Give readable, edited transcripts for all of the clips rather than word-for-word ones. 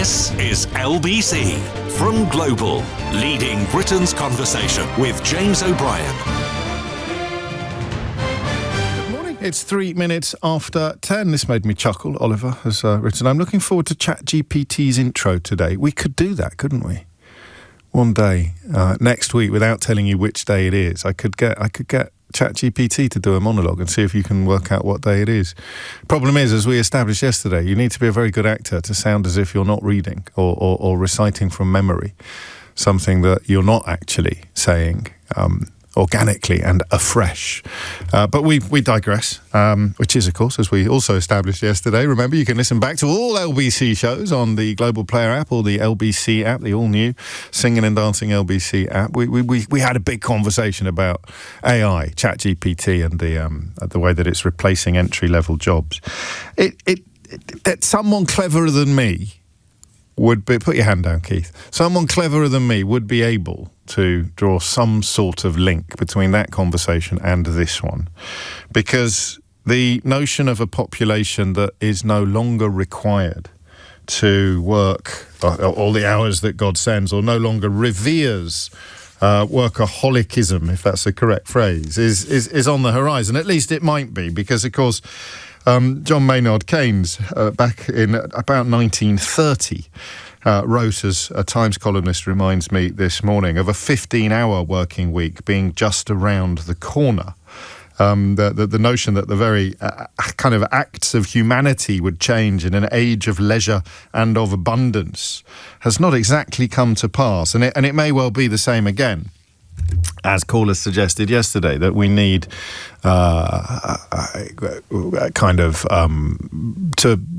This is LBC from Global, leading Britain's conversation with James O'Brien. It's 3 minutes after 10. This made me chuckle. Oliver has written, I'm looking forward to ChatGPT's intro today. We could do that, couldn't we? One day, next week, without telling you which day it is, I could get ChatGPT to do a monologue and see if you can work out what day it is. Problem is, as we established yesterday, you need to be a very good actor to sound as if you're not reading or reciting from memory something that you're not actually saying organically and afresh. But we digress, which is, of course, as we also established yesterday. Remember, you can listen back to all LBC shows on the Global Player app or the LBC app, the all-new Singing and Dancing LBC app. We had a big conversation about AI, ChatGPT, and the way that it's replacing entry-level jobs. That someone cleverer than me would be, put your hand down, Keith, someone cleverer than me would be able to draw some sort of link between that conversation and this one. Because the notion of a population that is no longer required to work all the hours that God sends, or no longer reveres workaholicism, if that's the correct phrase, is on the horizon. At least it might be, because, of course, John Maynard Keynes, back in about 1930, wrote, as a Times columnist reminds me this morning, of a 15-hour working week being just around the corner. The notion that the very kind of acts of humanity would change in an age of leisure and of abundance has not exactly come to pass. And it may well be the same again. As callers suggested yesterday, that we need to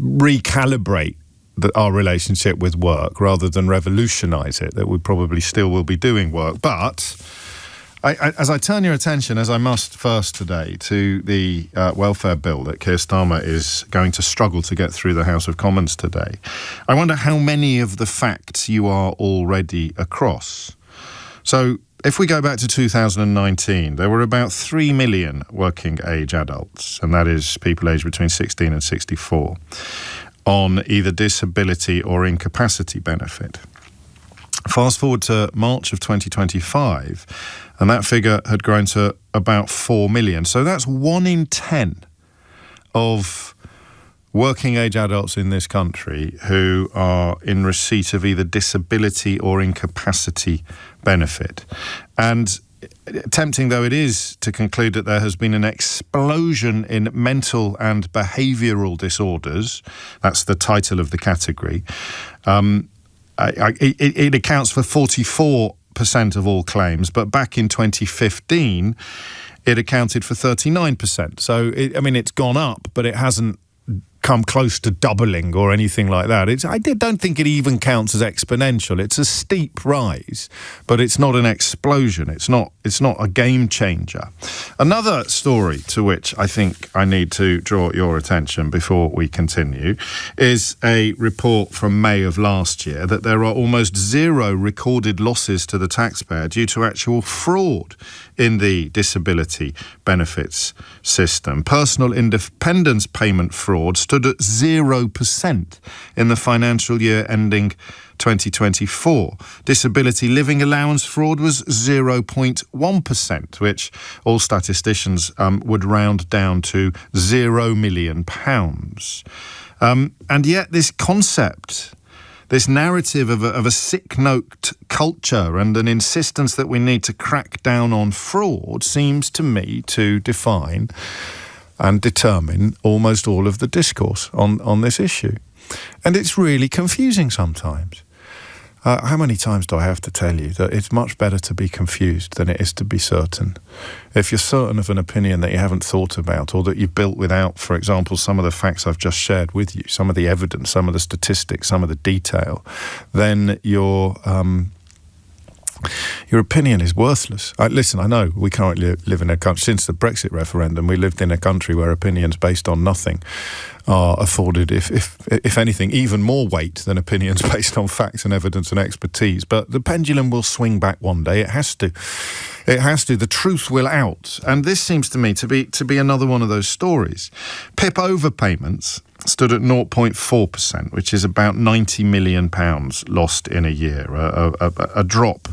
recalibrate our relationship with work rather than revolutionise it, that we probably still will be doing work. But as I turn your attention, as I must first today, to the welfare bill that Keir Starmer is going to struggle to get through the House of Commons today, I wonder how many of the facts you are already across. So, if we go back to 2019, there were about 3 million working age adults, and that is people aged between 16 and 64, on either disability or incapacity benefit. Fast forward to March of 2025, and that figure had grown to about 4 million. So that's 1 in 10 of working age adults in this country who are in receipt of either disability or incapacity benefit. And tempting though it is to conclude that there has been an explosion in mental and behavioural disorders, that's the title of the category, it accounts for 44% of all claims, but back in 2015 it accounted for 39%. So it's gone up, but it hasn't come close to doubling or anything like that. I don't think it even counts as exponential. It's a steep rise, but it's not an explosion. It's not a game changer. Another story to which I think I need to draw your attention before we continue is a report from May of last year that there are almost zero recorded losses to the taxpayer due to actual fraud in the disability benefits system. Personal independence payment fraud stood at 0% in the financial year ending 2024. Disability living allowance fraud was 0.1%, which all statisticians would round down to £0 million. And yet this concept, this narrative of a sick-note culture and an insistence that we need to crack down on fraud seems to me to define and determine almost all of the discourse on this issue. And it's really confusing sometimes. How many times do I have to tell you that it's much better to be confused than it is to be certain? If you're certain of an opinion that you haven't thought about, or that you've built without, for example, some of the facts I've just shared with you, some of the evidence, some of the statistics, some of the detail, then your opinion is worthless. Listen, I know we currently live in a country, since the Brexit referendum, we lived in a country where opinions based on nothing are afforded, if anything, even more weight than opinions based on facts and evidence and expertise. But the pendulum will swing back one day. It has to. It has to. The truth will out. And this seems to me to be another one of those stories. PIP overpayments stood at 0.4%, which is about £90 million lost in a year. A drop,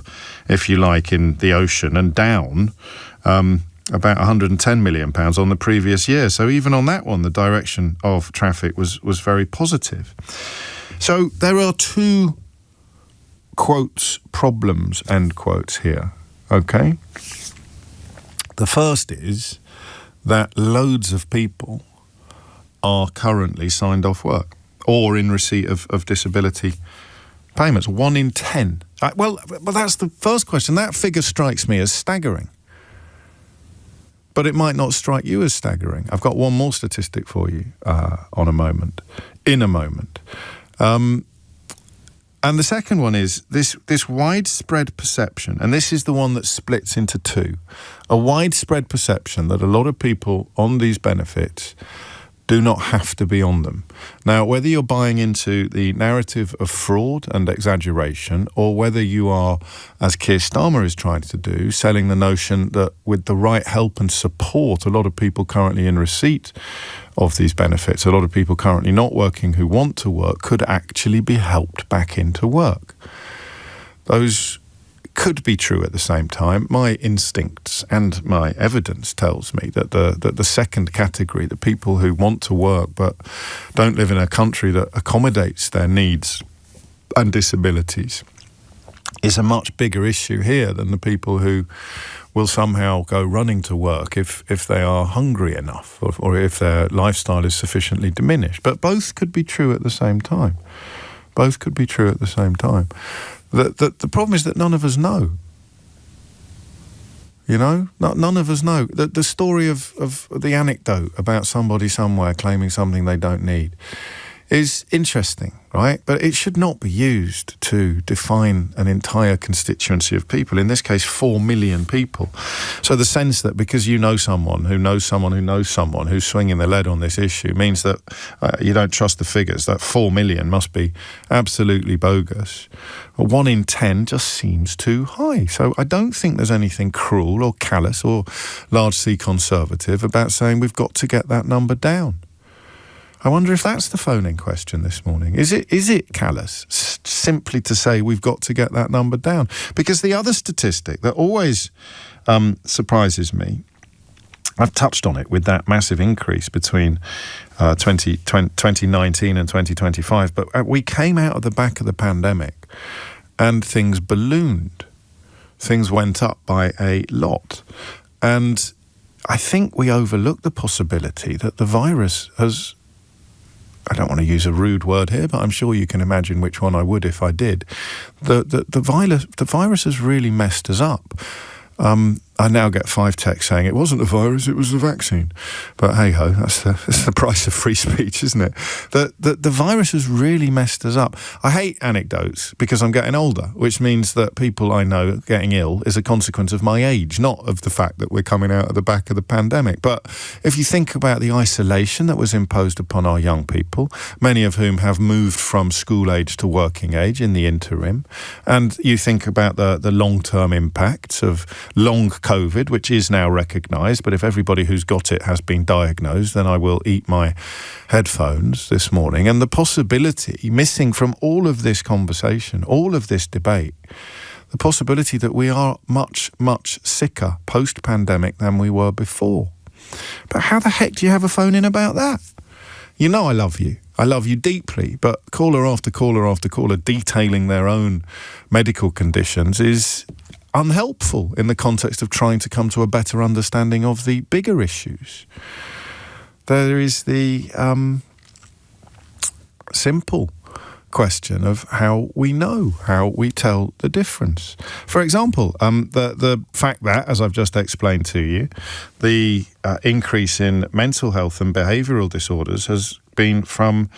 if you like, in the ocean, and down about £110 million on the previous year. So even on that one, the direction of traffic was very positive. So there are two, quotes, problems, end quotes here, okay? The first is that loads of people are currently signed off work or in receipt of disability payments. 1 in 10. Well, that's the first question. That figure strikes me as staggering. But it might not strike you as staggering. I've got one more statistic for you in a moment. And the second one is this widespread perception, and this is the one that splits into two, a widespread perception that a lot of people on these benefits do not have to be on them. Now, whether you're buying into the narrative of fraud and exaggeration, or whether you are, as Keir Starmer is trying to do, selling the notion that with the right help and support, a lot of people currently in receipt of these benefits, a lot of people currently not working who want to work, could actually be helped back into work. Those could be true at the same time. My instincts and my evidence tells me that the second category, the people who want to work but don't live in a country that accommodates their needs and disabilities, is a much bigger issue here than the people who will somehow go running to work if they are hungry enough or if their lifestyle is sufficiently diminished. But both could be true at the same time. Both could be true at the same time. The problem is that none of us know. You know? None of us know. The story of the anecdote about somebody somewhere claiming something they don't need is interesting, right? But it should not be used to define an entire constituency of people, in this case 4 million people. So the sense that because you know someone who knows someone who knows someone who's swinging the lead on this issue means that you don't trust the figures, that 4 million must be absolutely bogus. 1 in 10 just seems too high. So I don't think there's anything cruel or callous or largely conservative about saying we've got to get that number down. I wonder if that's the phone-in question this morning. Is it callous simply to say we've got to get that number down? Because the other statistic that always surprises me, I've touched on it with that massive increase between 2019 and 2025, but we came out of the back of the pandemic and things ballooned. Things went up by a lot. And I think we overlooked the possibility that the virus has, I don't want to use a rude word here, but I'm sure you can imagine which one I would if I did. The virus has really messed us up. I now get 5 texts saying it wasn't the virus, it was the vaccine. But hey-ho, that's the price of free speech, isn't it? The virus has really messed us up. I hate anecdotes because I'm getting older, which means that people I know getting ill is a consequence of my age, not of the fact that we're coming out of the back of the pandemic. But if you think about the isolation that was imposed upon our young people, many of whom have moved from school age to working age in the interim, and you think about the long-term impacts of long COVID, which is now recognised, but if everybody who's got it has been diagnosed, then I will eat my headphones this morning. And the possibility, missing from all of this conversation, all of this debate, the possibility that we are much, much sicker post-pandemic than we were before. But how the heck do you have a phone in about that? You know I love you. I love you deeply, but caller after caller after caller detailing their own medical conditions is unhelpful in the context of trying to come to a better understanding of the bigger issues. There is the simple question of how we know, how we tell the difference. For example, the fact that, as I've just explained to you, the increase in mental health and behavioural disorders has been from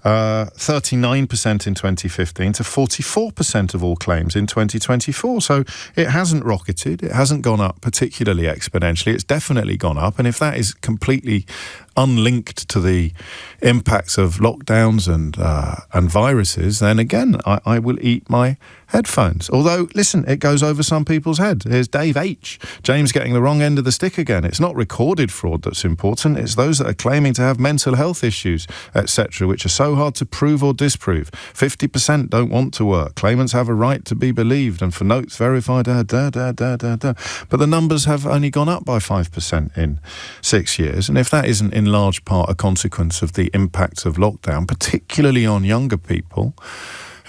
39% in 2015 to 44% of all claims in 2024. So it hasn't rocketed. It hasn't gone up particularly exponentially. It's definitely gone up. And if that is completely unlinked to the impacts of lockdowns and viruses, then again, I will eat my headphones. Although, listen, it goes over some people's head. Here's Dave H. James getting the wrong end of the stick again. It's not recorded fraud that's important. It's those that are claiming to have mental health issues, etc., which are so hard to prove or disprove. 50% don't want to work. Claimants have a right to be believed and for notes verified, But the numbers have only gone up by 5% in 6 years. And if that isn't in large part a consequence of the impacts of lockdown, particularly on younger people,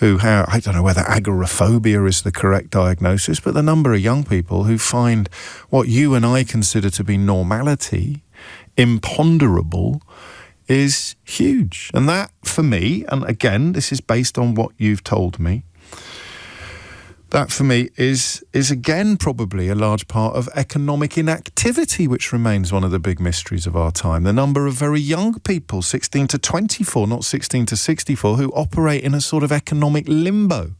who have, I don't know whether agoraphobia is the correct diagnosis, but the number of young people who find what you and I consider to be normality imponderable is huge. And that, for me, and again, this is based on what you've told me, that for me is again probably a large part of economic inactivity, which remains one of the big mysteries of our time. The number of very young people, 16 to 24, not 16 to 64, who operate in a sort of economic limbo,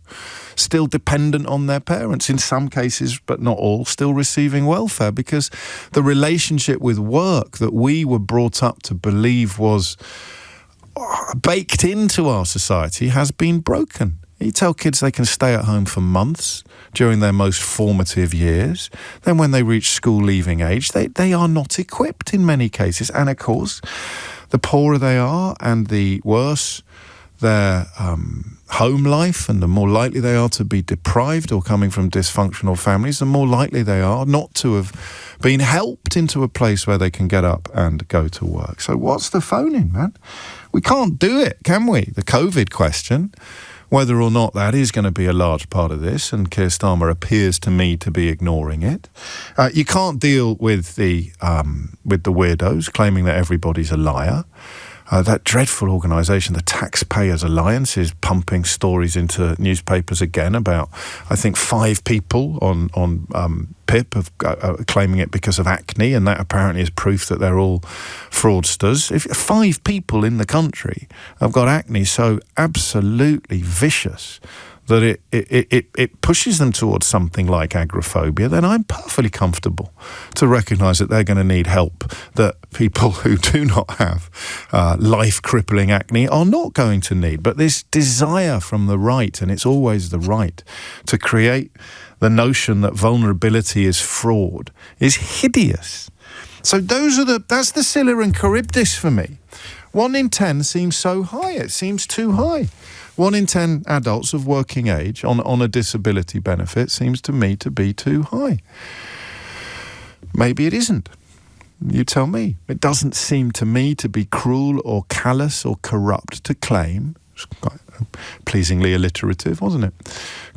still dependent on their parents, in some cases, but not all, still receiving welfare, because the relationship with work that we were brought up to believe was baked into our society has been broken. You tell kids they can stay at home for months during their most formative years. Then when they reach school leaving age, they are not equipped in many cases. And of course, the poorer they are and the worse their home life, and the more likely they are to be deprived or coming from dysfunctional families, the more likely they are not to have been helped into a place where they can get up and go to work. So what's the phone-in, man? We can't do it, can we? The COVID question, whether or not that is going to be a large part of this, and Keir Starmer appears to me to be ignoring it. You can't deal with the weirdos claiming that everybody's a liar. That dreadful organisation, the Taxpayers Alliance, is pumping stories into newspapers again about, I think, 5 people on PIP of claiming it because of acne, and that apparently is proof that they're all fraudsters. If 5 people in the country have got acne so absolutely vicious that it pushes them towards something like agoraphobia, then I'm perfectly comfortable to recognise that they're going to need help that people who do not have life-crippling acne are not going to need. But this desire from the right, and it's always the right, to create the notion that vulnerability is fraud is hideous. So that's the Scylla and Charybdis for me. 1 in 10 seems so high. It seems too high. 1 in 10 adults of working age on a disability benefit seems to me to be too high. Maybe it isn't. You tell me. It doesn't seem to me to be cruel or callous or corrupt to claim. It's quite pleasingly alliterative, wasn't it?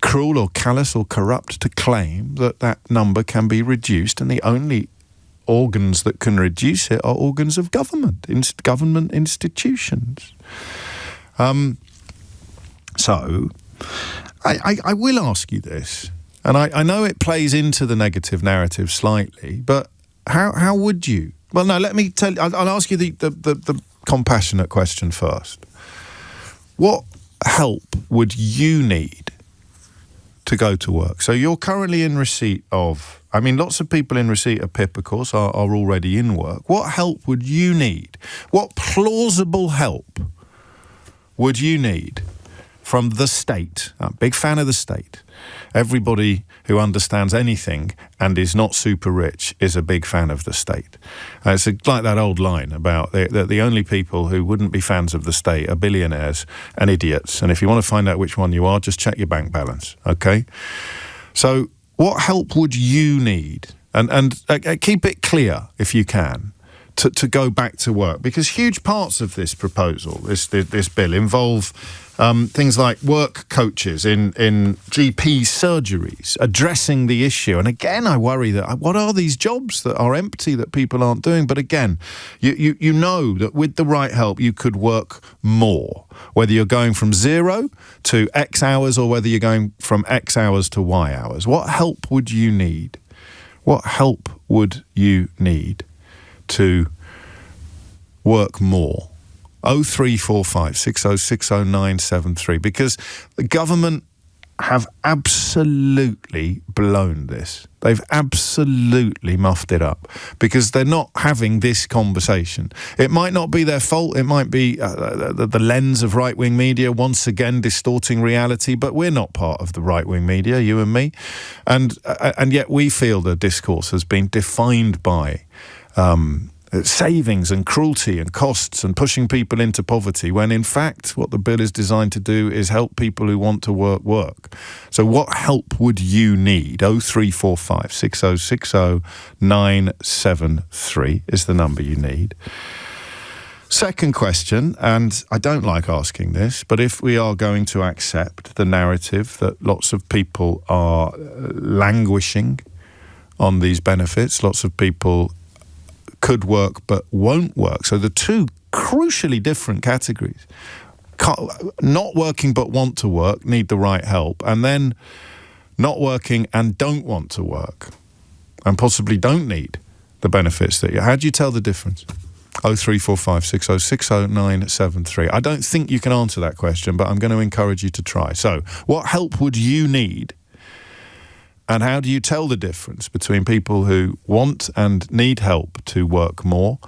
Cruel or callous or corrupt to claim that number can be reduced, and the only organs that can reduce it are organs of government, government institutions. So, I will ask you this, and I know it plays into the negative narrative slightly, but how would you? Well, no, let me tell you. I'll ask you the compassionate question first. What help would you need to go to work? So you're currently in receipt of, I mean, lots of people in receipt of PIP, of course, are already in work. What help would you need? What plausible help would you need from the state? I'm a big fan of the state. Everybody who understands anything and is not super rich is a big fan of the state. It's like that old line about the only people who wouldn't be fans of the state are billionaires and idiots. And if you want to find out which one you are, just check your bank balance, okay? So what help would you need? And keep it clear, if you can, to go back to work. Because huge parts of this proposal, this bill, involve things like work coaches in GP surgeries, addressing the issue. And again, I worry that what are these jobs that are empty that people aren't doing? But again, you know that with the right help, you could work more, whether you're going from 0 to X hours or whether you're going from X hours to Y hours. What help would you need? What help would you need to work more 0345 6060973, because the government have absolutely blown this. They've absolutely muffed it up because they're not having this conversation. It might not be their fault. It might be the lens of right-wing media once again distorting reality, but we're not part of the right-wing media, you and me. And yet we feel the discourse has been defined by savings and cruelty and costs and pushing people into poverty, when in fact what the bill is designed to do is help people who want to work. So what help would you need? 0345 6060 973 is the number you need. Second question, and I don't like asking this, but if we are going to accept the narrative that lots of people are languishing on these benefits, lots of people could work but won't work. So the two crucially different categories, not working but want to work, need the right help, and then not working and don't want to work and possibly don't need the benefits that you... How do you tell the difference? 0345 6060 973. I don't think you can answer that question, but I'm going to encourage you to try. So what help would you need? And how do you tell the difference between people who want and need help to work more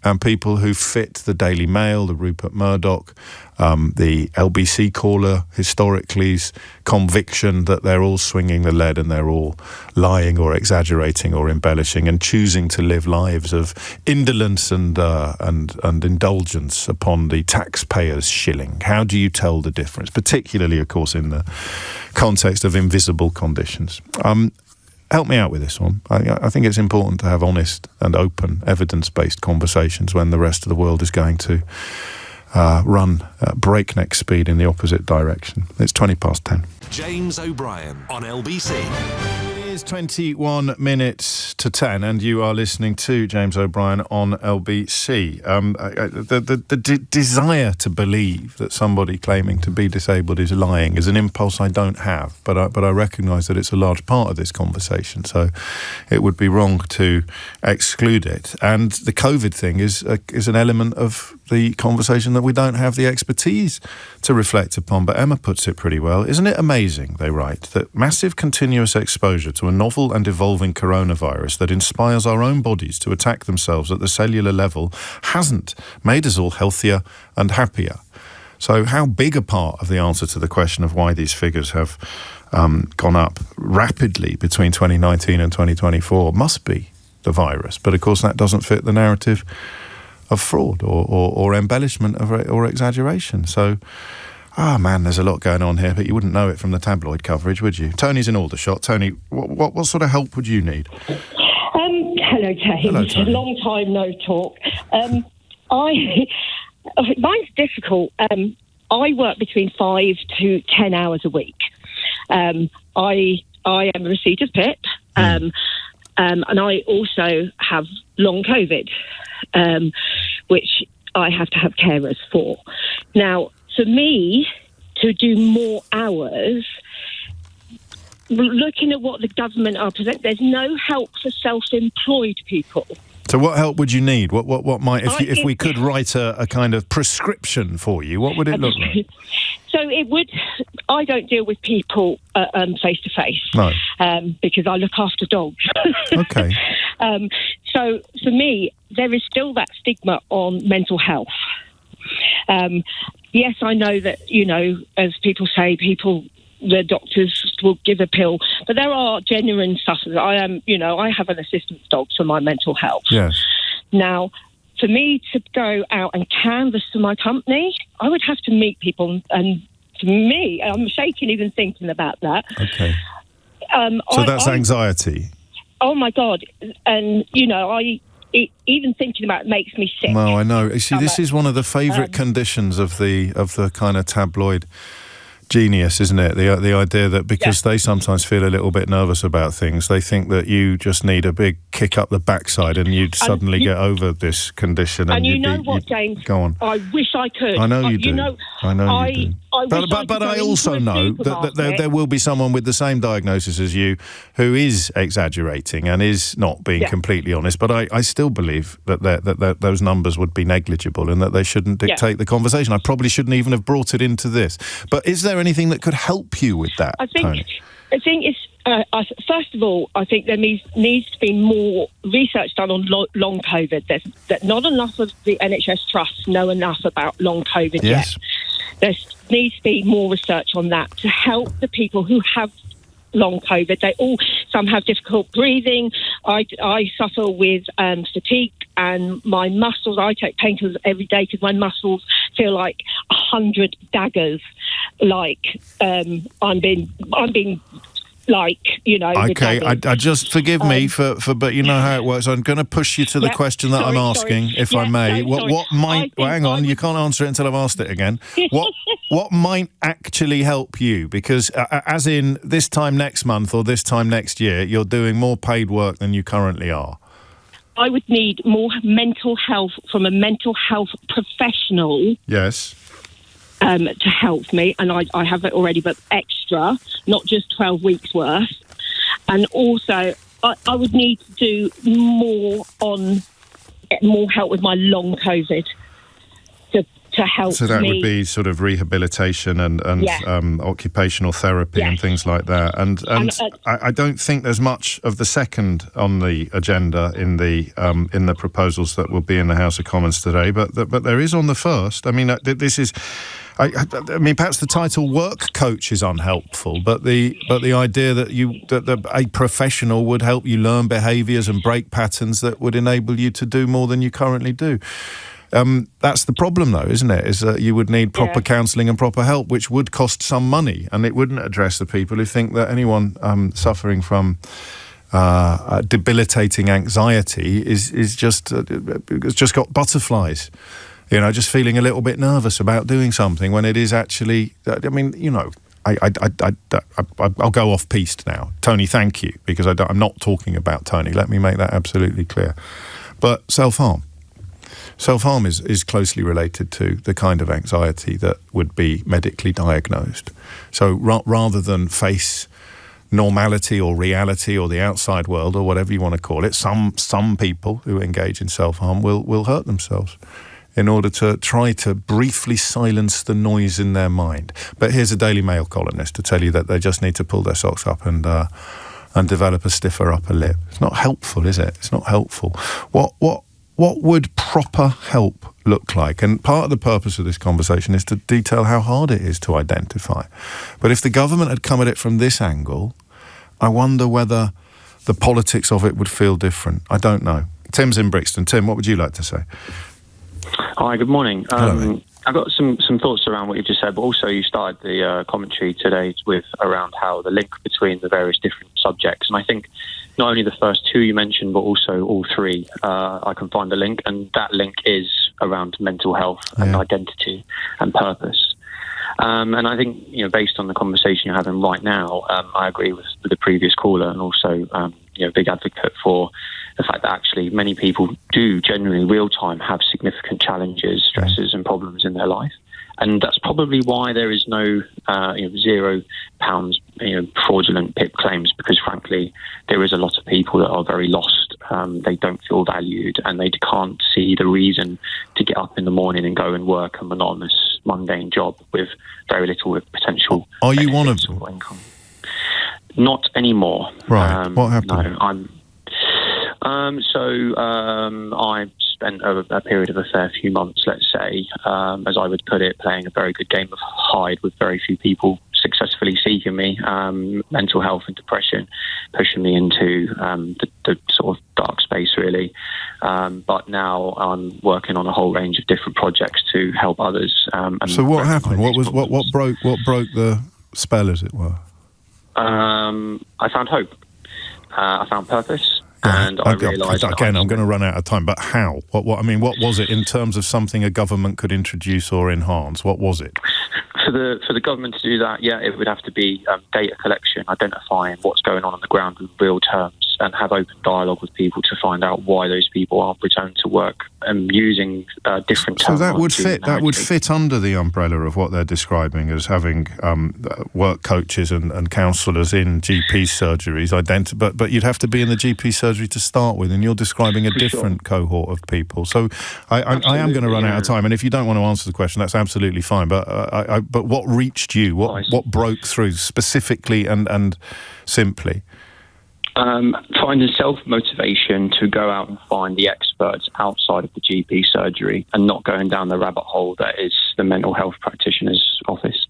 and people who fit the Daily Mail, the Rupert Murdoch, the LBC caller historically's conviction that they're all swinging the lead and they're all lying or exaggerating or embellishing and choosing to live lives of indolence and indulgence upon the taxpayer's shilling? How do you tell the difference, particularly, of course, in the context of invisible conditions? Help me out with this one. I think it's important to have honest and open, evidence-based conversations when the rest of the world is going to run at breakneck speed in the opposite direction. It's 10:20. James O'Brien on LBC. It is 21 minutes to 10, and you are listening to James O'Brien on LBC. The desire to believe that somebody claiming to be disabled is lying is an impulse I don't have, but I recognise that it's a large part of this conversation, so it would be wrong to exclude it. And the COVID thing is an element of the conversation that we don't have the expertise to reflect upon. But Emma puts it pretty well. Isn't it amazing, they write, that massive continuous exposure to a novel and evolving coronavirus that inspires our own bodies to attack themselves at the cellular level hasn't made us all healthier and happier? So how big a part of the answer to the question of why these figures have gone up rapidly between 2019 and 2024 must be the virus. But of course that doesn't fit the narrative of fraud or embellishment or exaggeration. So, man, there's a lot going on here, but you wouldn't know it from the tabloid coverage, would you? Tony's in Aldershot. Tony, what sort of help would you need? Hello, James. Hello, Tony. Long time no talk. Mine's difficult. I work between 5 to 10 hours a week. I am a receipt of PIP, and I also have long COVID, which I have to have carers for. Now, for me to do more hours, looking at what the government are presenting, there's no help for self-employed people. So what help would you need? What might, if we could write a kind of prescription for you, what would it look like? So it would, I don't deal with people face to face. No. Because I look after dogs. Okay. So for me, there is still that stigma on mental health. Yes, I know that, as people say, the doctors will give a pill, but there are genuine sufferers. I have an assistance dog for my mental health. Yes. Now, for me to go out and canvass for my company, I would have to meet people, and for me, I'm shaking even thinking about that. Okay. So that's anxiety. Oh my God! And even thinking about it makes me sick. No, I know. You see, this is one of the favourite conditions of the kind of tabloid genius, isn't it? The idea that because they sometimes feel a little bit nervous about things, they think that you just need a big kick up the backside and you'd suddenly get over this condition. And you know what, James? Go on. I wish I could. I know you do. I know you do. But I also know that there will be someone with the same diagnosis as you who is exaggerating and is not being completely honest. But I still believe that those numbers would be negligible and that they shouldn't dictate the conversation. I probably shouldn't even have brought it into this. But is there anything that could help you with that, Tony? I think it's... first of all, I think there needs to be more research done on long COVID. That not enough of the NHS trusts know enough about long COVID yet. There needs to be more research on that to help the people who have long COVID. Some have difficult breathing. I suffer with fatigue and my muscles. I take painkillers every day because my muscles feel like 100 daggers. Like I'm being. Okay, I just forgive me for but you know how it works. I'm going to push you to the question that I'm asking, if I may. What might? Hang on, you can't answer it until I've asked it again. What might actually help you? Because as in this time next month or this time next year, you're doing more paid work than you currently are. I would need more mental health from a mental health professional. Yes. To help me, and I have it already, but extra, not just 12 weeks worth. And also, I would need to do more help with my long COVID to help me. So that would be sort of rehabilitation and occupational therapy and things like that. And I don't think there's much of the second on the agenda in the proposals that will be in the House of Commons today, but there is on the first. I mean, this is. I mean, perhaps the title work coach is unhelpful, but the idea that a professional would help you learn behaviours and break patterns that would enable you to do more than you currently do. That's the problem, though, isn't it? Is that you would need proper counselling and proper help, which would cost some money, and it wouldn't address the people who think that anyone suffering from debilitating anxiety is just got butterflies. You know, just feeling a little bit nervous about doing something when it is actually. I mean, you know, I'll go off piste now. Tony, thank you, because I'm not talking about Tony. Let me make that absolutely clear. But self-harm is closely related to the kind of anxiety that would be medically diagnosed. So rather than face normality or reality or the outside world or whatever you want to call it, some people who engage in self-harm will hurt themselves in order to try to briefly silence the noise in their mind. But here's a Daily Mail columnist to tell you that they just need to pull their socks up and develop a stiffer upper lip. It's not helpful, is it? It's not helpful. What would proper help look like? And part of the purpose of this conversation is to detail how hard it is to identify. But if the government had come at it from this angle, I wonder whether the politics of it would feel different. I don't know. Tim's in Brixton. Tim, what would you like to say? Hi, good morning. Hello, I've got some thoughts around what you've just said, but also you started the commentary today with around how the link between the various different subjects. And I think not only the first two you mentioned, but also all three, I can find a link. And that link is around mental health and identity and purpose. And I think, you know, based on the conversation you're having right now, I agree with the previous caller, and also, big advocate for the fact that actually many people do generally real time have significant challenges, stresses and problems in their life. And that's probably why there is no £0 fraudulent PIP claims, because frankly, there is a lot of people that are very lost. They don't feel valued and they can't see the reason to get up in the morning and go and work a monotonous, mundane job with very little potential. Are you one of them? Income. Not anymore. Right. What happened? No, I spent a period of a fair few months, let's say, as I would put it, playing a very good game of hide with very few people successfully seeking me, mental health and depression, pushing me into the sort of dark space, really. But now I'm working on a whole range of different projects to help others. So what happened? What broke the spell, as it were? I found hope. I found purpose. And I realised... Again, I'm going to run out of time, but how? What was it in terms of something a government could introduce or enhance? What was it? For the government to do that, it would have to be data collection, identifying what's going on the ground in real terms, and have open dialogue with people to find out why those people aren't returning to work, and using different terminology. So that would fit fit under the umbrella of what they're describing as having work coaches and counsellors in GP surgeries. But you'd have to be in the GP surgery to start with, and you're describing a different cohort of people. So I am going to run out of time, and if you don't want to answer the question, that's absolutely fine. But but what reached you? What broke through specifically and simply? Finding self-motivation to go out and find the experts outside of the GP surgery and not going down the rabbit hole that is the mental health practitioner's office.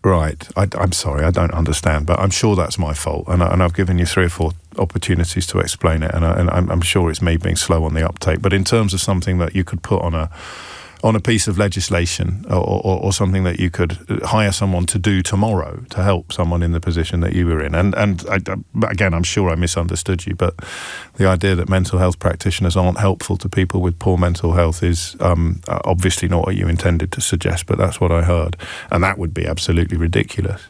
Right. I'm sorry, I don't understand, but I'm sure that's my fault, and I've given you 3 or 4 opportunities to explain it, and I'm sure it's me being slow on the uptake. But in terms of something that you could put on a piece of legislation or something that you could hire someone to do tomorrow to help someone in the position that you were in. And again, I'm sure I misunderstood you, but the idea that mental health practitioners aren't helpful to people with poor mental health is obviously not what you intended to suggest, but that's what I heard. And that would be absolutely ridiculous.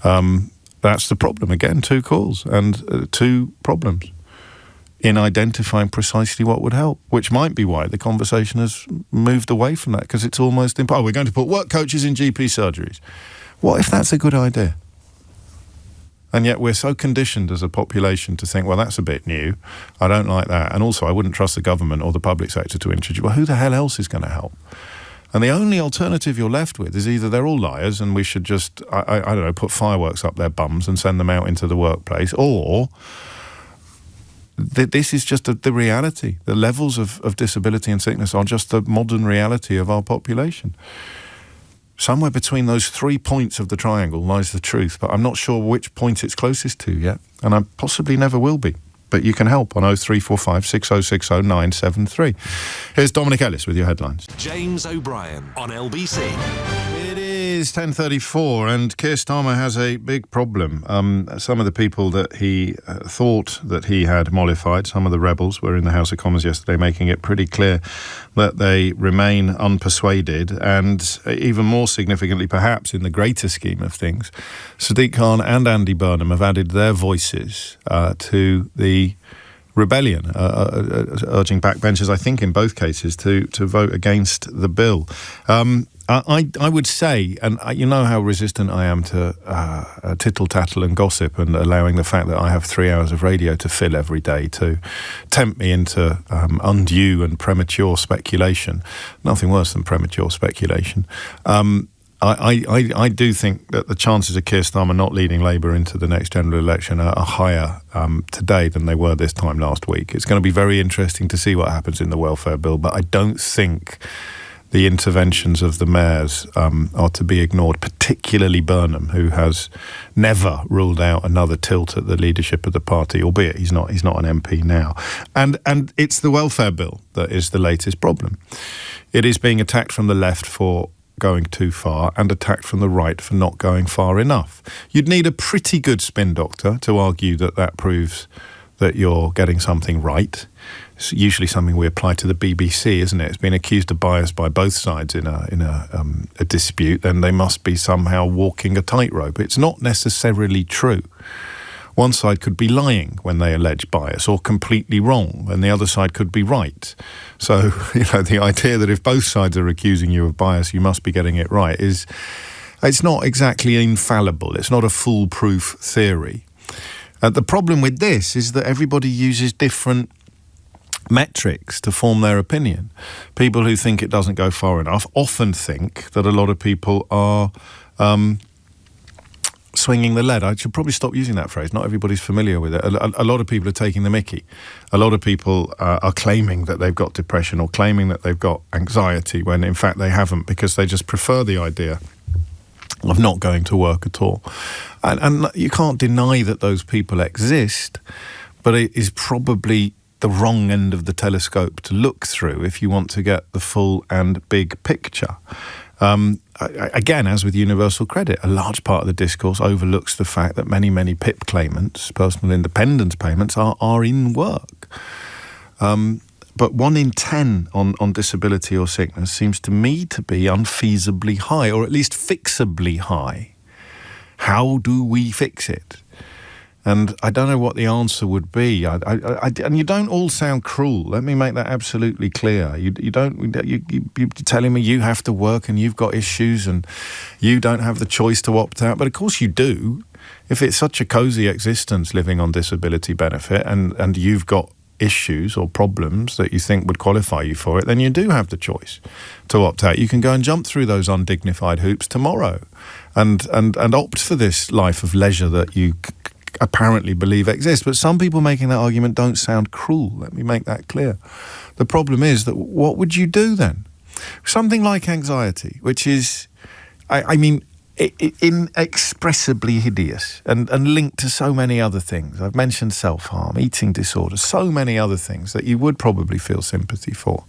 That's the problem. Again, 2 calls and 2 problems in identifying precisely what would help, which might be why the conversation has moved away from that, because it's almost impossible. We're going to put work coaches in GP surgeries. What if that's a good idea? And yet we're so conditioned as a population to think, well, that's a bit new. I don't like that. And also, I wouldn't trust the government or the public sector to introduce. Well, who the hell else is going to help? And the only alternative you're left with is either they're all liars and we should just, I don't know, put fireworks up their bums and send them out into the workplace, or this is just the reality. The levels of disability and sickness are just the modern reality of our population. Somewhere between those 3 points of the triangle lies the truth, but I'm not sure which point it's closest to yet, and I possibly never will be. But you can help on 0345 6060 973. Here's Dominic Ellis with your headlines. James O'Brien on LBC. It is 10:34, and Keir Starmer has a big problem. Some of the people that he thought that he had mollified, some of the rebels, were in the House of Commons yesterday, making it pretty clear that they remain unpersuaded, and even more significantly, perhaps in the greater scheme of things, Sadiq Khan and Andy Burnham have added their voices to the rebellion, urging backbenchers, I think in both cases, to vote against the bill. I would say, and you know how resistant I am to tittle-tattle and gossip, and allowing the fact that I have 3 hours of radio to fill every day to tempt me into undue and premature speculation. Nothing worse than premature speculation. I do think that the chances of Keir Starmer not leading Labour into the next general election are higher today than they were this time last week. It's going to be very interesting to see what happens in the welfare bill, but I don't think the interventions of the mayors are to be ignored, particularly Burnham, who has never ruled out another tilt at the leadership of the party, albeit he's not an MP now. And it's the welfare bill that is the latest problem. It is being attacked from the left for going too far and attacked from the right for not going far enough. You'd need a pretty good spin doctor to argue that proves that you're getting something right. It's usually something we apply to the BBC, isn't it? It's been accused of bias by both sides in a dispute, then they must be somehow walking a tightrope. It's not necessarily true. One side could be lying when they allege bias, or completely wrong, and the other side could be right. So, the idea that if both sides are accusing you of bias, you must be getting it right it's not exactly infallible. It's not a foolproof theory. The problem with this is that everybody uses different metrics to form their opinion. People who think it doesn't go far enough often think that a lot of people are swinging the lead. I should probably stop using that phrase. Not everybody's familiar with it. A lot of people are taking the mickey. A lot of people are claiming that they've got depression or claiming that they've got anxiety when in fact they haven't, because they just prefer the idea of not going to work at all. And you can't deny that those people exist, but it is probably the wrong end of the telescope to look through if you want to get the full and big picture. Again, as with universal credit, a large part of the discourse overlooks the fact that many, many PIP claimants, personal independence payments, are in work. But 1 in 10 on disability or sickness seems to me to be unfeasibly high, or at least fixably high. How do we fix it? And I don't know what the answer would be. And you don't all sound cruel. Let me make that absolutely clear. You're telling me you have to work and you've got issues and you don't have the choice to opt out. But of course you do. If it's such a cosy existence living on disability benefit and you've got issues or problems that you think would qualify you for it, then you do have the choice to opt out. You can go and jump through those undignified hoops tomorrow and opt for this life of leisure that you apparently believe exists. But some people making that argument don't sound cruel. Let me make that clear. The problem is that what would you do then? Something like anxiety, which is, I mean, inexpressibly hideous and linked to so many other things. I've mentioned self-harm, eating disorders, so many other things that you would probably feel sympathy for.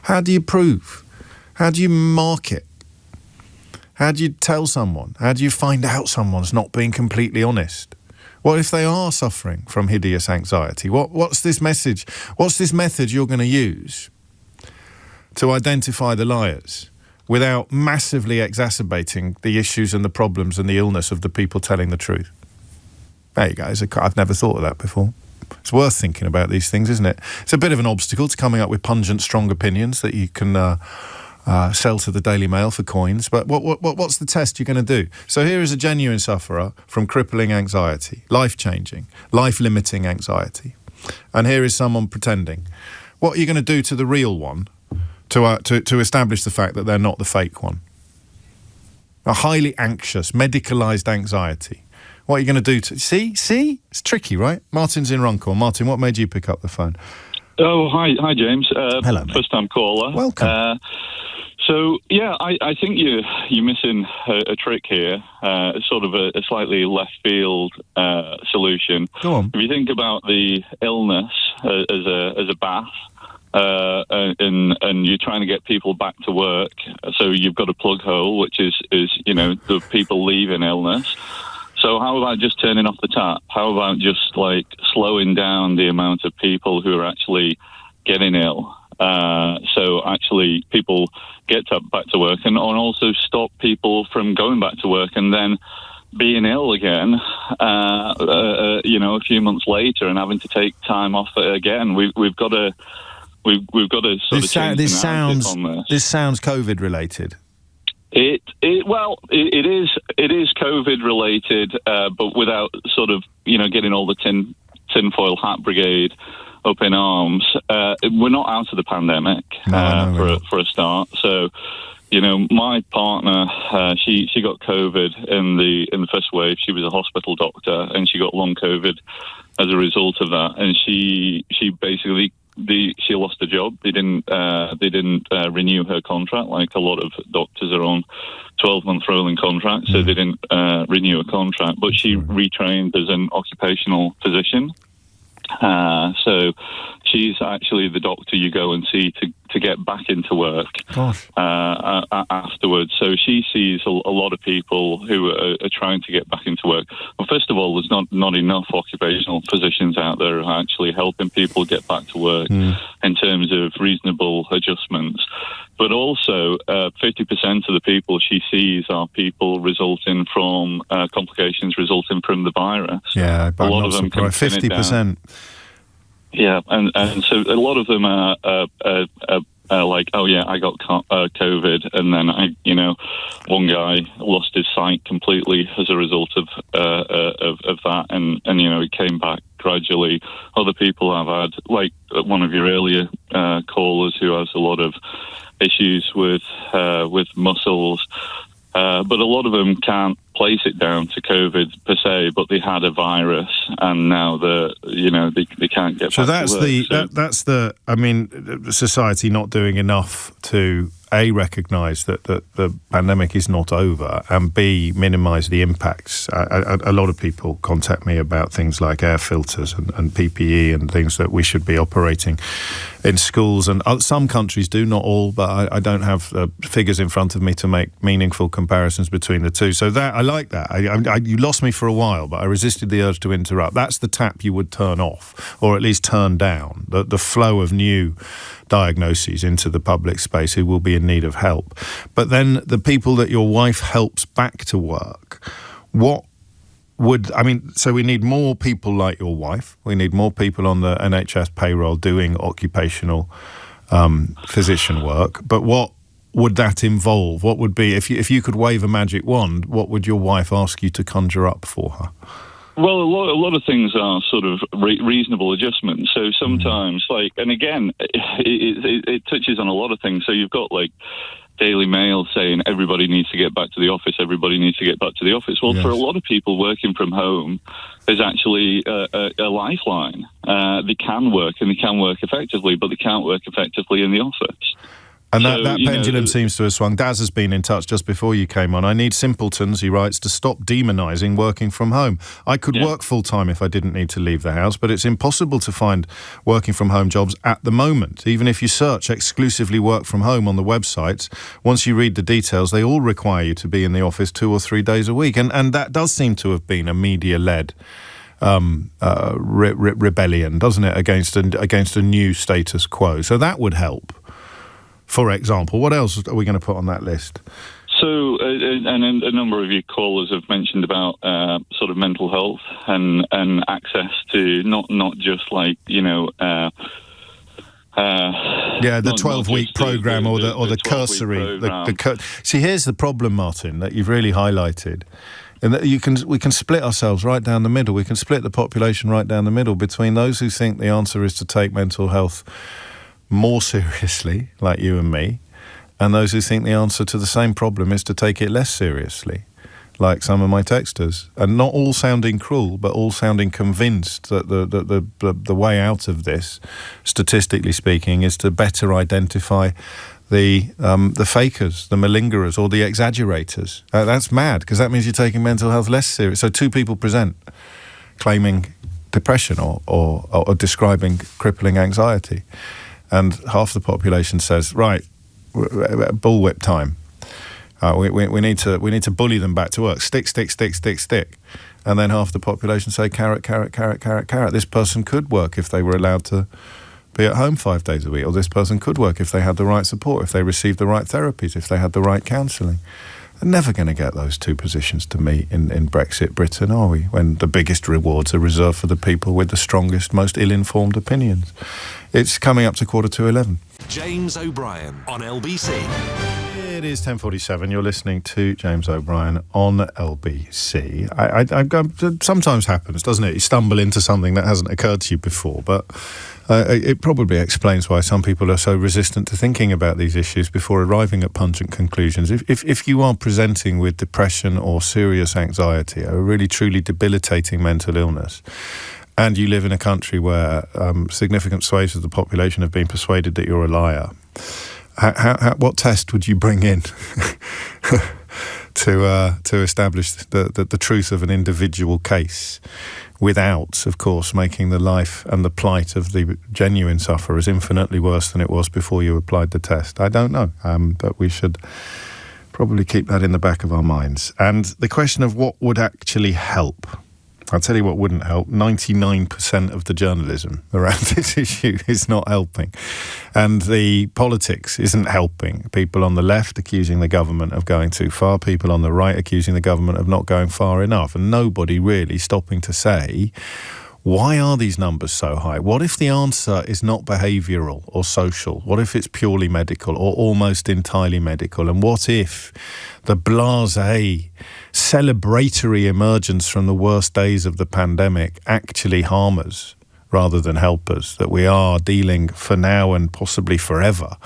How do you prove? How do you market? How do you tell someone? How do you find out someone's not being completely honest? What if they are suffering from hideous anxiety? What's this message? What's this method you're going to use to identify the liars without massively exacerbating the issues and the problems and the illness of the people telling the truth? There you go. I've never thought of that before. It's worth thinking about these things, isn't it? It's a bit of an obstacle to coming up with pungent, strong opinions that you can sell to the Daily Mail for coins. But what's the test you're going to do? So here is a genuine sufferer from crippling anxiety, life-changing, life-limiting anxiety. And here is someone pretending. What are you going to do to the real one to establish the fact that they're not the fake one? A highly anxious, medicalised anxiety. What are you going to do to... See? It's tricky, right? Martin's in Runcorn. Martin, what made you pick up the phone? Oh, hi, James. Hello, mate. First-time caller. Welcome. So, yeah, I think you're missing a trick here, sort of a slightly left-field solution. Go on. If you think about the illness as a bath, and you're trying to get people back to work, so you've got a plug hole, which is the people leaving illness. So how about just turning off the tap? How about just slowing down the amount of people who are actually getting ill? So actually people get back to work and also stop people from going back to work and then being ill again, a few months later and having to take time off again. We've got to sort of change the narrative on this. This sounds COVID related. It is COVID related, but without sort of getting all the tinfoil hat brigade up in arms. We're not out of the pandemic for a start. So, my partner, she got COVID in the first wave. She was a hospital doctor, and she got long COVID as a result of that. And she basically she lost her job. They didn't renew her contract. Like a lot of doctors are on 12-month rolling contracts, so they didn't renew a contract. But she retrained as an occupational physician. So she's actually the doctor you go and see to get back into work afterwards. So she sees a lot of people who are trying to get back into work. Well, first of all, there's not enough occupational physicians out there who are actually helping people get back to work in terms of reasonable adjustments. But also, 50% of the people she sees are people resulting from complications resulting from the virus. Yeah, but a lot of them can 50%. Yeah, and so a lot of them are like, oh yeah, I got COVID, and then one guy lost his sight completely as a result of that, and he came back gradually. Other people have had, like one of your earlier callers who has a lot of issues with muscles, but a lot of them can't place it down to COVID per se, but they had a virus and now they can't get back to work. That's society not doing enough to A, recognise that the pandemic is not over, and B, minimise the impacts. A lot of people contact me about things like air filters and PPE and things that we should be operating in schools. And some countries do, not all, but I don't have figures in front of me to make meaningful comparisons between the two. So that I like that. You lost me for a while, but I resisted the urge to interrupt. That's the tap you would turn off, or at least turn down, the flow of new diagnoses into the public space who will be in need of help. But then the people that your wife helps back to work, what so we need more people like your wife. We need more people on the NHS payroll doing occupational physician work. But what would that involve? What would be, if you could wave a magic wand, what would your wife ask you to conjure up for her? Well, a lot of things are sort of reasonable adjustments. So sometimes, and again, it touches on a lot of things. So you've got Daily Mail saying everybody needs to get back to the office. Everybody needs to get back to the office. Well, yes. For a lot of people, working from home is actually a lifeline. They can work and they can work effectively, but they can't work effectively in the office. And that pendulum seems to have swung. Daz has been in touch just before you came on. I need simpletons, he writes, to stop demonising working from home. I could work full-time if I didn't need to leave the house, but it's impossible to find working from home jobs at the moment. Even if you search exclusively work from home on the websites, once you read the details, they all require you to be in the office 2 or 3 days a week. And that does seem to have been a media-led rebellion, doesn't it, against a new status quo. So that would help. For example, what else are we going to put on that list? So, and a number of your callers have mentioned about sort of mental health and access to not just the 12-week program or the cursory. See, here's the problem, Martin, that you've really highlighted, and that we can split ourselves right down the middle. We can split the population right down the middle between those who think the answer is to take mental health more seriously, like you and me, and those who think the answer to the same problem is to take it less seriously, like some of my texters. And not all sounding cruel, but all sounding convinced that the way out of this, statistically speaking, is to better identify the fakers, the malingerers, or the exaggerators. That's mad, because that means you're taking mental health less serious. So 2 people present claiming depression or describing crippling anxiety. And half the population says, right, bullwhip time. We need to bully them back to work. Stick. And then half the population say, carrot. This person could work if they were allowed to be at home 5 days a week. Or this person could work if they had the right support, if they received the right therapies, if they had the right counselling. We're never going to get those 2 positions to meet in Brexit Britain, are we? When the biggest rewards are reserved for the people with the strongest, most ill-informed opinions. It's coming up to 11:15. James O'Brien on LBC. It is 10:47. You're listening to James O'Brien on LBC. I sometimes happens, doesn't it? You stumble into something that hasn't occurred to you before, but it probably explains why some people are so resistant to thinking about these issues before arriving at pungent conclusions. If you are presenting with depression or serious anxiety, a really truly debilitating mental illness, and you live in a country where significant swathes of the population have been persuaded that you're a liar, what test would you bring in to establish the truth of an individual case, without, of course, making the life and the plight of the genuine sufferers infinitely worse than it was before you applied the test? I don't know, but we should probably keep that in the back of our minds. And the question of what would actually help. I'll tell you what wouldn't help. 99% of the journalism around this issue is not helping. And the politics isn't helping. People on the left accusing the government of going too far, people on the right accusing the government of not going far enough, and nobody really stopping to say, why are these numbers so high? What if the answer is not behavioural or social? What if it's purely medical or almost entirely medical? And what if the blasé, celebratory emergence from the worst days of the pandemic actually harm us rather than help us? That we are dealing for now and possibly forever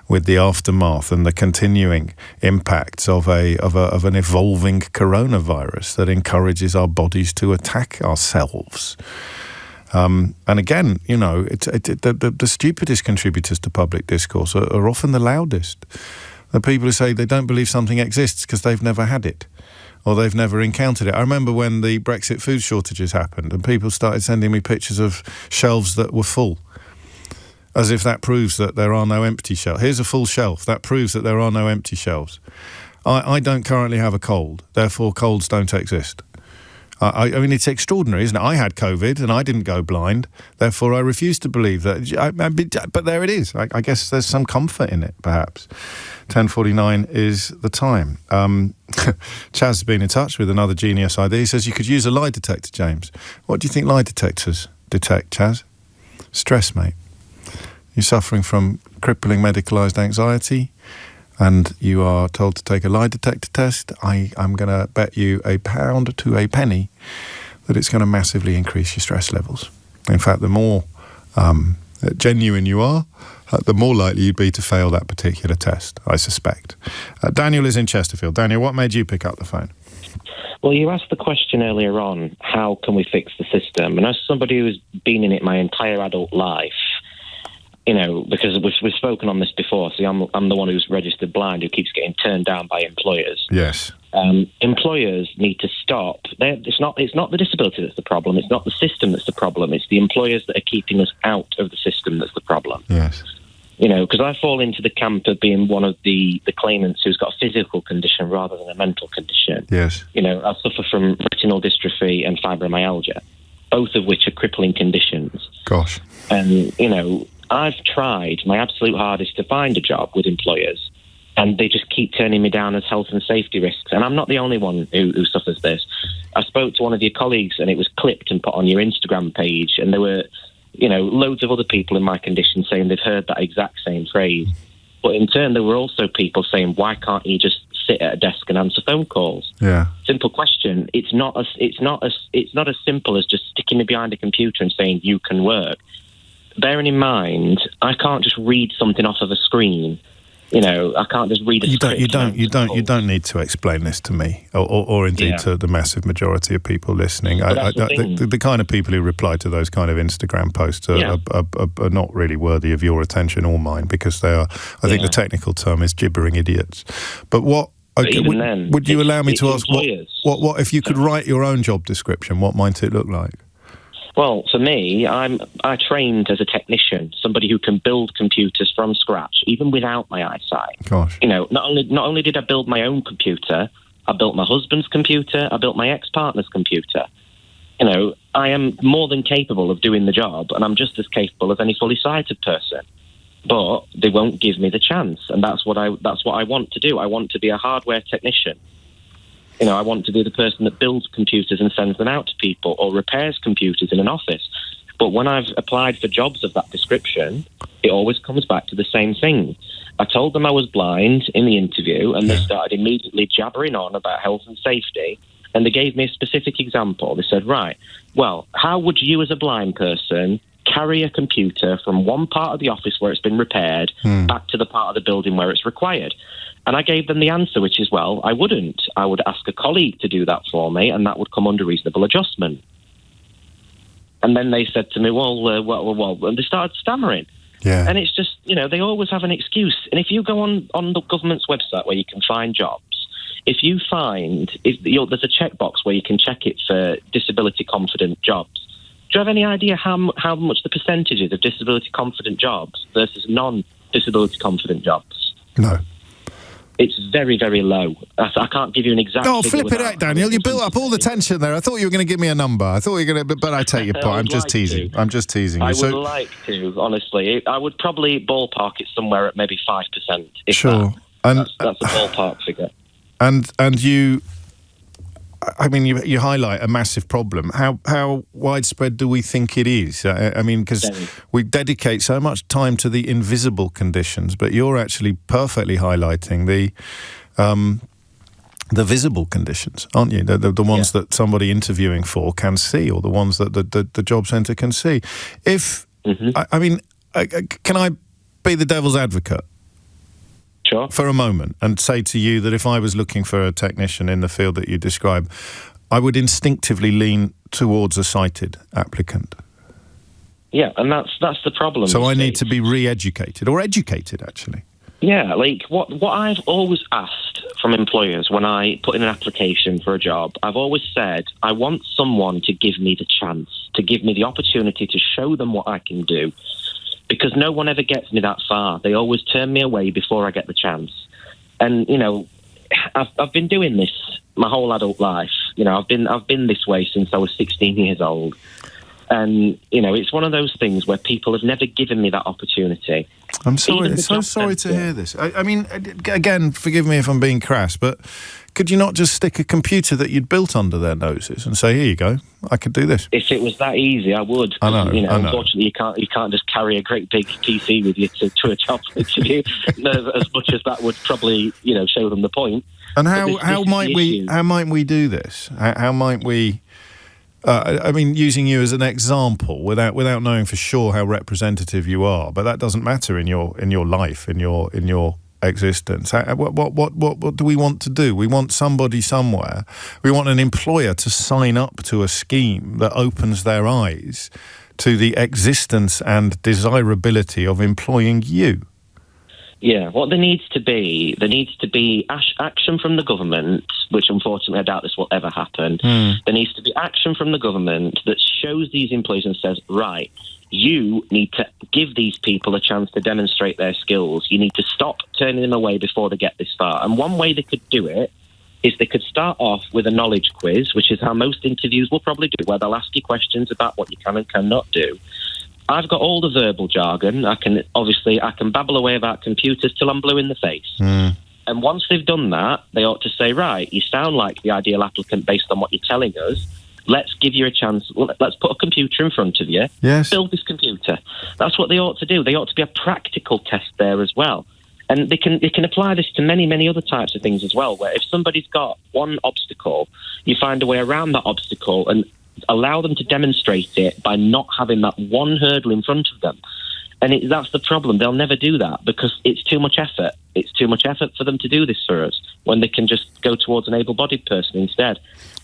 with the aftermath and the continuing impacts of an evolving coronavirus that encourages our bodies to attack ourselves. And again, the stupidest contributors to public discourse are often the loudest. The people who say they don't believe something exists because they've never had it or they've never encountered it. I remember when the Brexit food shortages happened and people started sending me pictures of shelves that were full, as if that proves that there are no empty shelves. Here's a full shelf. That proves that there are no empty shelves. I don't currently have a cold, therefore colds don't exist. I mean, it's extraordinary, isn't it? I had COVID and I didn't go blind. Therefore, I refuse to believe that. But there it is. I guess there's some comfort in it, perhaps. 10:49 is the time. Chaz has been in touch with another genius idea. He says you could use a lie detector, James. What do you think lie detectors detect, Chaz? Stress, mate. You're suffering from crippling medicalised anxiety and you are told to take a lie detector test. I'm going to bet you £1 to a penny that it's going to massively increase your stress levels. In fact, the more genuine you are, the more likely you'd be to fail that particular test, I suspect. Daniel is in Chesterfield. Daniel, what made you pick up the phone? Well, you asked the question earlier on, how can we fix the system? And as somebody who's been in it my entire adult life, you know, because we've spoken on this before, see, I'm the one who's registered blind who keeps getting turned down by employers. Yes. Employers need to stop. It's not the disability that's the problem. It's not the system that's the problem. It's the employers that are keeping us out of the system that's the problem. Yes. You know, because I fall into the camp of being one of the claimants who's got a physical condition rather than a mental condition. Yes. You know, I suffer from retinal dystrophy and fibromyalgia, both of which are crippling conditions. Gosh. And, you know, I've tried my absolute hardest to find a job with employers, and they just keep turning me down as health and safety risks. And I'm not the only one who suffers this. I spoke to one of your colleagues, and it was clipped and put on your Instagram page, and there were, you know, loads of other people in my condition saying they've heard that exact same phrase. But in turn, there were also people saying, why can't you just sit at a desk and answer phone calls? Yeah. Simple question. It's not as simple as just sticking me behind a computer and saying you can work. Bearing in mind, I can't just read something off of a screen. You know, I can't just read a script. You don't need to explain this to me, or indeed to the massive majority of people listening. The kind of people who reply to those kind of Instagram posts are not really worthy of your attention or mine, because they are. I think the technical term is gibbering idiots. But what? Okay, would you allow me to ask what if you could write your own job description? What might it look like? Well, for me, I trained as a technician, somebody who can build computers from scratch, even without my eyesight. Gosh. You know, not only did I build my own computer, I built my husband's computer, I built my ex-partner's computer. You know, I am more than capable of doing the job, and I'm just as capable as any fully sighted person. But they won't give me the chance, and that's what I want to do. I want to be a hardware technician. You know, I want to be the person that builds computers and sends them out to people, or repairs computers in an office. But when I've applied for jobs of that description, it always comes back to the same thing. I told them I was blind in the interview, and they started immediately jabbering on about health and safety, and they gave me a specific example. They said, right, well, how would you as a blind person carry a computer from one part of the office where it's been repaired back to the part of the building where it's required? And I gave them the answer, which is, well, I wouldn't. I would ask a colleague to do that for me, and that would come under reasonable adjustment. And then they said to me, well, and they started stammering. Yeah. And it's just, you know, they always have an excuse. And if you go on the government's website where you can find jobs, if you find, there's a checkbox where you can check it for disability-confident jobs. Do you have any idea how much the percentage is of disability-confident jobs versus non-disability-confident jobs? No. It's very, very low. I can't give you an exact figure. Flip it out, Daniel. You built up all the tension there. I thought you were going to give me a number. I thought you were going to... But I take your point. I'm just teasing you. I would like to, honestly. I would probably ballpark it somewhere at maybe 5%. Sure. That's a ballpark figure. And you... I mean, you highlight a massive problem. How widespread do we think it is? I mean, because we dedicate so much time to the invisible conditions, but you're actually perfectly highlighting the visible conditions, aren't you? The ones that somebody interviewing for can see, or the ones that the job centre can see. I mean, can I be the devil's advocate? Sure. For a moment, and say to you that if I was looking for a technician in the field that you describe, I would instinctively lean towards a sighted applicant. Yeah, and that's the problem. So I need to be re-educated, or educated, actually. Yeah, like what I've always asked from employers when I put in an application for a job, I've always said, I want someone to give me the chance, to give me the opportunity to show them what I can do. Because no one ever gets me that far. They always turn me away before I get the chance. And, you know, I've been doing this my whole adult life. You know, I've been this way since I was 16 years old. And, you know, it's one of those things where people have never given me that opportunity. I'm sorry, so sorry to hear this. I mean, again, forgive me if I'm being crass, but could you not just stick a computer that you'd built under their noses and say, here you go, I could do this? If it was that easy, I would. I know. Unfortunately, you can't just carry a great big PC with you to a job interview. As much as that would probably, you know, show them the point. And how might we do this? How might we? I mean, using you as an example, without knowing for sure how representative you are, but that doesn't matter in your life, in your existence. What do we want to do? We want somebody somewhere. We want an employer to sign up to a scheme that opens their eyes to the existence and desirability of employing you. Yeah, what there needs to be action from the government, which unfortunately I doubt this will ever happen. There needs to be action from the government that shows these employees and says, right, you need to give these people a chance to demonstrate their skills. You need to stop turning them away before they get this far. And one way they could do it is they could start off with a knowledge quiz, which is how most interviews will probably do, where they'll ask you questions about what you can and cannot do. I've got all the verbal jargon. I can babble away about computers till I'm blue in the face. And once they've done that, they ought to say, right, you sound like the ideal applicant based on what you're telling us. Let's give you a chance. Let's put a computer in front of you. Yes. Build this computer. That's what they ought to do. They ought to be a practical test there as well. And they can apply this to many, many other types of things as well, where if somebody's got one obstacle, you find a way around that obstacle and allow them to demonstrate it by not having that one hurdle in front of them. And that's the problem. They'll never do that because it's too much effort. It's too much effort for them to do this for us when they can just go towards an able-bodied person instead.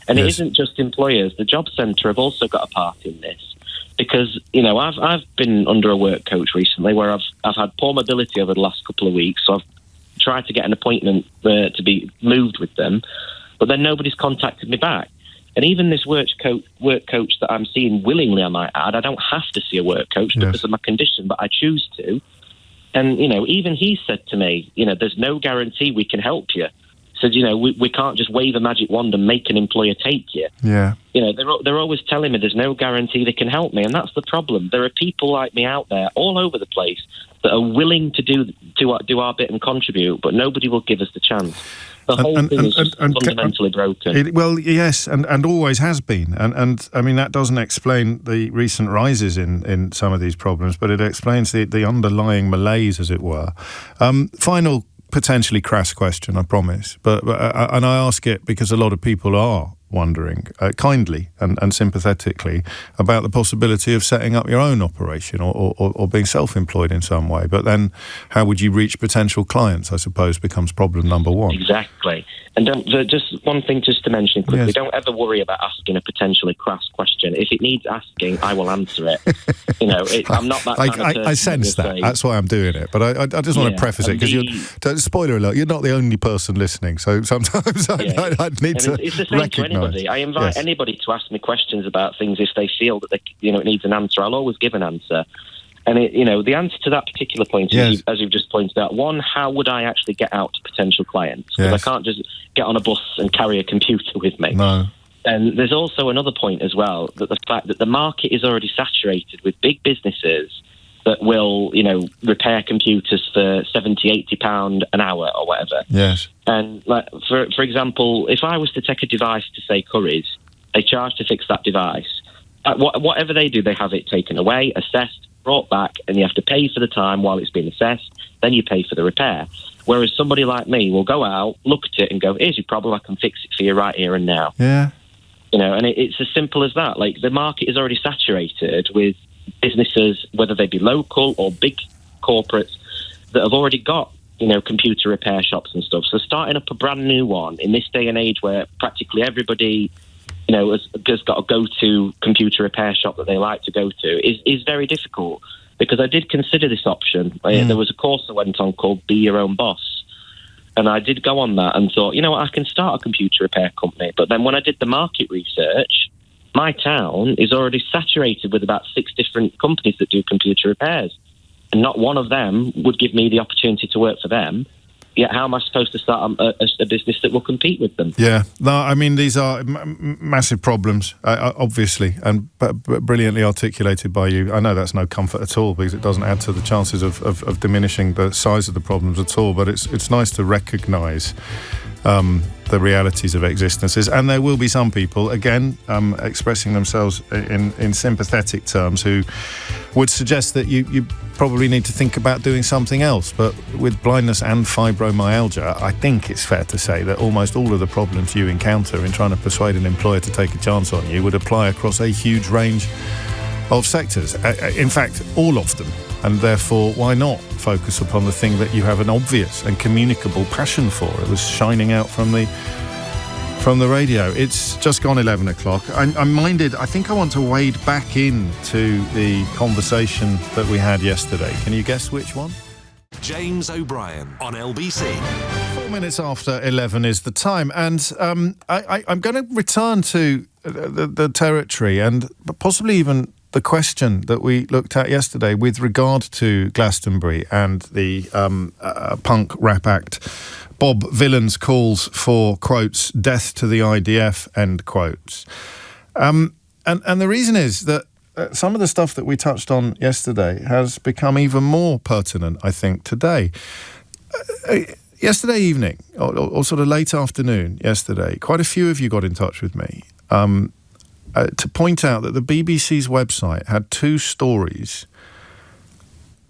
And It isn't just employers. The job centre have also got a part in this because, you know, I've been under a work coach recently where I've had poor mobility over the last couple of weeks, so I've tried to get an appointment to be moved with them, but then nobody's contacted me back. And even this work coach that I'm seeing willingly, I might add, I don't have to see a work coach because of my condition, but I choose to. And, you know, even he said to me, you know, there's no guarantee we can help you. Said, you know, we can't just wave a magic wand and make an employer take you. Yeah. You know, they're always telling me there's no guarantee they can help me. And that's the problem. There are people like me out there all over the place that are willing to do our bit and contribute, but nobody will give us the chance. The whole thing is just fundamentally broken. Well, yes, and always has been. And I mean, that doesn't explain the recent rises in some of these problems, but it explains the underlying malaise, as it were. Final potentially crass question, I promise. But and I ask it because a lot of people are wondering, kindly and sympathetically, about the possibility of setting up your own operation or being self-employed in some way. But then how would you reach potential clients, I suppose, becomes problem number one. Exactly. And just one thing just to mention quickly, Yes. Don't ever worry about asking a potentially crass question. If it needs asking, I will answer it. You know, I'm not that kind of person. I sense that. Say, that's why I'm doing it. But I just want to preface it, because spoiler alert, you're not the only person listening, so sometimes I'd need to it's the same recognise. to anybody. I invite anybody to ask me questions about things if they feel that it needs an answer. I'll always give an answer. And the answer to that particular point is, as you've just pointed out, one, how would I actually get out to potential clients? Because I can't just get on a bus and carry a computer with me. No. And there's also another point as well, that the fact that the market is already saturated with big businesses that will, repair computers for £70, £80 an hour or whatever. Yes. And for example, if I was to take a device to, say, Curry's, they charge to fix that device. Whatever they do, they have it taken away, assessed, brought back, and you have to pay for the time while it's being assessed. Then you pay for the repair. Whereas somebody like me will go out, look at it, and go, "Here's your problem. I can fix it for you right here and now." Yeah. And it's as simple as that. Like, the market is already saturated with businesses, whether they be local or big corporates, that have already got computer repair shops and stuff. So starting up a brand new one in this day and age, where practically everybody has got a go-to computer repair shop that they like to go to, is very difficult. Because I did consider this option. There was a course I went on called Be Your Own Boss. And I did go on that and thought, I can start a computer repair company. But then when I did the market research, my town is already saturated with about 6 different companies that do computer repairs. And not one of them would give me the opportunity to work for them. Yet how am I supposed to start a business that will compete with them? Yeah, no, I mean, these are massive problems, obviously, and brilliantly articulated by you. I know that's no comfort at all, because it doesn't add to the chances of diminishing the size of the problems at all, but it's nice to recognise the realities of existences. And there will be some people, again, expressing themselves in sympathetic terms, who would suggest that you probably need to think about doing something else. But with blindness and fibromyalgia, I think it's fair to say that almost all of the problems you encounter in trying to persuade an employer to take a chance on you would apply across a huge range of sectors. In fact, all of them. And therefore, why not focus upon the thing that you have an obvious and communicable passion for? It was shining out from the radio. It's just gone 11 o'clock. I'm minded, I think I want to wade back into the conversation that we had yesterday. Can you guess which one? James O'Brien on LBC. 4 minutes after 11 is the time, and I'm going to return to the territory and possibly even the question that we looked at yesterday with regard to Glastonbury and the punk rap act Bob Vylan's calls for, quotes, death to the IDF, end quotes. And the reason is that some of the stuff that we touched on yesterday has become even more pertinent, I think, today. Yesterday evening, or sort of late afternoon yesterday, quite a few of you got in touch with me to point out that the BBC's website had two stories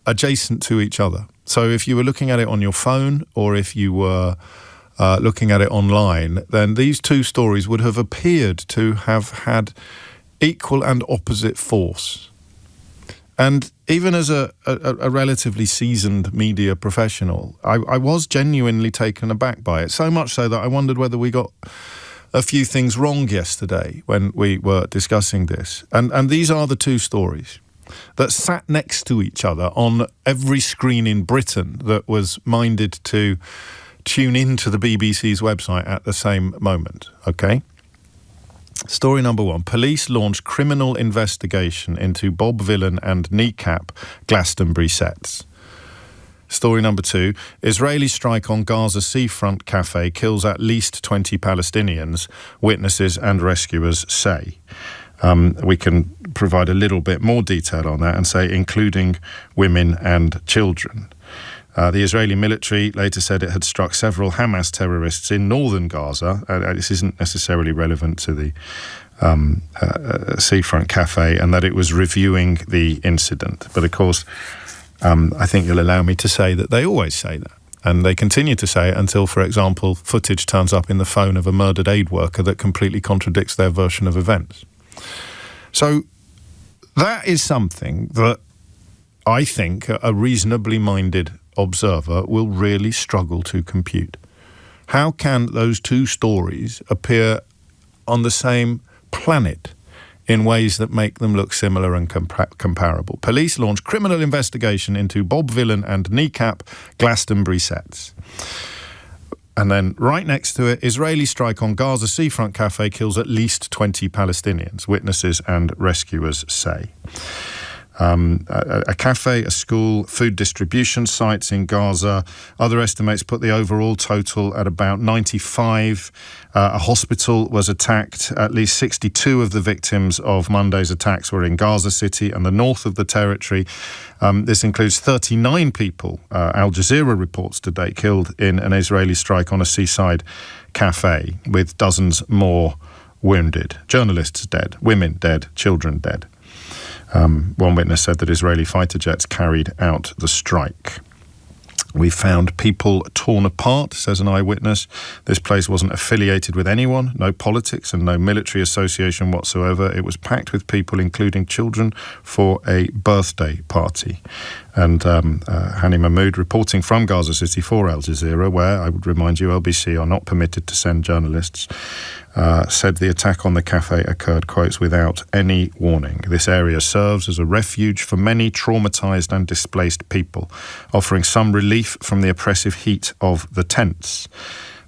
adjacent to each other. So if you were looking at it on your phone, or if you were looking at it online, then these two stories would have appeared to have had equal and opposite force. And even as a relatively seasoned media professional, I was genuinely taken aback by it, so much so that I wondered whether we got a few things wrong yesterday when we were discussing this. And these are the two stories that sat next to each other on every screen in Britain that was minded to tune into the BBC's website at the same moment, okay? Story number one, police launch criminal investigation into Bob Vylan and kneecap Glastonbury sets. Story number two, Israeli strike on Gaza seafront cafe kills at least 20 Palestinians, witnesses and rescuers say. We can provide a little bit more detail on that and say including women and children. The Israeli military later said it had struck several Hamas terrorists in northern Gaza. This isn't necessarily relevant to the seafront cafe, and that it was reviewing the incident. But of course, I think you'll allow me to say that they always say that. And they continue to say it until, for example, footage turns up in the phone of a murdered aid worker that completely contradicts their version of events. So that is something that I think a reasonably minded observer will really struggle to compute. How can those two stories appear on the same planet in ways that make them look similar and comparable? Police launch criminal investigation into Bob Vylan and kneecap Glastonbury sets. And then right next to it, Israeli strike on Gaza seafront cafe kills at least 20 Palestinians, witnesses and rescuers say. A cafe, a school, food distribution sites in Gaza. Other estimates put the overall total at about 95. A hospital was attacked. At least 62 of the victims of Monday's attacks were in Gaza City and the north of the territory. This includes 39 people, Al Jazeera reports today, killed in an Israeli strike on a seaside cafe, with dozens more wounded. Journalists dead, women dead, children dead. One witness said that Israeli fighter jets carried out the strike. We found people torn apart, says an eyewitness. This place wasn't affiliated with anyone, no politics and no military association whatsoever. It was packed with people, including children, for a birthday party. And Hani Mahmoud, reporting from Gaza City for Al Jazeera, where, I would remind you, LBC are not permitted to send journalists, said the attack on the cafe occurred, quotes, without any warning. This area serves as a refuge for many traumatised and displaced people, offering some relief from the oppressive heat of the tents.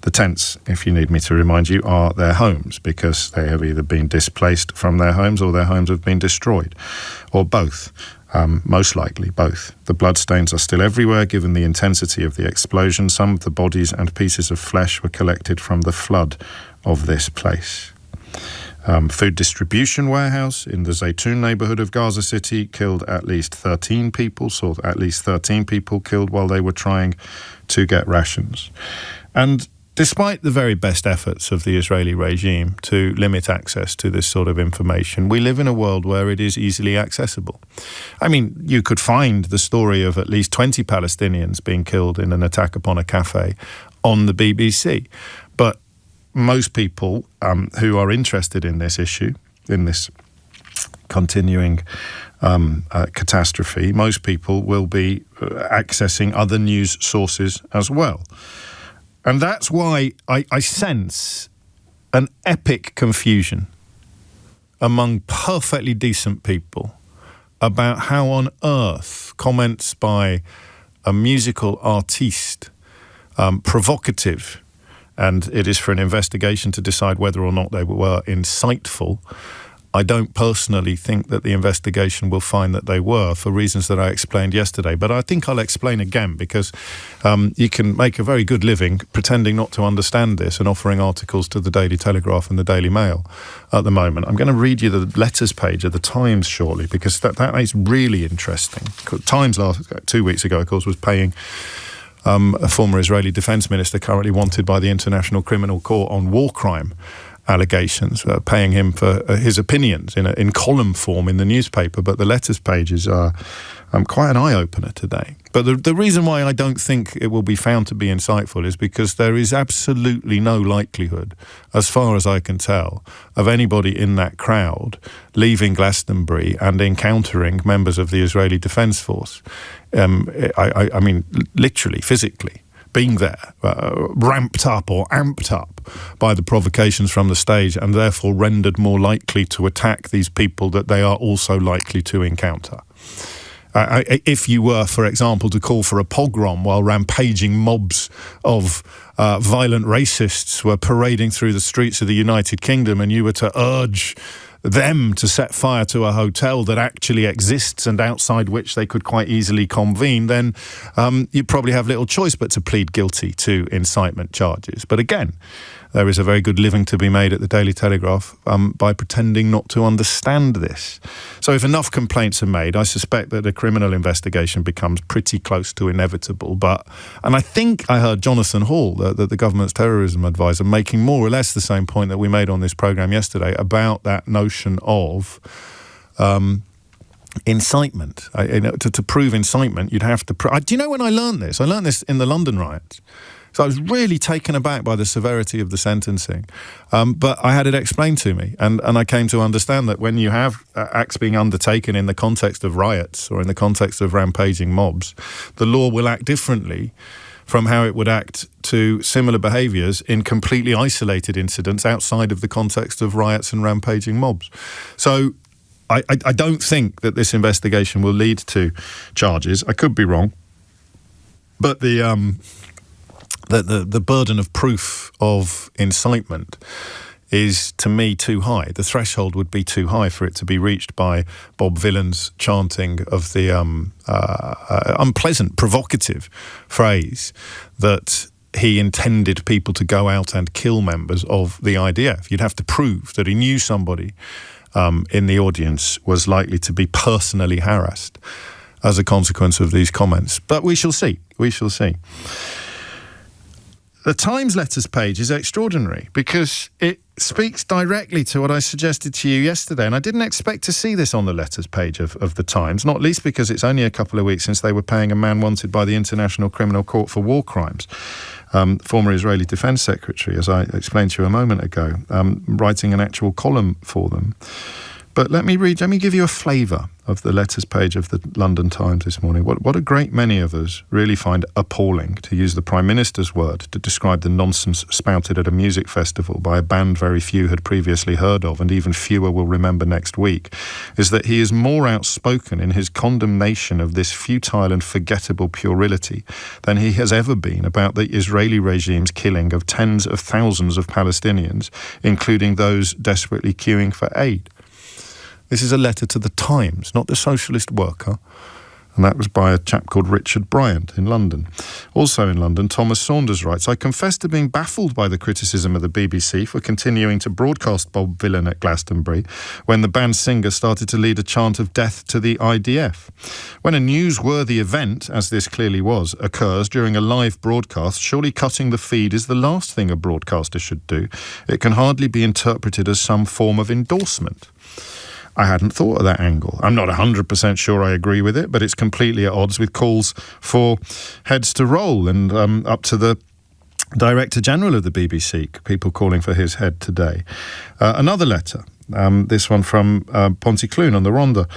The tents, if you need me to remind you, are their homes, because they have either been displaced from their homes or their homes have been destroyed, or both. Most likely both. The bloodstains are still everywhere given the intensity of the explosion. Some of the bodies and pieces of flesh were collected from the flood of this place. Food distribution warehouse in the Zaytun neighbourhood of Gaza City killed at least 13 people, saw at least 13 people killed while they were trying to get rations. And despite the very best efforts of the Israeli regime to limit access to this sort of information, we live in a world where it is easily accessible. I mean, you could find the story of at least 20 Palestinians being killed in an attack upon a cafe on the BBC. But most people who are interested in this issue, in this continuing catastrophe, most people will be accessing other news sources as well. And that's why I sense an epic confusion among perfectly decent people about how on earth comments by a musical artiste, provocative, and it is for an investigation to decide whether or not they were insightful. I don't personally think that the investigation will find that they were, for reasons that I explained yesterday. But I think I'll explain again, because you can make a very good living pretending not to understand this and offering articles to the Daily Telegraph and the Daily Mail at the moment. I'm going to read you the letters page of the Times shortly, because that is really interesting. Times 2 weeks ago, of course, was paying a former Israeli defense minister currently wanted by the International Criminal Court on war crime allegations, paying him for his opinions in column form in the newspaper. But the letters pages are quite an eye-opener today. But the reason why I don't think it will be found to be insightful is because there is absolutely no likelihood, as far as I can tell, of anybody in that crowd leaving Glastonbury and encountering members of the Israeli Defence Force. I mean, literally, physically, being there, ramped up or amped up by the provocations from the stage, and therefore rendered more likely to attack these people that they are also likely to encounter. If you were, for example, to call for a pogrom while rampaging mobs of violent racists were parading through the streets of the United Kingdom, and you were to urge them to set fire to a hotel that actually exists and outside which they could quite easily convene, then you probably have little choice but to plead guilty to incitement charges. But again, there is a very good living to be made at the Daily Telegraph by pretending not to understand this. So if enough complaints are made, I suspect that a criminal investigation becomes pretty close to inevitable. And I think I heard Jonathan Hall, the government's terrorism advisor, making more or less the same point that we made on this programme yesterday about that notion of incitement. To prove incitement, you'd have to... do you know when I learned this? I learned this in the London riots. So I was really taken aback by the severity of the sentencing. But I had it explained to me, and I came to understand that when you have acts being undertaken in the context of riots or in the context of rampaging mobs, the law will act differently from how it would act to similar behaviours in completely isolated incidents outside of the context of riots and rampaging mobs. So I don't think that this investigation will lead to charges. I could be wrong. But the burden of proof of incitement is, to me, too high. The threshold would be too high for it to be reached by Bob Vylan's chanting of the unpleasant, provocative phrase that he intended people to go out and kill members of the IDF. You'd have to prove that he knew somebody in the audience was likely to be personally harassed as a consequence of these comments. But we shall see. We shall see. The Times letters page is extraordinary because it speaks directly to what I suggested to you yesterday, and I didn't expect to see this on the letters page of the Times, not least because it's only a couple of weeks since they were paying a man wanted by the International Criminal Court for war crimes, former Israeli Defense Secretary, as I explained to you a moment ago, writing an actual column for them. But let me give you a flavour of the letters page of the London Times this morning. What a great many of us really find appalling, to use the Prime Minister's word, to describe the nonsense spouted at a music festival by a band very few had previously heard of and even fewer will remember next week, is that he is more outspoken in his condemnation of this futile and forgettable puerility than he has ever been about the Israeli regime's killing of tens of thousands of Palestinians, including those desperately queuing for aid. This is a letter to the Times, not the Socialist Worker, and that was by a chap called Richard Bryant in London. Also in London, Thomas Saunders writes, I confess to being baffled by the criticism of the BBC for continuing to broadcast Bob Vylan at Glastonbury when the band's singer started to lead a chant of death to the IDF. When a newsworthy event, as this clearly was, occurs during a live broadcast, surely cutting the feed is the last thing a broadcaster should do. It can hardly be interpreted as some form of endorsement. I hadn't thought of that angle. I'm not 100% sure I agree with it, but it's completely at odds with calls for heads to roll and up to the Director General of the BBC, people calling for his head today. Another letter, this one from Pontyclun on the Rhondda.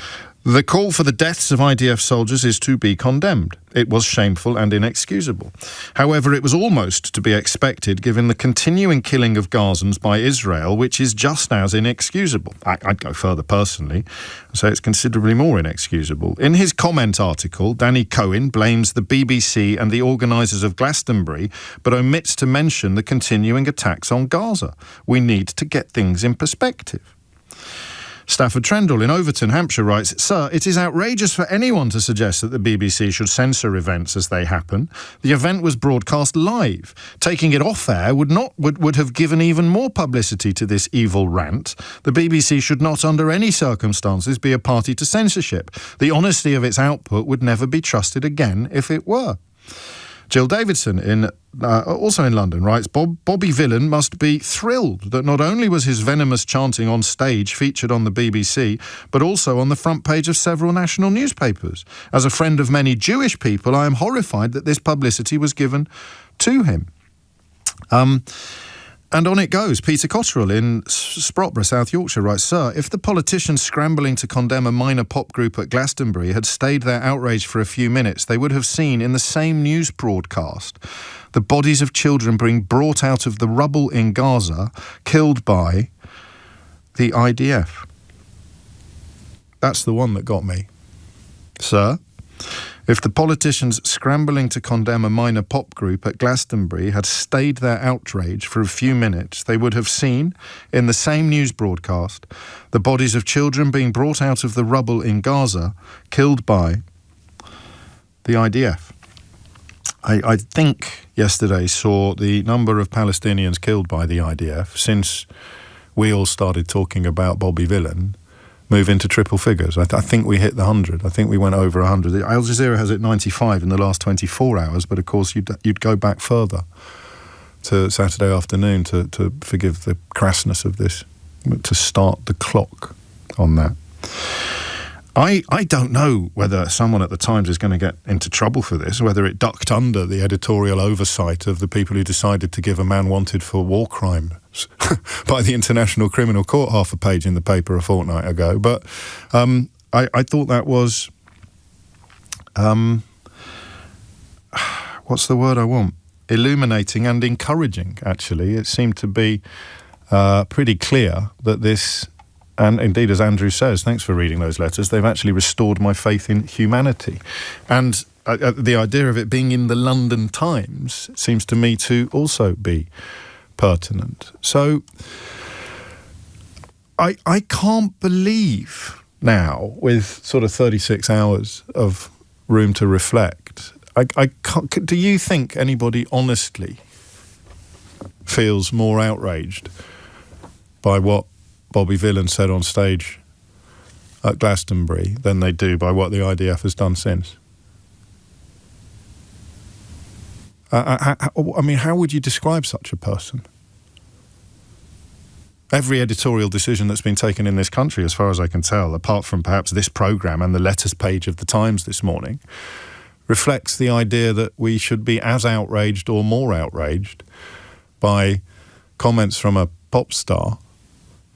The call for the deaths of IDF soldiers is to be condemned. It was shameful and inexcusable. However, it was almost to be expected given the continuing killing of Gazans by Israel, which is just as inexcusable. I'd go further personally and say it's considerably more inexcusable. In his comment article, Danny Cohen blames the BBC and the organisers of Glastonbury, but omits to mention the continuing attacks on Gaza. We need to get things in perspective. Stafford Trendall in Overton, Hampshire writes, Sir, it is outrageous for anyone to suggest that the BBC should censor events as they happen. The event was broadcast live. Taking it off air would have given even more publicity to this evil rant. The BBC should not under any circumstances be a party to censorship. The honesty of its output would never be trusted again if it were. Jill Davidson, also in London, writes, Bobby Vylan must be thrilled that not only was his venomous chanting on stage featured on the BBC, but also on the front page of several national newspapers. As a friend of many Jewish people, I am horrified that this publicity was given to him. And on it goes. Peter Cotterill in Sprotborough, South Yorkshire, writes, Sir, if the politicians scrambling to condemn a minor pop group at Glastonbury had stayed their outrage for a few minutes, they would have seen in the same news broadcast the bodies of children being brought out of the rubble in Gaza, killed by the IDF. That's the one that got me. Sir, if the politicians scrambling to condemn a minor pop group at Glastonbury had stayed their outrage for a few minutes, they would have seen, in the same news broadcast, the bodies of children being brought out of the rubble in Gaza, killed by the IDF. I think yesterday saw the number of Palestinians killed by the IDF since we all started talking about Bobby Vylan move into triple figures. I think we hit the 100. I think we went over 100. Al Jazeera has it 95 in the last 24 hours, but of course you'd go back further to Saturday afternoon to forgive the crassness of this, to start the clock on that. I don't know whether someone at the Times is going to get into trouble for this, whether it ducked under the editorial oversight of the people who decided to give a man wanted for war crimes by the International Criminal Court half a page in the paper a fortnight ago. But I thought that was, what's the word I want? Illuminating and encouraging, actually. It seemed to be pretty clear that this, and indeed, as Andrew says, thanks for reading those letters, they've actually restored my faith in humanity. And the idea of it being in the London Times seems to me to also be pertinent. So I can't believe now, with sort of 36 hours of room to reflect, I can't, do you think anybody honestly feels more outraged by what Bobby Vylan said on stage at Glastonbury than they do by what the IDF has done since? I mean, how would you describe such a person? Every editorial decision that's been taken in this country, as far as I can tell, apart from perhaps this programme and the letters page of the Times this morning, reflects the idea that we should be as outraged or more outraged by comments from a pop star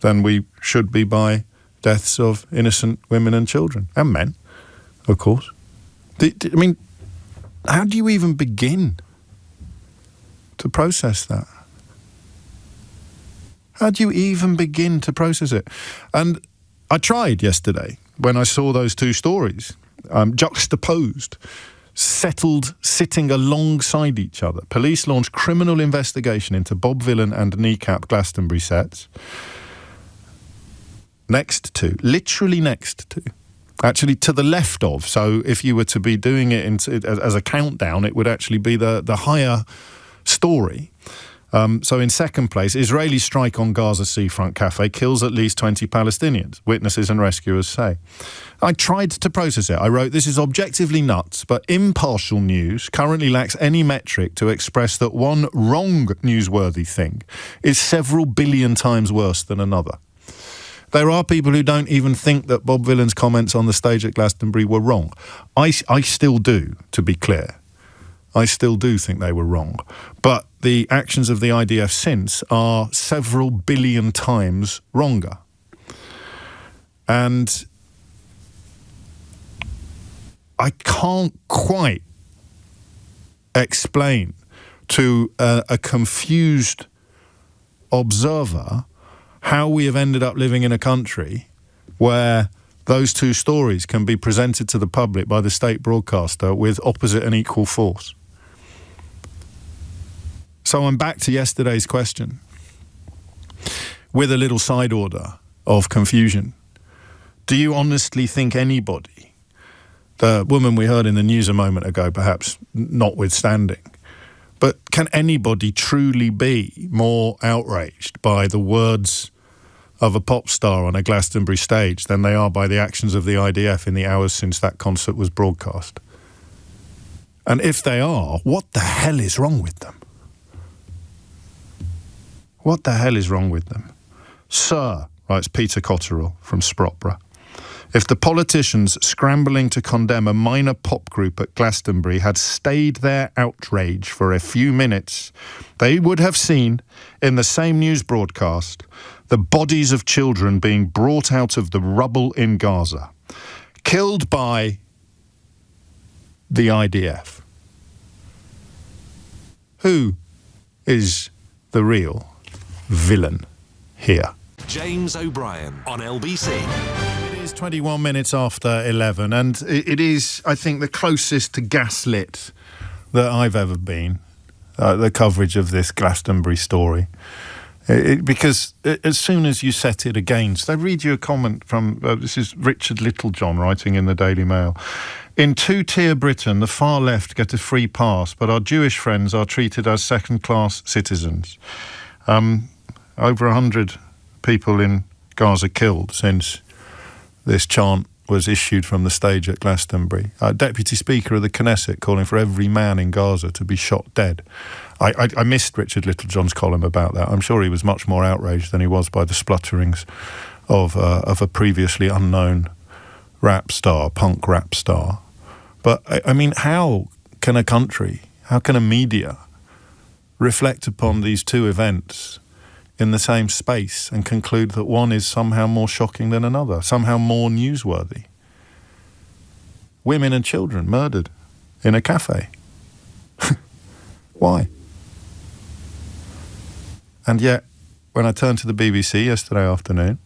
than we should be by deaths of innocent women and children, and men, of course. I mean, how do you even begin to process that? How do you even begin to process it? And I tried yesterday when I saw those two stories juxtaposed, settled, sitting alongside each other. Police launched criminal investigation into Bob Vylan and Kneecap Glastonbury sets. Literally next to, actually to the left of. So if you were to be doing it as a countdown, it would actually be the higher story. So in second place, Israeli strike on Gaza seafront cafe kills at least 20 Palestinians, witnesses and rescuers say. I tried to process it. I wrote, this is objectively nuts, but impartial news currently lacks any metric to express that one wrong newsworthy thing is several billion times worse than another. There are people who don't even think that Bob Vylan's comments on the stage at Glastonbury were wrong. I still do, to be clear. I still do think they were wrong. But the actions of the IDF since are several billion times wronger. And I can't quite explain to a confused observer how we have ended up living in a country where those two stories can be presented to the public by the state broadcaster with opposite and equal force. So I'm back to yesterday's question with a little side order of confusion. Do you honestly think anybody, the woman we heard in the news a moment ago perhaps notwithstanding, but can anybody truly be more outraged by the words of a pop star on a Glastonbury stage than they are by the actions of the IDF in the hours since that concert was broadcast? And if they are, what the hell is wrong with them? What the hell is wrong with them? Sir, writes Peter Cotterill from Sprotborough, if the politicians scrambling to condemn a minor pop group at Glastonbury had stayed their outrage for a few minutes, they would have seen in the same news broadcast the bodies of children being brought out of the rubble in Gaza, killed by the IDF. Who is the real villain here? James O'Brien on LBC. It is 21 minutes after 11, and it is, I think, the closest to gaslit that I've ever been, the coverage of this Glastonbury story. Because as soon as you set it against, I read you a comment from, this is Richard Littlejohn writing in the Daily Mail. In two-tier Britain, the far left get a free pass, but our Jewish friends are treated as second-class citizens. Over 100 people in Gaza killed since this chant was issued from the stage at Glastonbury. Deputy Speaker of the Knesset calling for every man in Gaza to be shot dead. I missed Richard Littlejohn's column about that. I'm sure he was much more outraged than he was by the splutterings of a previously unknown rap star, punk rap star. But, I mean, how can a country, how can a media reflect upon these two events in the same space and conclude that one is somehow more shocking than another, somehow more newsworthy? Women and children murdered in a cafe. Why? And yet, when I turned to the BBC yesterday afternoon,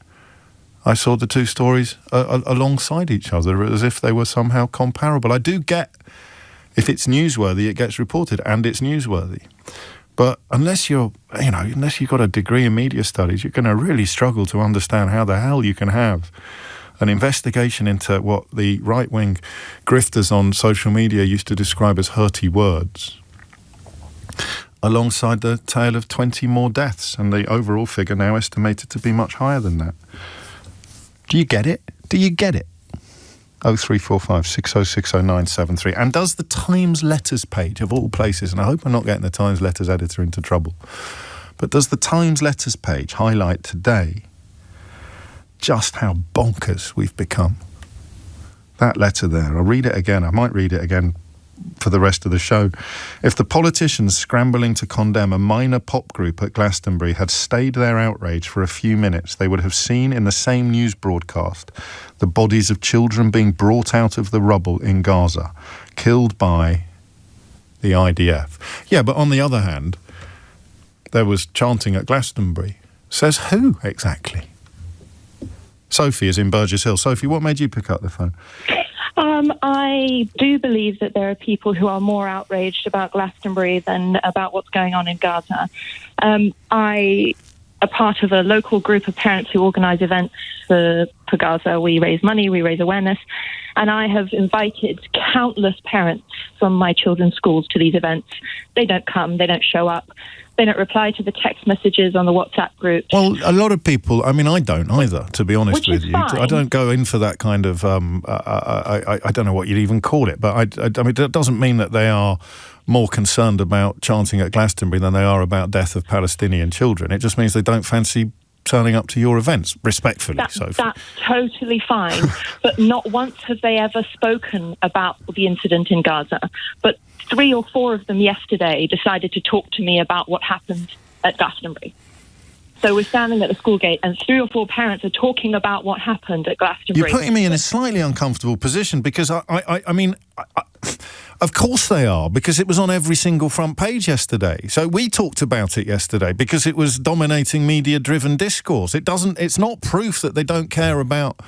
I saw the two stories alongside each other as if they were somehow comparable. I do get, if it's newsworthy, it gets reported, and it's newsworthy. But unless you've got a degree in media studies, you're going to really struggle to understand how the hell you can have an investigation into what the right-wing grifters on social media used to describe as hurty words, alongside the tale of 20 more deaths, and the overall figure now estimated to be much higher than that. Do you get it? Do you get it? 0345 6060973. And does the Times letters page, of all places, and I hope I'm not getting the Times letters editor into trouble, but does the Times letters page highlight today just how bonkers we've become? That letter there, I'll read it again. I might read it again for the rest of the show. If the politicians scrambling to condemn a minor pop group at Glastonbury had stayed their outrage for a few minutes, they would have seen in the same news broadcast the bodies of children being brought out of the rubble in Gaza, killed by the IDF. Yeah, but on the other hand, there was chanting at Glastonbury. Says who exactly? Sophie is in Burgess Hill. Sophie, what made you pick up the phone? I do believe that there are people who are more outraged about Glastonbury than about what's going on in Gaza. I am part of a local group of parents who organise events for Gaza. We raise money, we raise awareness, and I have invited countless parents from my children's schools to these events. They don't come, they don't show up. They don't reply to the text messages on the WhatsApp group. Well, a lot of people, I mean, I don't either, to be honest with you. Fine. I don't go in for that kind of, I don't know what you'd even call it, but I mean, that doesn't mean that they are more concerned about chanting at Glastonbury than they are about death of Palestinian children. It just means they don't fancy turning up to your events, respectfully. Sophie. That's totally fine, but not once have they ever spoken about the incident in Gaza. But 3 or 4 of them yesterday decided to talk to me about what happened at Glastonbury. So we're standing at the school gate and 3 or 4 parents are talking about what happened at Glastonbury. You're putting me in a slightly uncomfortable position because I mean, of course they are, because it was on every single front page yesterday. So we talked about it yesterday because it was dominating media-driven discourse. It's not proof that they don't care about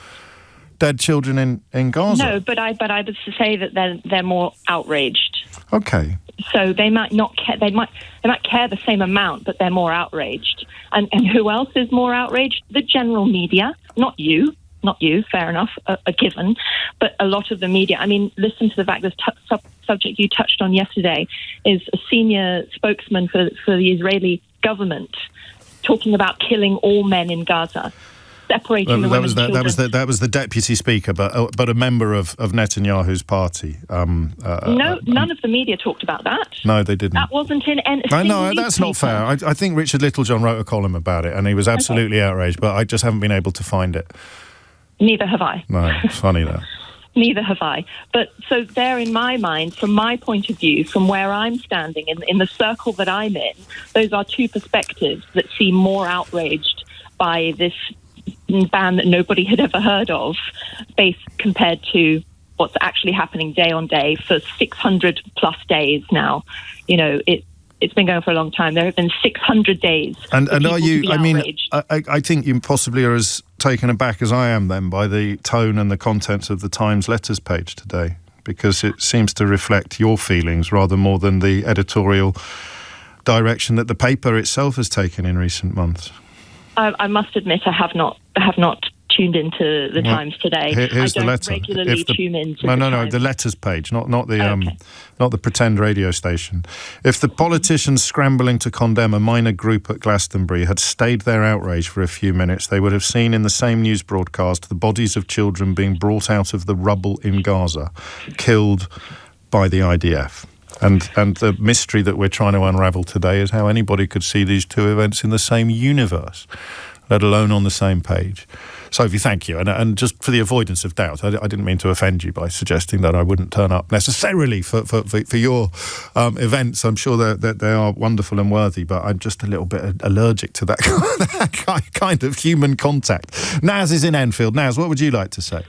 dead children in Gaza. No, but I would say that they're more outraged. Okay. So they might not care. They might care the same amount, but they're more outraged. And who else is more outraged? The general media, not you. Fair enough, a given. But a lot of the media. I mean, listen to the fact this subject you touched on yesterday is a senior spokesman for the Israeli government talking about killing all men in Gaza. Separating the women's children. That was the deputy speaker, but a member of Netanyahu's party. None of the media talked about that. No, they didn't. That wasn't in any. No, that's not fair. I think Richard Littlejohn wrote a column about it, and he was absolutely outraged. But I just haven't been able to find it. Neither have I. No, it's funny though. Neither have I. But so there, in my mind, from my point of view, from where I'm standing in the circle that I'm in, those are 2 perspectives that seem more outraged by this ban that nobody had ever heard of, based compared to what's actually happening day on day for 600 plus days now. You know, it's been going for a long time. There have been 600 days. And are you? I mean, I think you possibly are as taken aback as I am then by the tone and the contents of the Times letters page today, because it seems to reflect your feelings rather more than the editorial direction that the paper itself has taken in recent months. I must admit, I have not tuned into the Times today. Here's I don't the letter. regularly tune into No, the letters page, not the pretend radio station. If the politicians scrambling to condemn a minor group at Glastonbury had stayed their outrage for a few minutes, they would have seen in the same news broadcast the bodies of children being brought out of the rubble in Gaza, killed by the IDF. And the mystery that we're trying to unravel today is how anybody could see these 2 events in the same universe, let alone on the same page. Sophie, thank you. And just for the avoidance of doubt, I didn't mean to offend you by suggesting that I wouldn't turn up necessarily for your events. I'm sure that they are wonderful and worthy, but I'm just a little bit allergic to that kind of human contact. Naz is in Enfield. Naz, what would you like to say?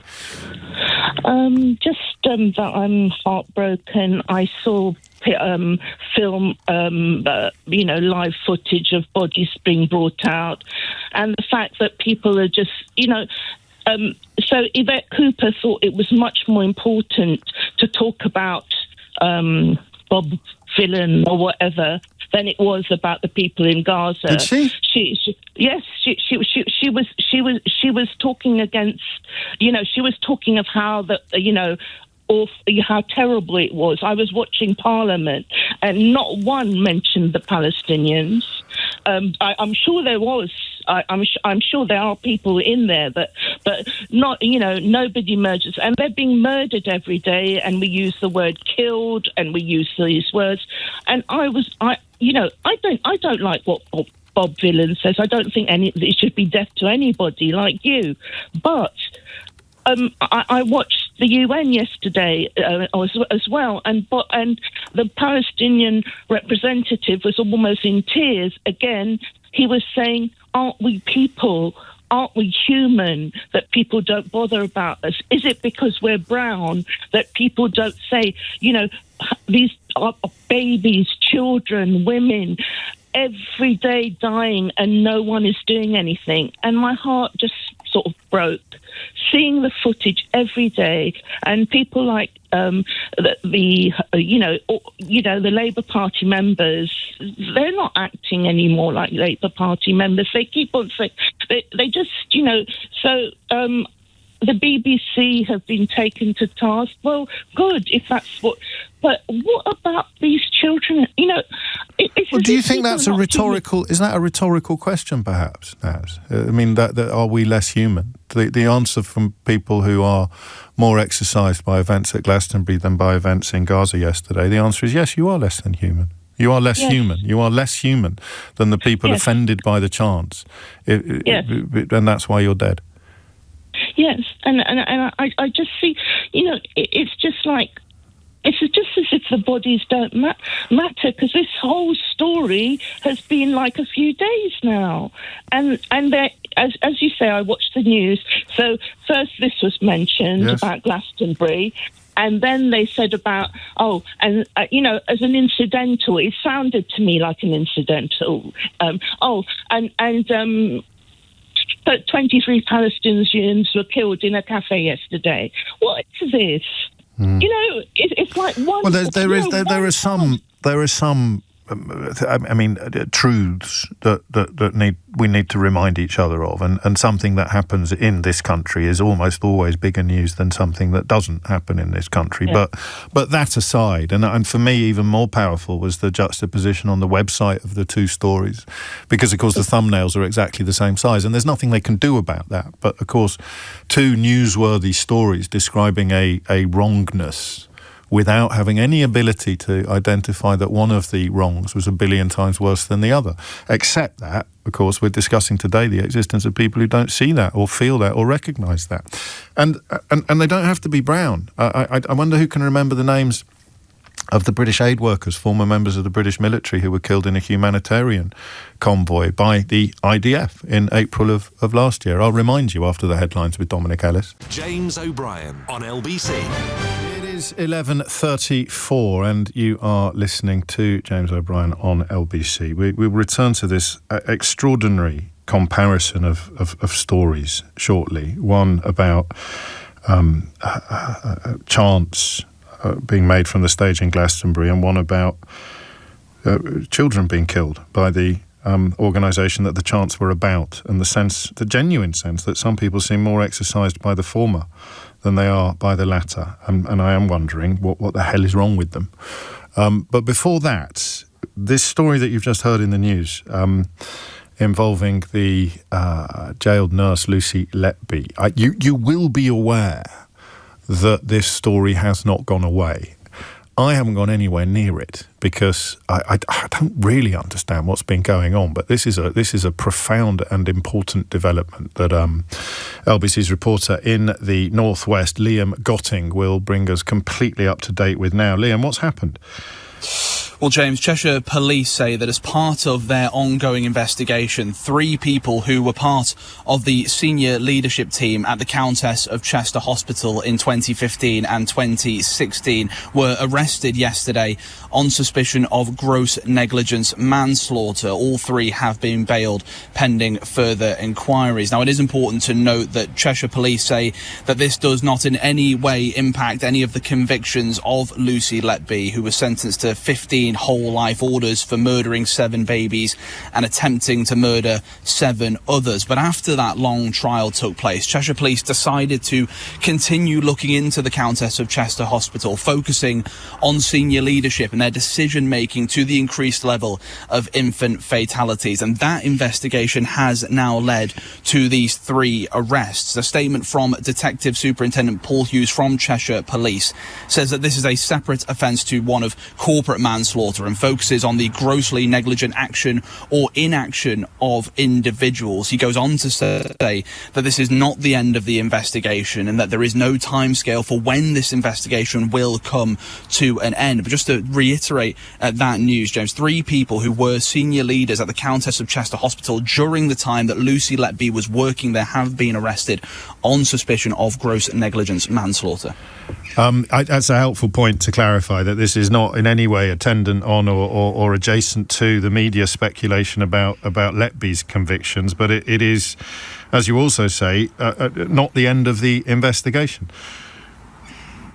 Just that I'm heartbroken. I saw film, live footage of bodies being brought out, and the fact that people are just, so Yvette Cooper thought it was much more important to talk about Bob Vylan or whatever than it was about the people in Gaza. Did she? Yes, she was talking against, she was talking of how how terrible it was. I was watching Parliament, and not one mentioned the Palestinians. I'm sure there was. I'm sure there are people in there, but not. Nobody murders, and they're being murdered every day. And we use the word killed, and we use these words. And I don't like what Bob Vylan says. I don't think it should be death to anybody, like you. But I watched the UN yesterday as well, and the Palestinian representative was almost in tears. Again, he was saying, "Aren't we people? Aren't we human that people don't bother about us? Is it because we're brown that people don't say, these are babies, children, women, every day dying and no one is doing anything?" And my heart just sort of broke, seeing the footage every day, and people like the Labour Party members, they're not acting anymore like Labour Party members. They keep on saying, they just, so the BBC have been taken to task. Well, good, if that's what... But what about these children? Do you think that's a rhetorical... Is that a rhetorical question, perhaps, Naz? I mean, that are we less human? The answer from people who are more exercised by events at Glastonbury than by events in Gaza yesterday, the answer is yes, you are less than human. You are less human. You are less human than the people offended by the chants. And that's why you're dead. Yes, and I just see, it's just like... It's just as if the bodies don't matter, because this whole story has been like a few days now. And as you say, I watched the news. So first this was mentioned about Glastonbury, and then they said about, as an incidental, it sounded to me like an incidental. 23 Palestinians were killed in a cafe yesterday. What is this? It's like one. Well, there are some truths that we need to remind each other of, and something that happens in this country is almost always bigger news than something that doesn't happen in this country. Yeah. But that aside, and for me even more powerful was the juxtaposition on the website of the two stories, because of course the thumbnails are exactly the same size, and there's nothing they can do about that. But of course, two newsworthy stories describing a wrongness without having any ability to identify that one of the wrongs was a billion times worse than the other. Except that, of course, we're discussing today the existence of people who don't see that or feel that or recognise that. And they don't have to be brown. I wonder who can remember the names of the British aid workers, former members of the British military who were killed in a humanitarian convoy by the IDF in April of last year. I'll remind you after the headlines with Dominic Ellis. James O'Brien on LBC. It's 11:34 and you are listening to James O'Brien on LBC. We'll return to this extraordinary comparison of stories shortly. One about chants being made from the stage in Glastonbury, and one about children being killed by the organisation that the chants were about, and the genuine sense that some people seem more exercised by the former than they are by the latter, and I am wondering what the hell is wrong with them. But before that, this story that you've just heard in the news involving the jailed nurse Lucy Letby, you will be aware that this story has not gone away. I haven't gone anywhere near it because I don't really understand what's been going on. But this is a profound and important development that LBC's reporter in the Northwest, Liam Gotting, will bring us completely up to date with now. Liam, what's happened? Well, James, Cheshire Police say that as part of their ongoing investigation, 3 people who were part of the senior leadership team at the Countess of Chester Hospital in 2015 and 2016 were arrested yesterday on suspicion of gross negligence manslaughter. All 3 have been bailed pending further inquiries. Now, it is important to note that Cheshire Police say that this does not in any way impact any of the convictions of Lucy Letby, who was sentenced to 15 whole life orders for murdering 7 babies and attempting to murder 7 others. But after that long trial took place, Cheshire Police decided to continue looking into the Countess of Chester Hospital, focusing on senior leadership and their decision making to the increased level of infant fatalities. And that investigation has now led to these 3 arrests. A statement from Detective Superintendent Paul Hughes from Cheshire Police says that this is a separate offence to one of corporate manslaughter manslaughter and focuses on the grossly negligent action or inaction of individuals. He goes on to say that this is not the end of the investigation and that there is no timescale for when this investigation will come to an end. But just to reiterate that news, James, 3 people who were senior leaders at the Countess of Chester Hospital during the time that Lucy Letby was working there have been arrested on suspicion of gross negligence manslaughter. That's a helpful point to clarify that this is not in any way attendant on or adjacent to the media speculation about Letby's convictions, but it is, as you also say, not the end of the investigation.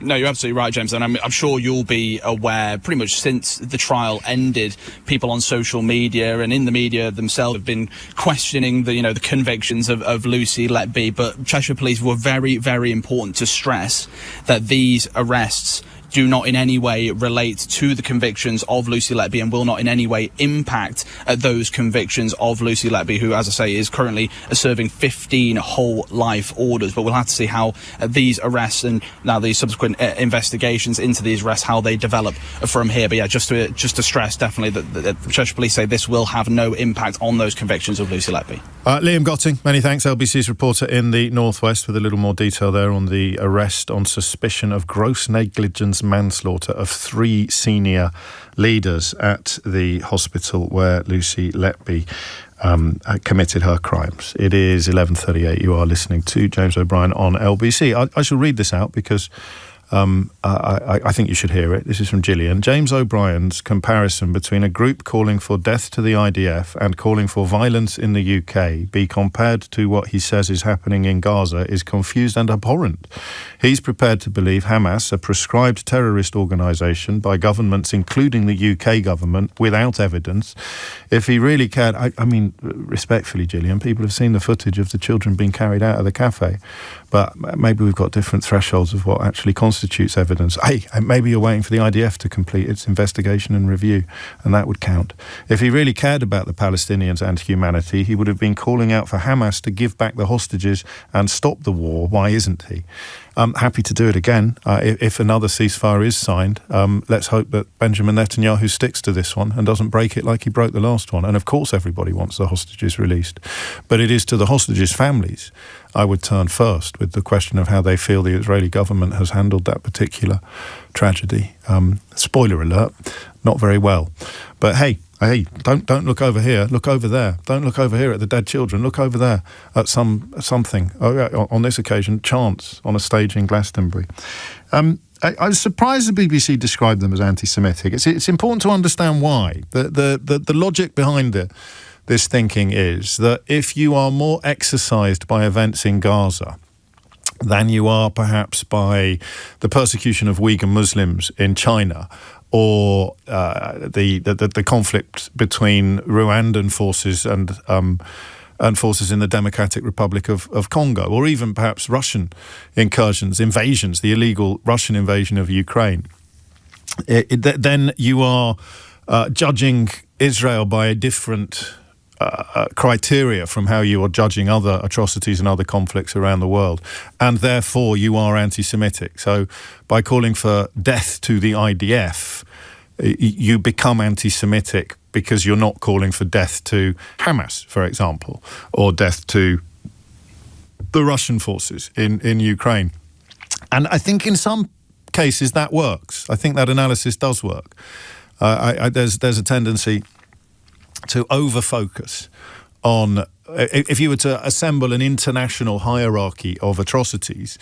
No, you're absolutely right, James, and I'm sure you'll be aware, pretty much since the trial ended, people on social media and in the media themselves have been questioning the convictions of Lucy Letby, but Cheshire Police were very, very important to stress that these arrests do not in any way relate to the convictions of Lucy Letby and will not in any way impact those convictions of Lucy Letby, who, as I say, is currently serving 15 whole life orders. But we'll have to see how these arrests and now these subsequent investigations into these arrests, how they develop from here. But yeah, just to stress definitely that the Cheshire Police say this will have no impact on those convictions of Lucy Letby. Liam Gotting, many thanks, LBC's reporter in the Northwest, with a little more detail there on the arrest on suspicion of gross negligence manslaughter of 3 senior leaders at the hospital where Lucy Letby committed her crimes. It is 11:38. You are listening to James O'Brien on LBC. I shall read this out because I think you should hear it. This is from Gillian. James O'Brien's comparison between a group calling for death to the IDF and calling for violence in the UK be compared to what he says is happening in Gaza is confused and abhorrent. He's prepared to believe Hamas, a prescribed terrorist organisation by governments, including the UK government, without evidence. If he really cared, I mean, respectfully, Gillian, people have seen the footage of the children being carried out of the cafe, but maybe we've got different thresholds of what actually constitutes evidence. Hey, maybe you're waiting for the IDF to complete its investigation and review, and that would count. If he really cared about the Palestinians and humanity, he would have been calling out for Hamas to give back the hostages and stop the war. Why isn't he? I'm happy to do it again. If another ceasefire is signed, let's hope that Benjamin Netanyahu sticks to this one and doesn't break it like he broke the last one. And of course everybody wants the hostages released. But it is to the hostages' families I would turn first with the question of how they feel the Israeli government has handled that particular tragedy. Spoiler alert, not very well. But hey, don't look over here, look over there. Don't look over here at the dead children, look over there at something. On this occasion, chants on a stage in Glastonbury. I was surprised the BBC described them as anti-Semitic. It's important to understand why. The logic behind this thinking is that if you are more exercised by events in Gaza than you are perhaps by the persecution of Uyghur Muslims in China, or the conflict between Rwandan forces and forces in the Democratic Republic of Congo, or even perhaps Russian invasions, the illegal Russian invasion of Ukraine, then you are judging Israel by a different criteria from how you are judging other atrocities and other conflicts around the world, and therefore you are anti-Semitic. So by calling for death to the IDF, you become anti-Semitic because you're not calling for death to Hamas, for example, or death to the Russian forces in Ukraine. And I think in some cases that works. I think that analysis does work. There's a tendency to over-focus on, if you were to assemble an international hierarchy of atrocities,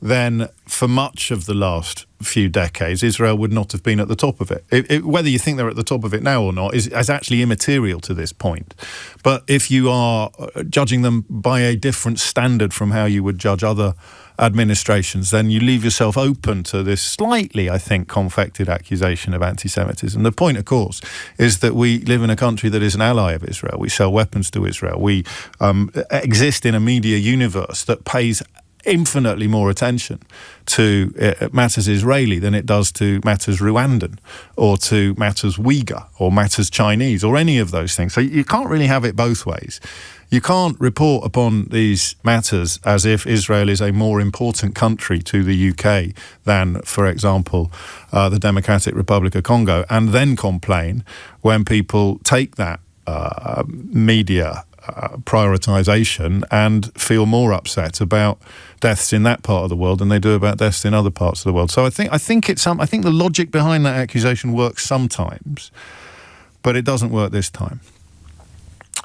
then for much of the last few decades, Israel would not have been at the top of it. Whether you think they're at the top of it now or not is actually immaterial to this point. But if you are judging them by a different standard from how you would judge other administrations, then you leave yourself open to this slightly, I think, confected accusation of anti-Semitism. The point, of course, is that we live in a country that is an ally of Israel. We sell weapons to Israel. We exist in a media universe that pays infinitely more attention to matters Israeli than it does to matters Rwandan or to matters Uyghur or matters Chinese or any of those things. So you can't really have it both ways. You can't report upon these matters as if Israel is a more important country to the UK than, for example, the Democratic Republic of Congo, and then complain when people take that media prioritisation and feel more upset about deaths in that part of the world than they do about deaths in other parts of the world. So I think the logic behind that accusation works sometimes, but it doesn't work this time.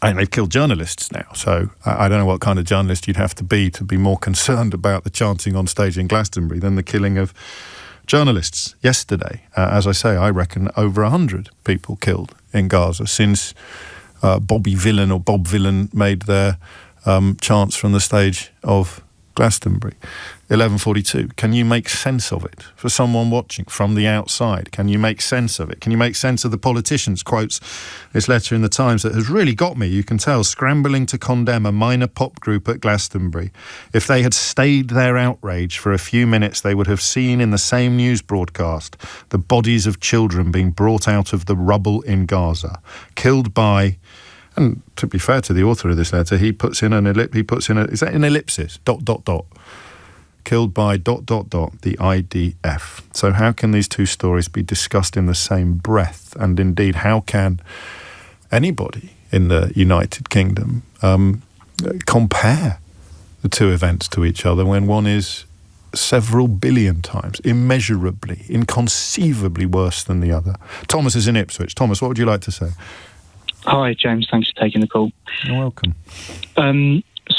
And they've killed journalists now, so I don't know what kind of journalist you'd have to be more concerned about the chanting on stage in Glastonbury than the killing of journalists yesterday. As I say, I reckon over 100 people killed in Gaza since Bobby Vylan or Bob Vylan made their chants from the stage of Glastonbury. 11:42. Can you make sense of it for someone watching from the outside? Can you make sense of it? Can you make sense of the politicians? Quotes this letter in the Times that has really got me. You can tell, scrambling to condemn a minor pop group at Glastonbury. If they had stayed their outrage for a few minutes, they would have seen in the same news broadcast the bodies of children being brought out of the rubble in Gaza, killed by. And to be fair to the author of this letter, he puts in is that an ellipsis? ... Killed by ... the IDF. So how can these two stories be discussed in the same breath? And indeed, how can anybody in the United Kingdom compare the two events to each other when one is several billion times, immeasurably, inconceivably worse than the other? Thomas is in Ipswich. Thomas, what would you like to say? Hi, James. Thanks for taking the call. You're welcome.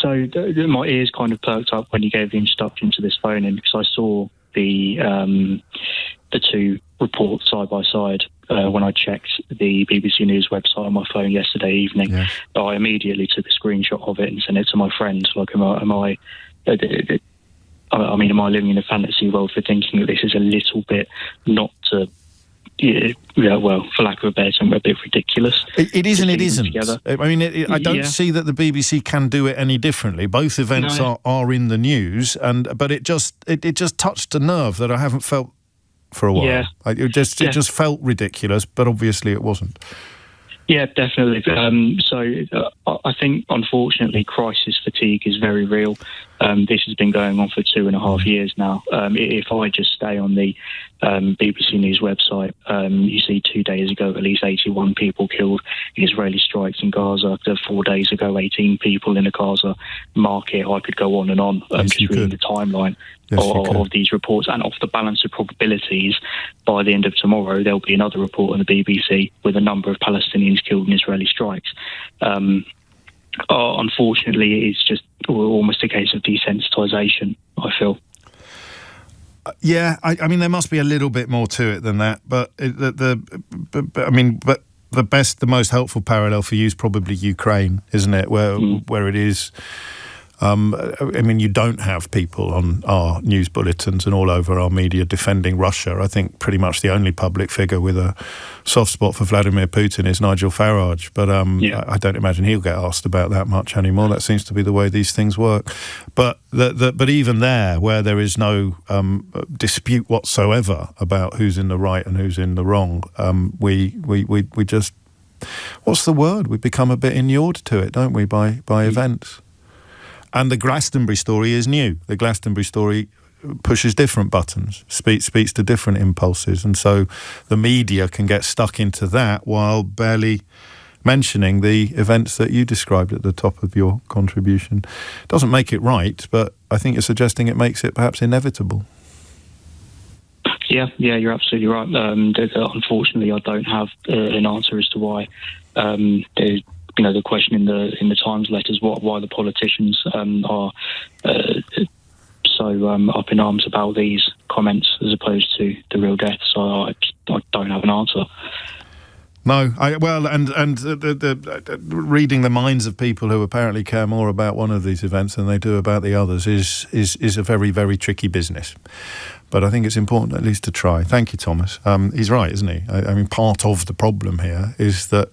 So my ears kind of perked up when you gave the introduction to this phone-in, because I saw the two reports side by side when I checked the BBC News website on my phone yesterday evening. Yes. I immediately took a screenshot of it and sent it to my friend. Like, am I living in a fantasy world for thinking that this is a little bit not to... Yeah, well, for lack of a better term, a bit ridiculous. It is and it isn't. I mean, I don't see that the BBC can do it any differently. Both events are in the news, but it just touched a nerve that I haven't felt for a while. Yeah. It just felt ridiculous, but obviously it wasn't. Yeah, definitely. So I think, unfortunately, crisis fatigue is very real. This has been going on for 2.5 years now. If I just stay on the BBC News website, you see 2 days ago, at least 81 people killed in Israeli strikes in Gaza. 4 days ago, 18 people in a Gaza market. I could go on and on, just reading the timeline of these reports. And off the balance of probabilities, by the end of tomorrow, there'll be another report on the BBC with a number of Palestinians killed in Israeli strikes. Unfortunately, it's just almost a case of desensitisation, I feel. Yeah, I mean, there must be a little bit more to it than that, but the most helpful parallel for you is probably Ukraine, isn't it? Where it is. I mean, you don't have people on our news bulletins and all over our media defending Russia. I think pretty much the only public figure with a soft spot for Vladimir Putin is Nigel Farage. But I don't imagine he'll get asked about that much anymore. That seems to be the way these things work. But but even there, where there is no dispute whatsoever about who's in the right and who's in the wrong, we just, what's the word? We become a bit inured to it, don't we, by events. And the Glastonbury story is new. The Glastonbury story pushes different buttons, speaks to different impulses. And so the media can get stuck into that while barely mentioning the events that you described at the top of your contribution. Doesn't make it right, but I think you're suggesting it makes it perhaps inevitable. Yeah, you're absolutely right. Unfortunately, I don't have an answer as to why the question in the Times letters, why the politicians are so up in arms about these comments as opposed to the real death. So I don't have an answer. No, reading the minds of people who apparently care more about one of these events than they do about the others is a very, very tricky business. But I think it's important at least to try. Thank you, Thomas. He's right, isn't he? I mean, part of the problem here is that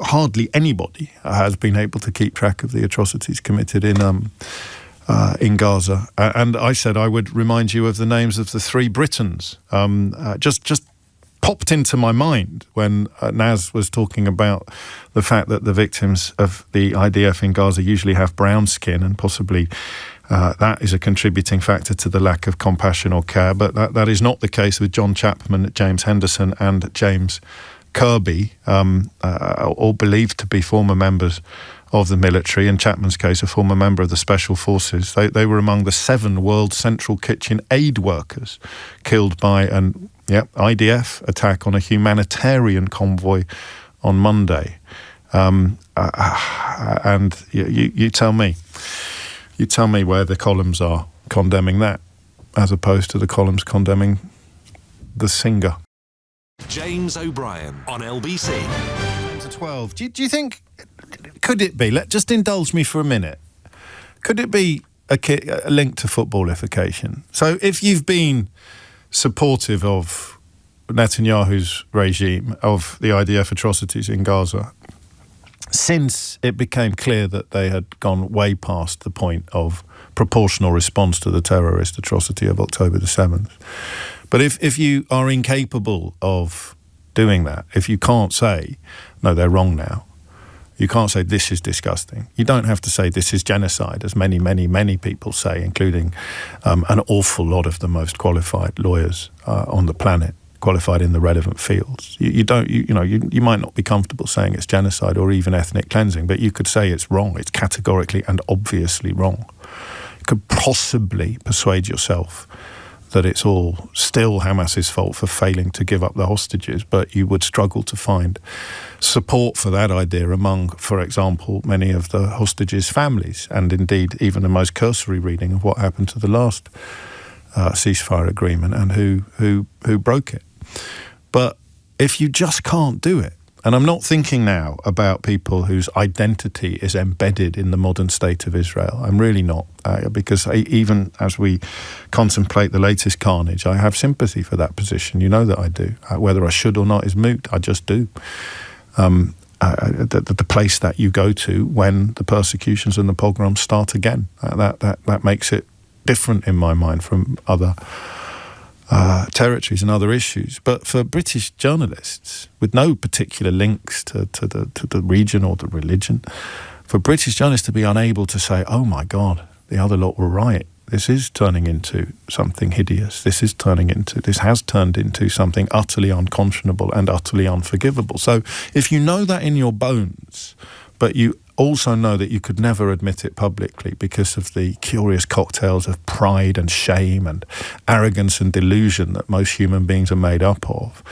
hardly anybody has been able to keep track of the atrocities committed in in Gaza. And I said I would remind you of the names of the 3 Britons. Just popped into my mind when Naz was talking about the fact that the victims of the IDF in Gaza usually have brown skin, and possibly that is a contributing factor to the lack of compassion or care. But that is not the case with John Chapman, James Henderson and James Kirby, all believed to be former members of the military. In Chapman's case, a former member of the Special Forces. They were among the 7 World Central Kitchen aid workers killed by an IDF attack on a humanitarian convoy on Monday. And you tell me where the columns are condemning that, as opposed to the columns condemning the singer. James O'Brien on LBC. 12. Do you think, could it be, just indulge me for a minute, could it be a link to footballification? So if you've been supportive of Netanyahu's regime, of the IDF atrocities in Gaza, since it became clear that they had gone way past the point of proportional response to the terrorist atrocity of October the 7th. But if you are incapable of doing that, if you can't say, no, they're wrong now, you can't say this is disgusting. You don't have to say this is genocide, as many, many, many people say, including an awful lot of the most qualified lawyers on the planet, qualified in the relevant fields. You might not be comfortable saying it's genocide or even ethnic cleansing, but you could say it's wrong. It's categorically and obviously wrong. You could possibly persuade yourself that it's all still Hamas's fault for failing to give up the hostages, but you would struggle to find support for that idea among, for example, many of the hostages' families, and indeed even the most cursory reading of what happened to the last ceasefire agreement and who broke it. But if you just can't do it, and I'm not thinking now about people whose identity is embedded in the modern state of Israel. I'm really not, because even as we contemplate the latest carnage, I have sympathy for that position. You know that I do. Whether I should or not is moot. I just do. The place that you go to when the persecutions and the pogroms start again. That makes it different in my mind from other territories and other issues. But for British journalists, with no particular links to the region or the religion, for British journalists to be unable to say, oh my God, the other lot were right, this is turning into something hideous, this has turned into something utterly unconscionable and utterly unforgivable. So if you know that in your bones, but you also know that you could never admit it publicly because of the curious cocktails of pride and shame and arrogance and delusion that most human beings are made up of,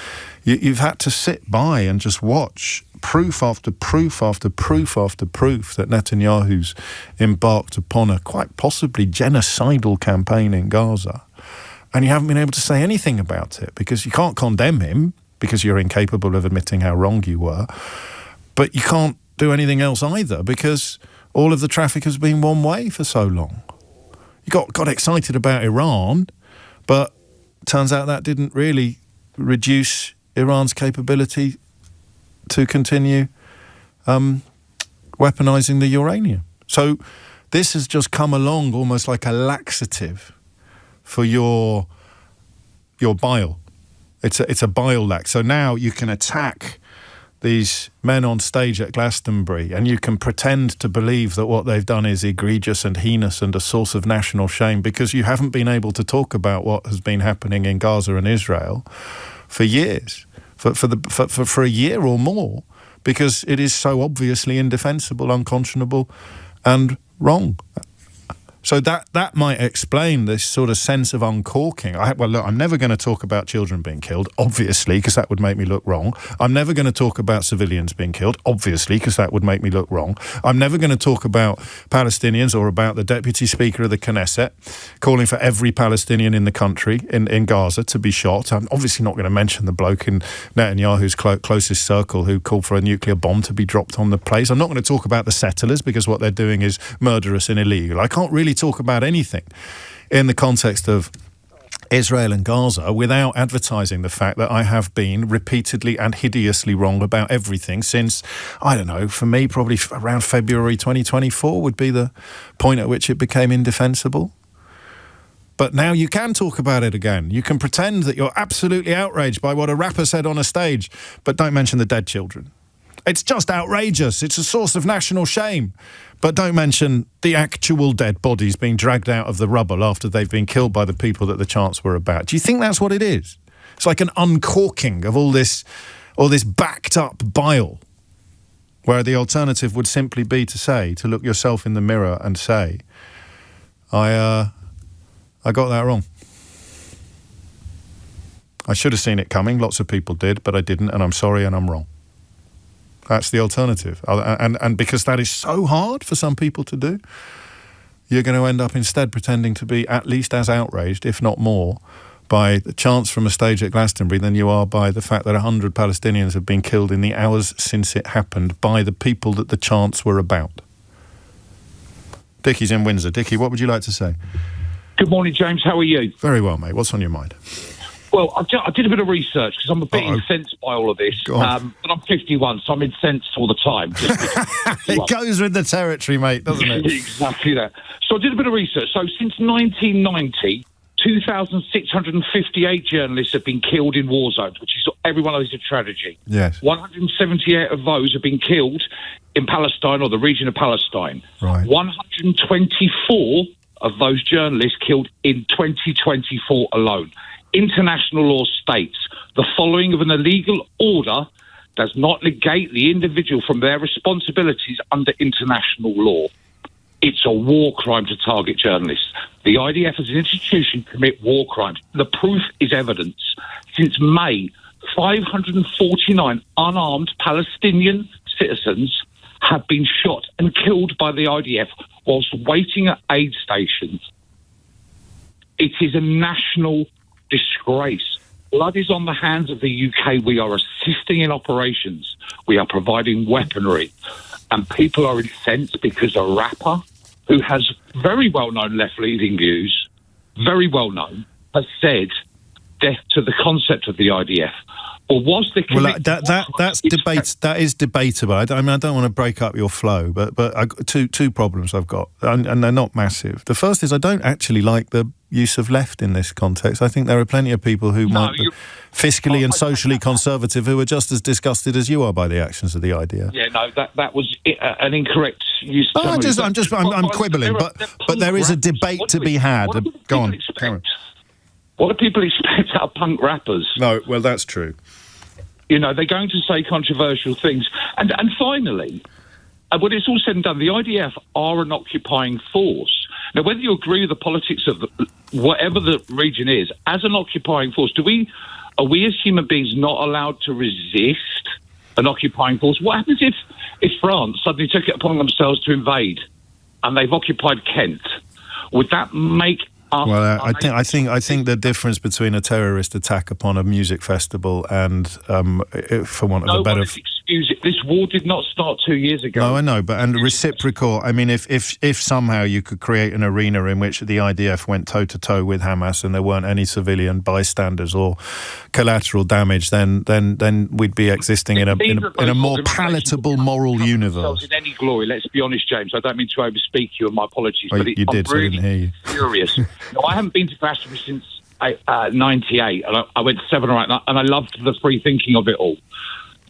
you've had to sit by and just watch proof after proof after proof after proof that Netanyahu's embarked upon a quite possibly genocidal campaign in Gaza, and you haven't been able to say anything about it because you can't condemn him because you're incapable of admitting how wrong you were, but you can't do anything else either because all of the traffic has been one way for so long. You got excited about Iran, but turns out that didn't really reduce Iran's capability to continue weaponizing the uranium. So this has just come along almost like a laxative for your bile. It's a bile lax. So now you can attack these men on stage at Glastonbury and you can pretend to believe that what they've done is egregious and heinous and a source of national shame because you haven't been able to talk about what has been happening in Gaza and Israel for years, for a year or more, because it is so obviously indefensible, unconscionable and wrong. So that might explain this sort of sense of uncorking. Look, I'm never going to talk about children being killed, obviously, because that would make me look wrong. I'm never going to talk about civilians being killed, obviously, because that would make me look wrong. I'm never going to talk about Palestinians or about the Deputy Speaker of the Knesset calling for every Palestinian in the country, in Gaza, to be shot. I'm obviously not going to mention the bloke in Netanyahu's closest circle who called for a nuclear bomb to be dropped on the place. I'm not going to talk about the settlers because what they're doing is murderous and illegal. I can't really talk about anything in the context of Israel and Gaza without advertising the fact that I have been repeatedly and hideously wrong about everything since, I don't know, for me, probably around February 2024 would be the point at which it became indefensible. But now you can talk about it again. You can pretend that you're absolutely outraged by what a rapper said on a stage, but don't mention the dead children. It's just outrageous. It's a source of national shame. But don't mention the actual dead bodies being dragged out of the rubble after they've been killed by the people that the chants were about. Do you think that's what it is? It's like an uncorking of all this backed up bile, where the alternative would simply be to look yourself in the mirror and say, I got that wrong. I should have seen it coming. Lots of people did, but I didn't, and I'm sorry and I'm wrong. That's the alternative. And because that is so hard for some people to do, you're going to end up instead pretending to be at least as outraged, if not more, by the chants from a stage at Glastonbury than you are by the fact that 100 Palestinians have been killed in the hours since it happened by the people that the chants were about. Dickie's in Windsor. Dickie, what would you like to say? Good morning, James. How are you? Very well, mate. What's on your mind? Well, I did a bit of research because I'm a bit incensed by all of this. But I'm 51, so I'm incensed all the time. It goes with the territory, mate, doesn't it? Exactly that. So I did a bit of research. So since 1990, 2,658 journalists have been killed in war zones, which is every one of these a tragedy. Yes. 178 of those have been killed in Palestine or the region of Palestine. Right. 124 of those journalists killed in 2024 alone. International law states the following of an illegal order does not negate the individual from their responsibilities under international law. It's a war crime to target journalists. The IDF as an institution commit war crimes. The proof is evidence. Since May, 549 unarmed Palestinian citizens have been shot and killed by the IDF whilst waiting at aid stations. It is a national disgrace. Blood is on the hands of the UK. We are assisting in operations. We are providing weaponry. And people are incensed because a rapper who has very well-known left-leaning views, very well-known, has said death to the concept of the IDF. Or was the that's debate. That is debatable. I don't want to break up your flow, but two problems I've got, and they're not massive. The first is I don't actually like the use of left in this context. I think there are plenty of people who might be fiscally and socially conservative who are just as disgusted as you are by the actions of the IDF. Yeah, no, that was an incorrect use. I'm quibbling, but there is a debate to be had. Go on, Karen. What do people expect out of punk rappers? No, well, that's true. You know, they're going to say controversial things. And finally, when it's all said and done, the IDF are an occupying force. Now, whether you agree with the politics of whatever the region is, as an occupying force, are we as human beings not allowed to resist an occupying force? What happens if France suddenly took it upon themselves to invade and they've occupied Kent? Would that make... Well, I think the difference between a terrorist attack upon a music festival and, for want of a better... excuse it. This war did not start 2 years ago. No, I know, and reciprocal. I mean, if somehow you could create an arena in which the IDF went toe-to-toe with Hamas and there weren't any civilian bystanders or collateral damage, then we'd be existing in a more palatable moral universe. In any glory, let's be honest, James. I don't mean to overspeak you, and my apologies. But you did, so I didn't hear you. Furious. No, I haven't been to Glastonbury since 98, and I went 7 or 8, and I loved the free thinking of it all.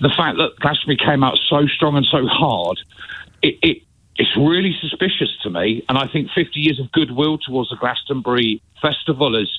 The fact that Glastonbury came out so strong and so hard, it's really suspicious to me, and I think 50 years of goodwill towards the Glastonbury Festival is...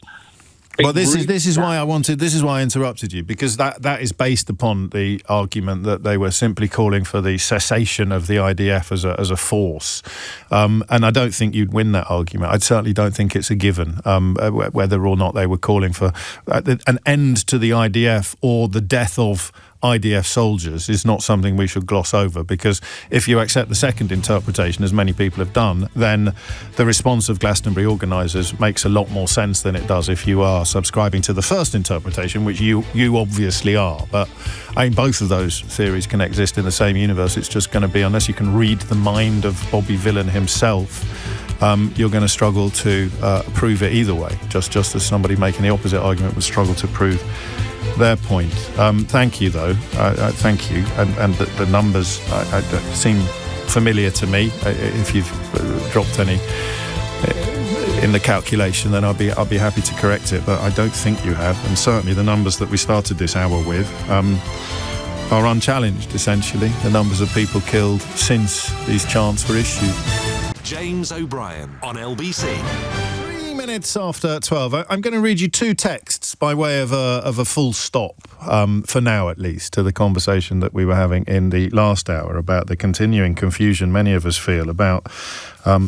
Well, this is why I interrupted you, because that is based upon the argument that they were simply calling for the cessation of the IDF as a force, and I don't think you'd win that argument. I certainly don't think it's a given whether or not they were calling for an end to the IDF or the death of IDF soldiers is not something we should gloss over, because if you accept the second interpretation, as many people have done, then the response of Glastonbury organisers makes a lot more sense than it does if you are subscribing to the first interpretation, which you obviously are. But I mean, both of those theories can exist in the same universe. It's just going to be, unless you can read the mind of Bobby Vylan himself, you're going to struggle to prove it either way, just as somebody making the opposite argument would struggle to prove their point. Thank you, though. Thank you. And the numbers seem familiar to me. If you've dropped any in the calculation, then I'll be happy to correct it. But I don't think you have. And certainly the numbers that we started this hour with are unchallenged, essentially. The numbers of people killed since these chants were issued. James O'Brien on LBC. 3 minutes after 12. I'm going to read you 2 texts by way of a full stop, for now at least, to the conversation that we were having in the last hour about the continuing confusion many of us feel about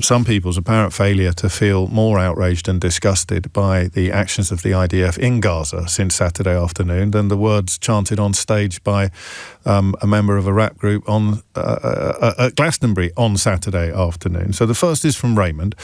some people's apparent failure to feel more outraged and disgusted by the actions of the IDF in Gaza since Saturday afternoon than the words chanted on stage by a member of a rap group at Glastonbury on Saturday afternoon. So the first is from Raymond.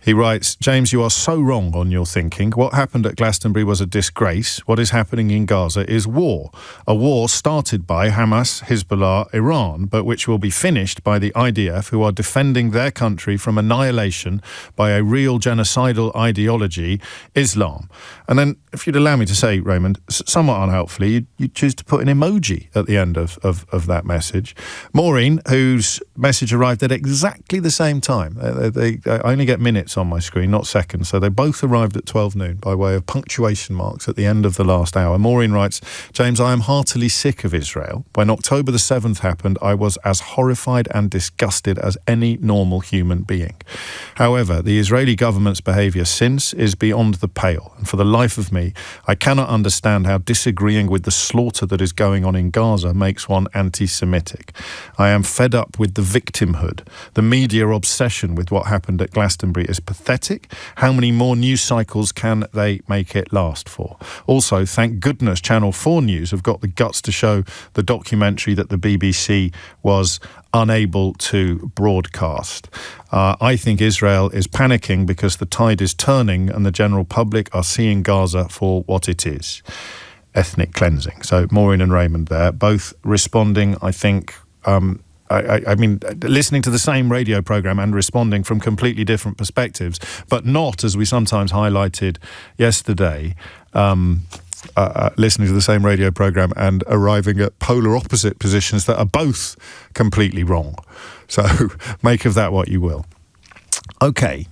He writes, James, you are so wrong on your thinking. What happened at Glastonbury was a disgrace. What is happening in Gaza is war. A war started by Hamas, Hezbollah, Iran, but which will be finished by the IDF, who are defending their country from annihilation by a real genocidal ideology, Islam. And then, if you'd allow me to say, Raymond, somewhat unhelpfully, you choose to put an emoji at the end of that message. Maureen, whose message arrived at exactly the same time. I only get minutes on my screen, not seconds, so they both arrived at 12 noon by way of punctuation marks at the end of the last hour. Maureen writes, James, I am heartily sick of Israel. When October the 7th happened, I was as horrified and disgusted as any normal human being. However, the Israeli government's behaviour since is beyond the pale, and for the life of me, I cannot understand how disagreeing with the slaughter that is going on in Gaza makes one anti-Semitic. I am fed up with the victimhood. The media obsession with what happened at Glastonbury is pathetic. How many more news cycles can they make it last for? Also, thank goodness Channel 4 News have got the guts to show the documentary that the BBC was unable to broadcast. I think Israel is panicking because the tide is turning and the general public are seeing Gaza for what it is. Ethnic cleansing. So Maureen and Raymond there, both responding, I think, I mean, listening to the same radio programme and responding from completely different perspectives, but not, as we sometimes highlighted yesterday, listening to the same radio programme and arriving at polar opposite positions that are both completely wrong. So make of that what you will. Okay,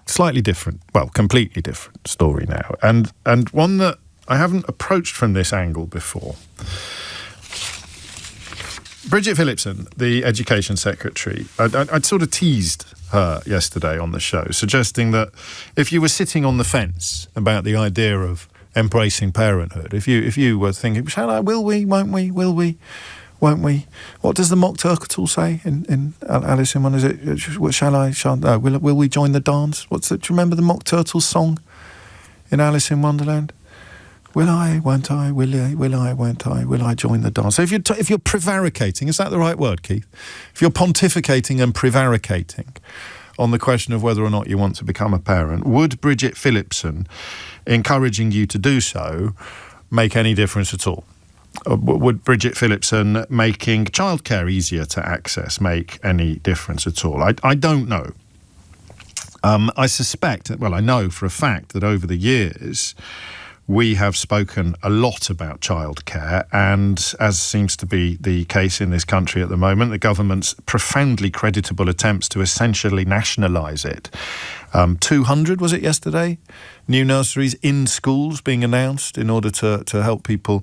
slightly different, well, completely different story now, and one that I haven't approached from this angle before. Bridget Phillipson, the Education Secretary, I'd sort of teased her yesterday on the show, suggesting that if you were sitting on the fence about the idea of embracing parenthood, if you were thinking, shall I, will we, won't we, will we, won't we? What does the Mock Turtle say in Alice in Wonderland? Is it, shall I, no, will we join the dance? Do you remember the Mock Turtle song in Alice in Wonderland? Will I, won't I, will I, won't I, will I join the dance? So if you're prevaricating, is that the right word, Keith? If you're pontificating and prevaricating on the question of whether or not you want to become a parent, would Bridget Phillipson encouraging you to do so make any difference at all? Would Bridget Phillipson making childcare easier to access make any difference at all? I don't know. I suspect, well, I know for a fact that over the years we have spoken a lot about childcare, and as seems to be the case in this country at the moment, the government's profoundly creditable attempts to essentially nationalise it. 200, was it yesterday? New nurseries in schools being announced in order to help people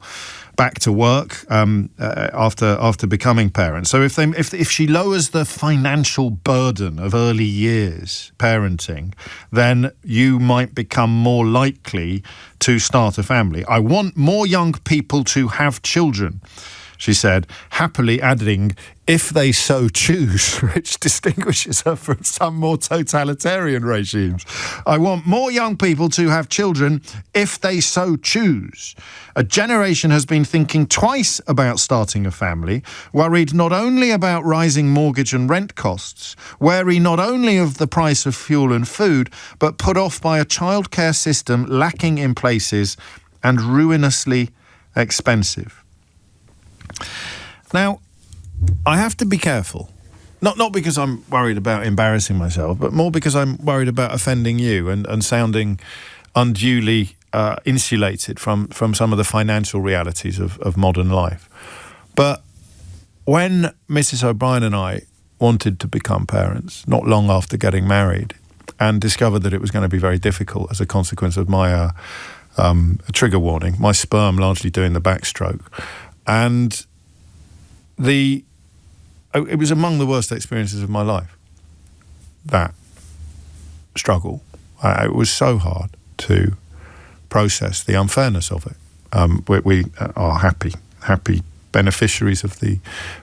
back to work after becoming parents. So if she lowers the financial burden of early years parenting, then you might become more likely to start a family. I want more young people to have children, she said, happily adding, if they so choose, which distinguishes her from some more totalitarian regimes. I want more young people to have children if they so choose. A generation has been thinking twice about starting a family, worried not only about rising mortgage and rent costs, wary not only of the price of fuel and food, but put off by a childcare system lacking in places and ruinously expensive. Now, I have to be careful Not because I'm worried about embarrassing myself, but more because I'm worried about offending you and sounding unduly insulated from some of the financial realities of modern life. But when Mrs. O'Brien and I wanted to become parents, not long after getting married, and discovered that it was going to be very difficult as a consequence of my trigger warning, my sperm largely doing the backstroke, and it was among the worst experiences of my life, that struggle. It was so hard to process the unfairness of it. We are happy beneficiaries of the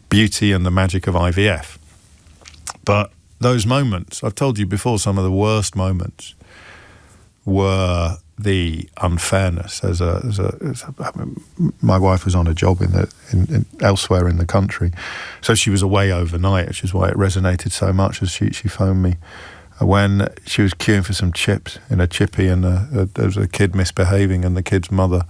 beauty and the magic of IVF. But those moments, I've told you before, some of the worst moments were the unfairness. My wife was on a job elsewhere in the country, so she was away overnight, which is why it resonated so much as she phoned me when she was queuing for some chips in a chippy, and there was a kid misbehaving, and the kid's mother.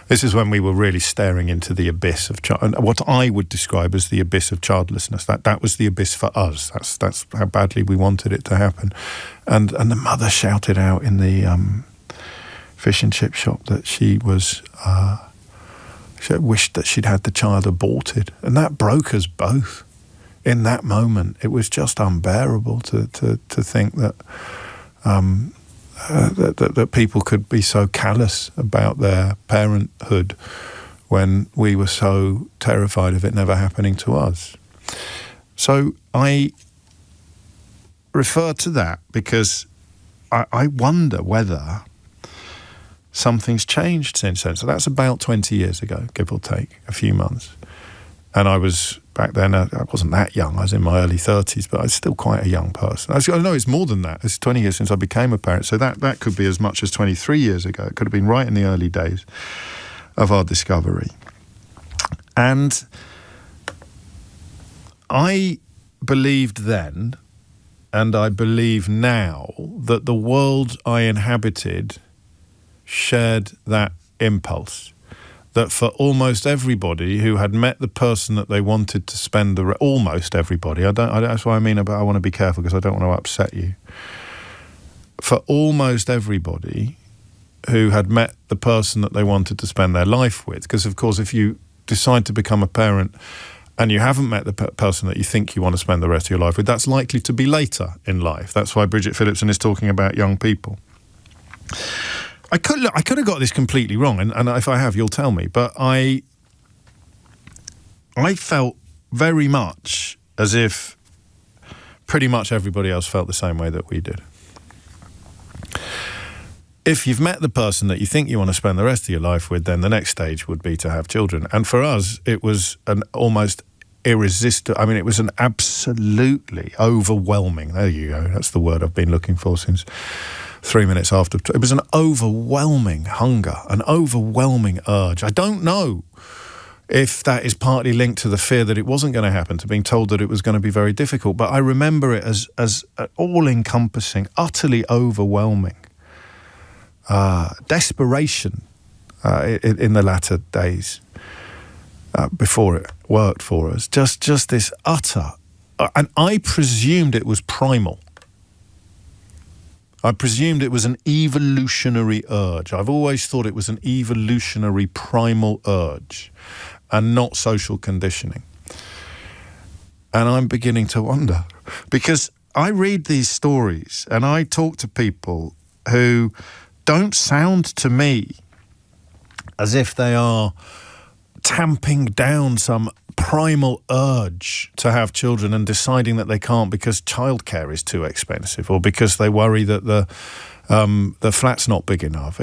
This is when we were really staring into the abyss of what I would describe as the abyss of childlessness. That was the abyss for us. That's how badly we wanted it to happen. And the mother shouted out in the fish and chip shop that she wished that she'd had the child aborted, and that broke us both. In that moment, it was just unbearable to think that. That people could be so callous about their parenthood when we were so terrified of it never happening to us. So I refer to that because I wonder whether something's changed since then. So that's about 20 years ago, give or take, a few months. And I was, back then, I wasn't that young. I was in my early 30s, but I was still quite a young person. I know it's more than that. It's 20 years since I became a parent. So that could be as much as 23 years ago. It could have been right in the early days of our discovery. And I believed then, and I believe now, that the world I inhabited shared that impulse. That for almost everybody who had met the person that they wanted to spend almost everybody, that's what I mean about I want to be careful because I don't want to upset you. For almost everybody who had met the person that they wanted to spend their life with, because of course if you decide to become a parent and you haven't met the person that you think you want to spend the rest of your life with, that's likely to be later in life. That's why Bridget Phillipson is talking about young people. I could have got this completely wrong, and if I have, you'll tell me. But I felt very much as if pretty much everybody else felt the same way that we did. If you've met the person that you think you want to spend the rest of your life with, then the next stage would be to have children. And for us, it was an almost irresistible. I mean, it was an absolutely overwhelming. There you go. That's the word I've been looking for since 3 minutes after. It was an overwhelming hunger, an overwhelming urge. I don't know if that is partly linked to the fear that it wasn't going to happen, to being told that it was going to be very difficult, but I remember it as all-encompassing, utterly overwhelming desperation in the latter days before it worked for us. Just this utter, and I presumed it was primal. I presumed it was an evolutionary urge. I've always thought it was an evolutionary primal urge and not social conditioning. And I'm beginning to wonder, because I read these stories and I talk to people who don't sound to me as if they are tamping down some primal urge to have children and deciding that they can't because childcare is too expensive or because they worry that the flat's not big enough.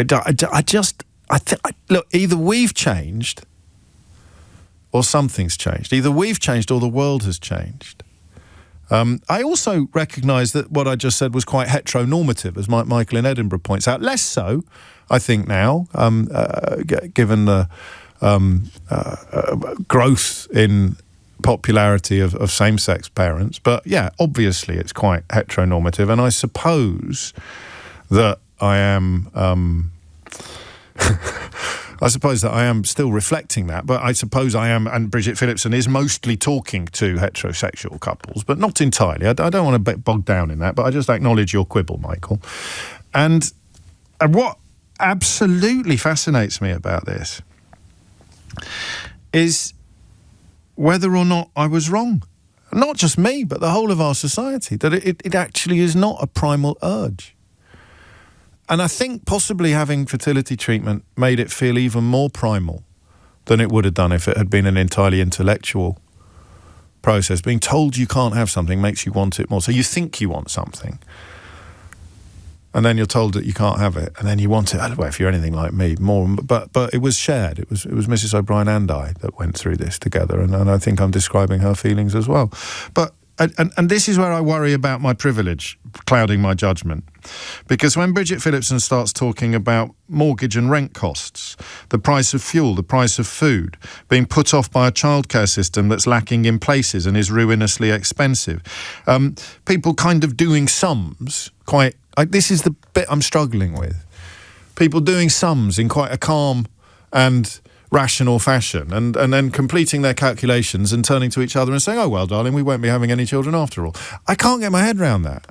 Look, either we've changed or something's changed. Either we've changed or the world has changed. I also recognise that what I just said was quite heteronormative, as Michael in Edinburgh points out. Less so, I think, now, given the growth in popularity of same-sex parents. But yeah, obviously it's quite heteronormative, and I suppose that I am I suppose that I am still reflecting that, but I suppose I am, and Bridget Phillipson is mostly talking to heterosexual couples, but not entirely. I don't want to bog down in that, but I just acknowledge your quibble, Michael. And what absolutely fascinates me about this is whether or not I was wrong. Not just me, but the whole of our society, that it actually is not a primal urge. And I think possibly having fertility treatment made it feel even more primal than it would have done if it had been an entirely intellectual process. Being told you can't have something makes you want it more. So you think you want something, and then you're told that you can't have it, and then you want it. Well, if you're anything like me, more. But it was shared. It was Mrs. O'Brien and I that went through this together, and I think I'm describing her feelings as well. But and this is where I worry about my privilege clouding my judgment. Because when Bridget Phillipson starts talking about mortgage and rent costs, the price of fuel, the price of food, being put off by a childcare system that's lacking in places and is ruinously expensive, people kind of doing sums quite... this is the bit I'm struggling with. People doing sums in quite a calm and rational fashion, and then completing their calculations and turning to each other and saying, oh, well, darling, we won't be having any children after all. I can't get my head around that.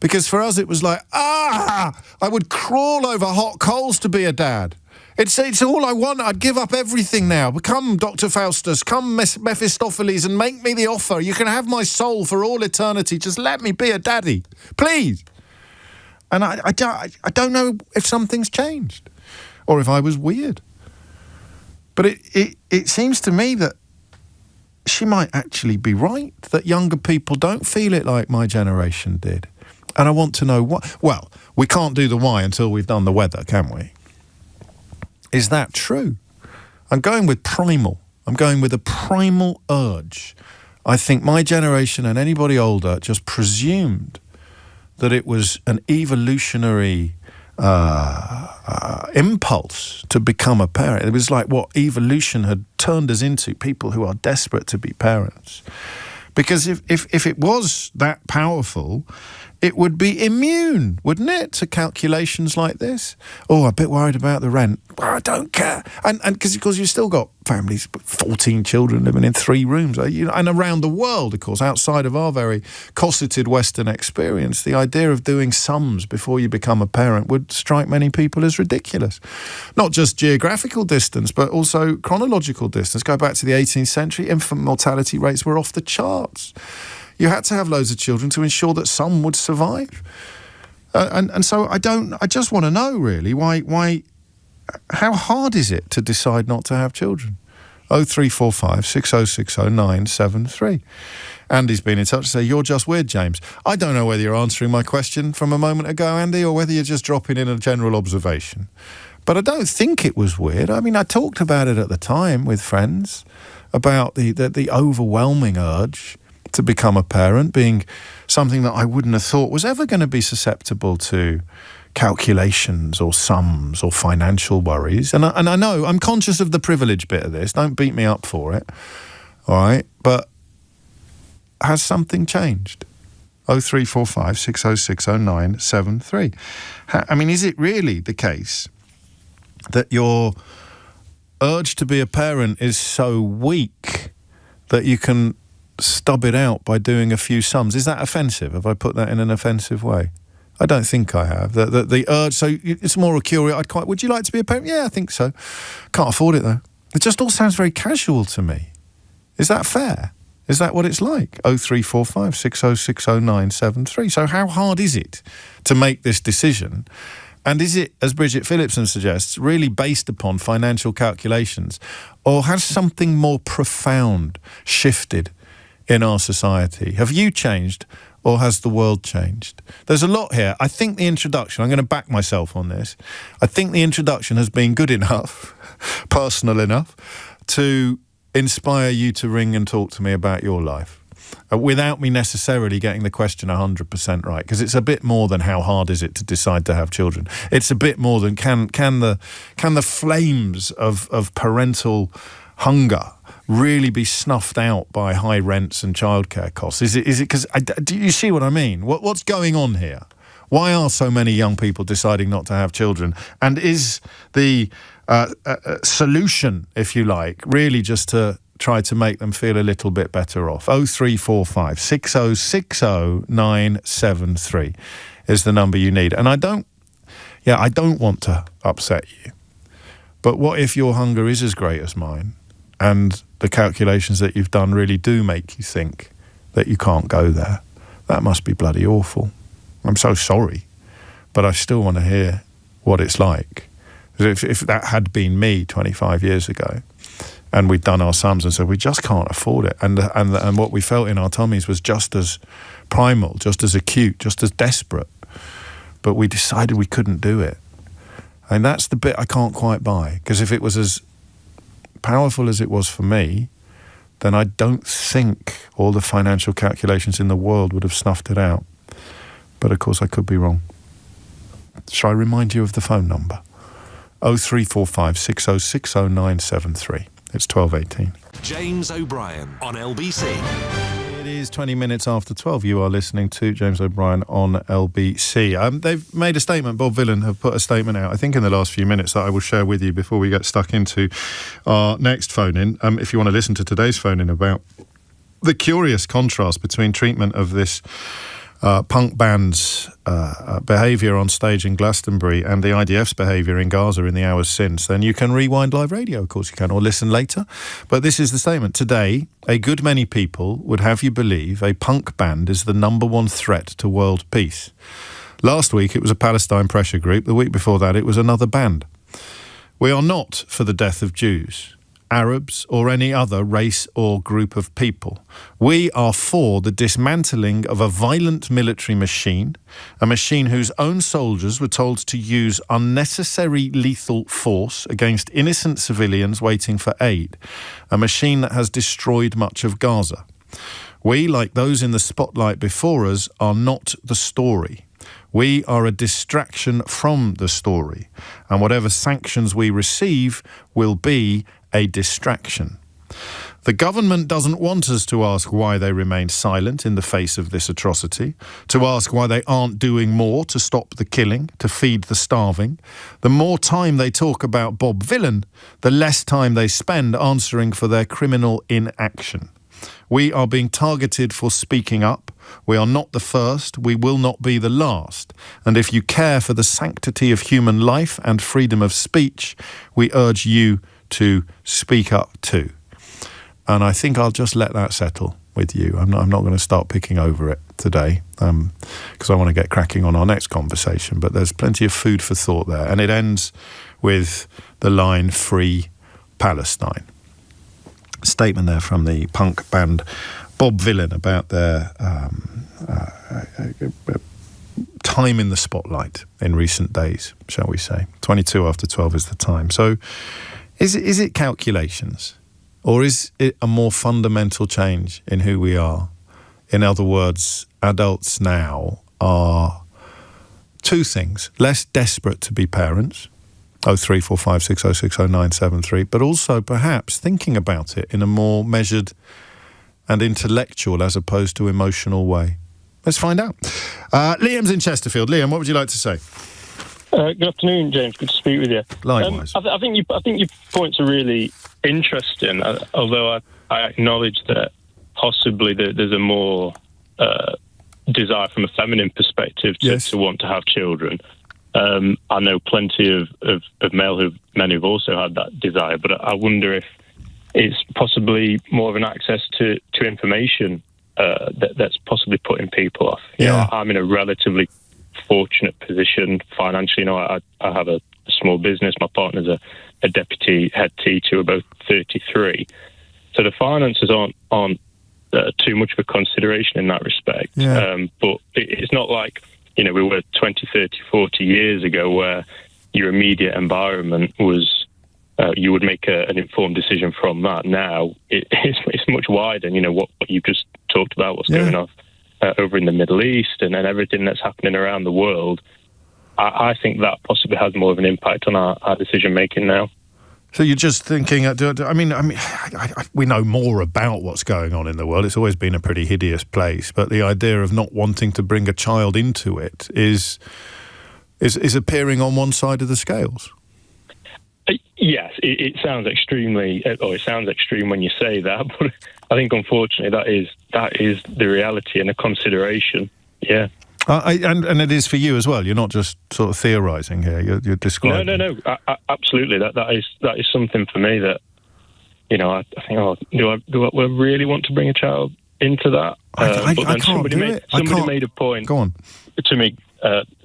Because for us, it was like, I would crawl over hot coals to be a dad. It's all I want. I'd give up everything now. Come, Dr. Faustus, come, Mephistopheles, and make me the offer. You can have my soul for all eternity. Just let me be a daddy, please. And I don't know if something's changed or if I was weird. But it seems to me that she might actually be right, that younger people don't feel it like my generation did. And I want to know what... Well, we can't do the why until we've done the weather, can we? Is that true? I'm going with primal. I'm going with a primal urge. I think my generation and anybody older just presumed that it was an evolutionary impulse to become a parent. It was like what evolution had turned us into, people who are desperate to be parents. Because if it was that powerful, it would be immune, wouldn't it, to calculations like this? Oh, I'm a bit worried about the rent. Well, I don't care. And because you've still got families, 14 children living in 3 rooms. And around the world, of course, outside of our very cosseted Western experience, the idea of doing sums before you become a parent would strike many people as ridiculous. Not just geographical distance, but also chronological distance. Go back to the 18th century, infant mortality rates were off the charts. You had to have loads of children to ensure that some would survive. And so I just want to know, really, why, how hard is it to decide not to have children? 0345 6060 973. Andy's been in touch to say, you're just weird, James. I don't know whether you're answering my question from a moment ago, Andy, or whether you're just dropping in a general observation. But I don't think it was weird. I mean, I talked about it at the time with friends, about the overwhelming urge to become a parent being something that I wouldn't have thought was ever going to be susceptible to calculations or sums or financial worries. And I know, I'm conscious of the privilege bit of this. Don't beat me up for it. All right? But has something changed? 0345 6060 973. I mean, is it really the case that your urge to be a parent is so weak that you can stub it out by doing a few sums? Is that offensive? Have I put that in an offensive way? I don't think I have. The urge, so it's more a curiosity. Would you like to be a parent? Yeah, I think so. Can't afford it, though. It just all sounds very casual to me. Is that fair? Is that what it's like? 0345 6060 973. So how hard is it to make this decision? And is it, as Bridget Phillipson suggests, really based upon financial calculations? Or has something more profound shifted in our society? Have you changed, or has the world changed? There's a lot here. I think the introduction, I'm going to back myself on this, I think the introduction has been good enough, personal enough, to inspire you to ring and talk to me about your life, without me necessarily getting the question 100% right, because it's a bit more than how hard is it to decide to have children. It's a bit more than can the flames of parental hunger really be snuffed out by high rents and childcare costs? Is it because do you see what I mean? What's going on here? Why are so many young people deciding not to have children? And is the solution, if you like, really just to try to make them feel a little bit better off? 0345 6060 973 is the number you need. And I don't want to upset you. But what if your hunger is as great as mine and the calculations that you've done really do make you think that you can't go there? That must be bloody awful. I'm so sorry, but I still want to hear what it's like. If that had been me 25 years ago and we'd done our sums and said we just can't afford it, and what we felt in our tummies was just as primal, just as acute, just as desperate, but we decided we couldn't do it. And that's the bit I can't quite buy, because if it was as powerful as it was for me, then I don't think all the financial calculations in the world would have snuffed it out. But of course I could be wrong. Shall I remind you of the phone number? 0345 6060 973. It's 12:18. James O'Brien on LBC. It is 20 minutes after 12. You are listening to James O'Brien on LBC. They've made a statement. Bob Vylan have put a statement out, I think in the last few minutes, that I will share with you before we get stuck into our next phone-in. If you want to listen to today's phone-in about the curious contrast between treatment of this punk band's behaviour on stage in Glastonbury and the IDF's behaviour in Gaza in the hours since, then you can rewind live radio, of course you can, or listen later. But this is the statement. Today, a good many people would have you believe a punk band is the number one threat to world peace. Last week it was a Palestine pressure group. The week before that it was another band. We are not for the death of Jews, Arabs, or any other race or group of people. We are for the dismantling of a violent military machine, a machine whose own soldiers were told to use unnecessary lethal force against innocent civilians waiting for aid, a machine that has destroyed much of Gaza. We, like those in the spotlight before us, are not the story. We are a distraction from the story, and whatever sanctions we receive will be a distraction. The government doesn't want us to ask why they remain silent in the face of this atrocity, to ask why they aren't doing more to stop the killing, to feed the starving. The more time they talk about Bob Vylan, the less time they spend answering for their criminal inaction. We are being targeted for speaking up. We are not the first. We will not be the last. And if you care for the sanctity of human life and freedom of speech, we urge you to speak up too. And I think I'll just let that settle with you. I'm not going to start picking over it today because I want to get cracking on our next conversation. But there's plenty of food for thought there. And it ends with the line, "Free Palestine." Statement there from the punk band Bob Vylan about their time in the spotlight in recent days, shall we say. 22 after 12 is the time. So is it calculations, or is it a more fundamental change in who we are? In other words, adults now are two things: less desperate to be parents, 0345 6060 973, but also perhaps thinking about it in a more measured and intellectual as opposed to emotional way. Let's find out. Liam's in Chesterfield. Liam, what would you like to say? Good afternoon, James. Good to speak with you. Likewise. I think your points are really interesting, although I acknowledge that possibly there's a more desire from a feminine perspective to want to have children. I know plenty of men who've also had that desire, but I wonder if it's possibly more of an access to information that's possibly putting people off. You know, I'm in a relatively fortunate position financially. You know, I have a small business. My partner's a deputy head teacher. We're both 33. So the finances aren't too much of a consideration in that respect. But it's not like, you know, we were 20, 30, 40 years ago where your immediate environment was, you would make an informed decision from that. Now it's much wider. And, you know, what you just talked about, what's going on over in the Middle East and everything that's happening around the world. I think that possibly has more of an impact on our decision-making now. So you're just thinking, we know more about what's going on in the world. It's always been a pretty hideous place, but the idea of not wanting to bring a child into it is appearing on one side of the scales. Yes, it sounds extremely, or it sounds extreme when you say that, but I think unfortunately that is the reality and a consideration. Yeah. And it is for you as well. You're not just sort of theorising here. You're describing. No. Absolutely. That is something for me that, I think, do I really want to bring a child into that? I can't somebody made a point. Go on. To me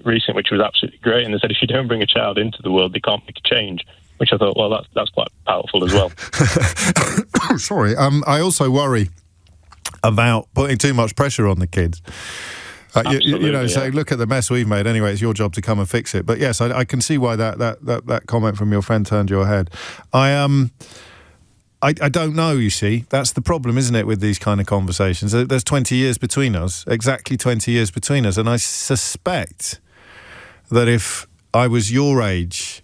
recently, which was absolutely great, and they said if you don't bring a child into the world, they can't make a change. Which I thought, well, that's quite powerful as well. Sorry. I also worry about putting too much pressure on the kids. Say, look at the mess we've made. Anyway, it's your job to come and fix it. But yes, I can see why that comment from your friend turned your head. I don't know, you see. That's the problem, isn't it, with these kind of conversations? There's 20 years between us, exactly 20 years between us. And I suspect that if I was your age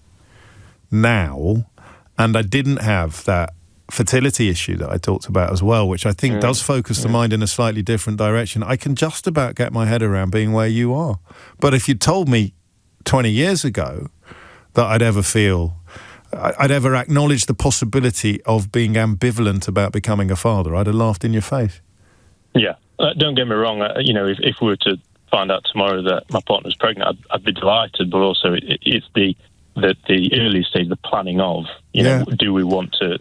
now and I didn't have that fertility issue that I talked about as well, which I think does focus the mind in a slightly different direction, I can just about get my head around being where you are. But if you told me 20 years ago that I'd ever acknowledge the possibility of being ambivalent about becoming a father, I'd have laughed in your face. Yeah, don't get me wrong. If we were to find out tomorrow that my partner's pregnant, I'd be delighted. But also, it's the early stage, the planning of. Do we want to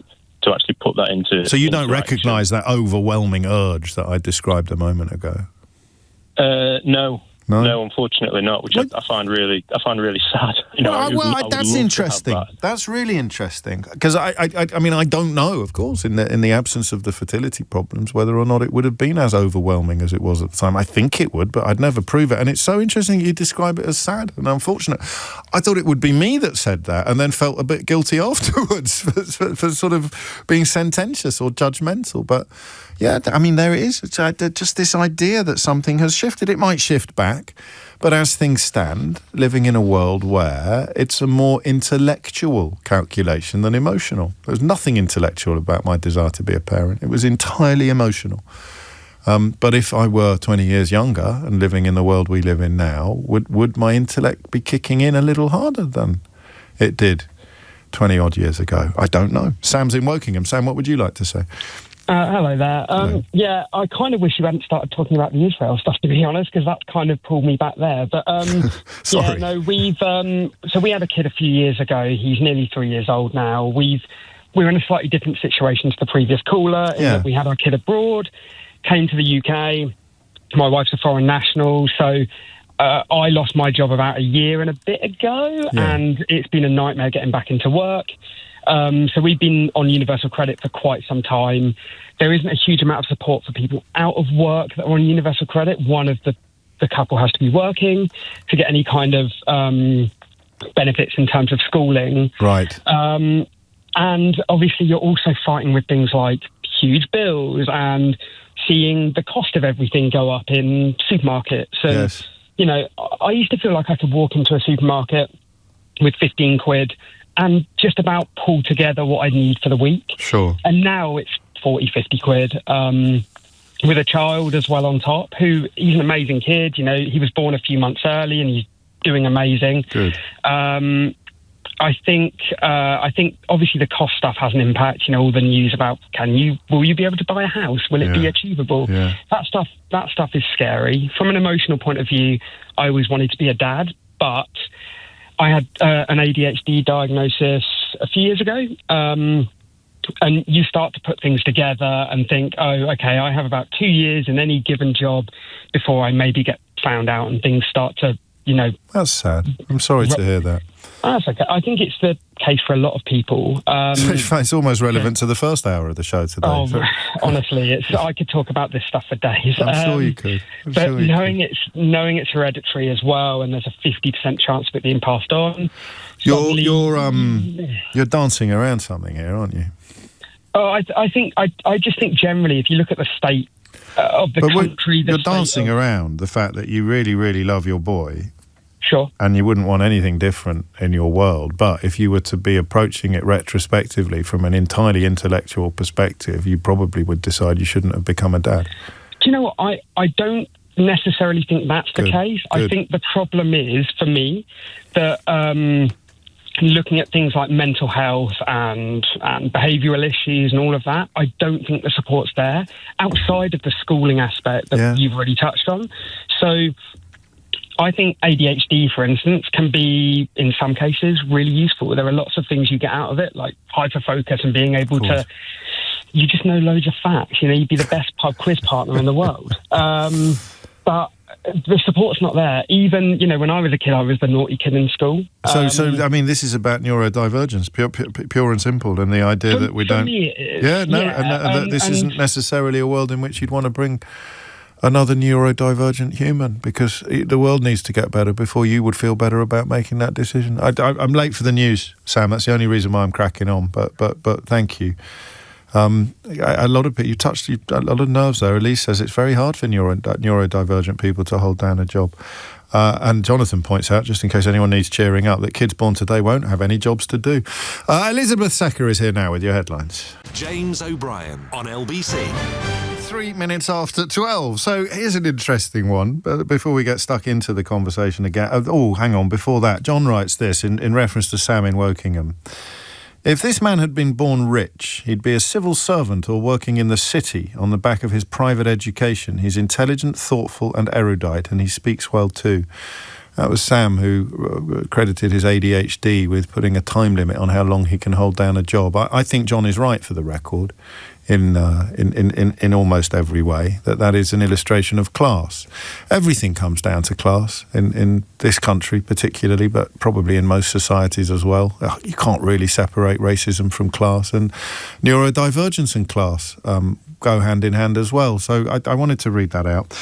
actually put that into? So you don't recognise that overwhelming urge that I described a moment ago? No, unfortunately not. Which I find really sad. That's interesting. That's really interesting because I don't know, of course, in the absence of the fertility problems, whether or not it would have been as overwhelming as it was at the time. I think it would, but I'd never prove it. And it's so interesting you describe it as sad and unfortunate. I thought it would be me that said that, and then felt a bit guilty afterwards for sort of being sententious or judgmental. But yeah, there it is. It's just this idea that something has shifted. It might shift back, but as things stand, living in a world where it's a more intellectual calculation than emotional. There's nothing intellectual about my desire to be a parent. It was entirely emotional. But if I were 20 years younger and living in the world we live in now, would my intellect be kicking in a little harder than it did 20-odd years ago? I don't know. Sam's in Wokingham. Sam, what would you like to say? Hello there. Hello. Yeah, I kind of wish you hadn't started talking about the Israel stuff, to be honest, because that kind of pulled me back there. But sorry. Yeah, no, we had a kid a few years ago. He's nearly 3 years old now. We're in a slightly different situation to the previous caller in that we had our kid abroad, came to the UK. My wife's a foreign national, so I lost my job about a year and a bit ago, and it's been a nightmare getting back into work. So we've been on universal credit for quite some time. There isn't a huge amount of support for people out of work that are on universal credit. One of the couple has to be working to get any kind of benefits in terms of schooling. Right. And obviously you're also fighting with things like huge bills and seeing the cost of everything go up in supermarkets. And, I used to feel like I could walk into a supermarket with 15 quid and just about pull together what I need for the week. Sure. And now it's 40, 50 quid with a child as well on top, who he's an amazing kid. He was born a few months early and he's doing amazing. Good. I think obviously the cost stuff has an impact. All the news about will you be able to buy a house? Will it be achievable? Yeah. That stuff is scary. From an emotional point of view, I always wanted to be a dad, but I had an ADHD diagnosis a few years ago, and you start to put things together and think, oh, okay, I have about 2 years in any given job before I maybe get found out and things start to, That's sad. I'm sorry to hear that. That's okay. I think it's the case for a lot of people. It's almost relevant to the first hour of the show today. Oh, honestly, I could talk about this stuff for days. I'm sure you could. But knowing it's hereditary as well, and there's a 50% chance of it being passed on. You're dancing around something here, aren't you? Oh, I just think generally, if you look at the state of the country, you're dancing around the fact that you really, really love your boy. Sure. And you wouldn't want anything different in your world. But if you were to be approaching it retrospectively from an entirely intellectual perspective, you probably would decide you shouldn't have become a dad. Do you know what? I don't necessarily think that's the case. I think the problem is, for me, that looking at things like mental health and behavioural issues and all of that, I don't think the support's there outside of the schooling aspect that you've already touched on. So I think ADHD, for instance, can be, in some cases, really useful. There are lots of things you get out of it, like hyperfocus and being able to... You just know loads of facts. You know, you'd be the best pub quiz partner in the world. But the support's not there. Even, you know, when I was a kid, I was the naughty kid in school. So I mean, this is about neurodivergence, pure and simple, and the idea that we don't... Me it is. And that this isn't necessarily a world in which you'd want to bring another neurodivergent human, because the world needs to get better before you would feel better about making that decision. I'm late for the news, Sam. That's the only reason why I'm cracking on. But thank you. A lot of people, you touched a lot of nerves there. Elise says it's very hard for neurodivergent people to hold down a job. And Jonathan points out, just in case anyone needs cheering up, that kids born today won't have any jobs to do. Elizabeth Secker is here now with your headlines. James O'Brien on LBC. 3 minutes after 12. So here's an interesting one, but before we get stuck into the conversation again. Oh, hang on, before that, John writes this in reference to Sam in Wokingham. If this man had been born rich, he'd be a civil servant or working in the city on the back of his private education. He's intelligent, thoughtful and erudite, and he speaks well too. That was Sam, who credited his ADHD with putting a time limit on how long he can hold down a job. I think John is right, for the record, in almost every way, that is an illustration of class. Everything comes down to class in this country particularly, but probably in most societies as well. You can't really separate racism from class, and neurodivergence and class go hand in hand as well. So I wanted to read that out.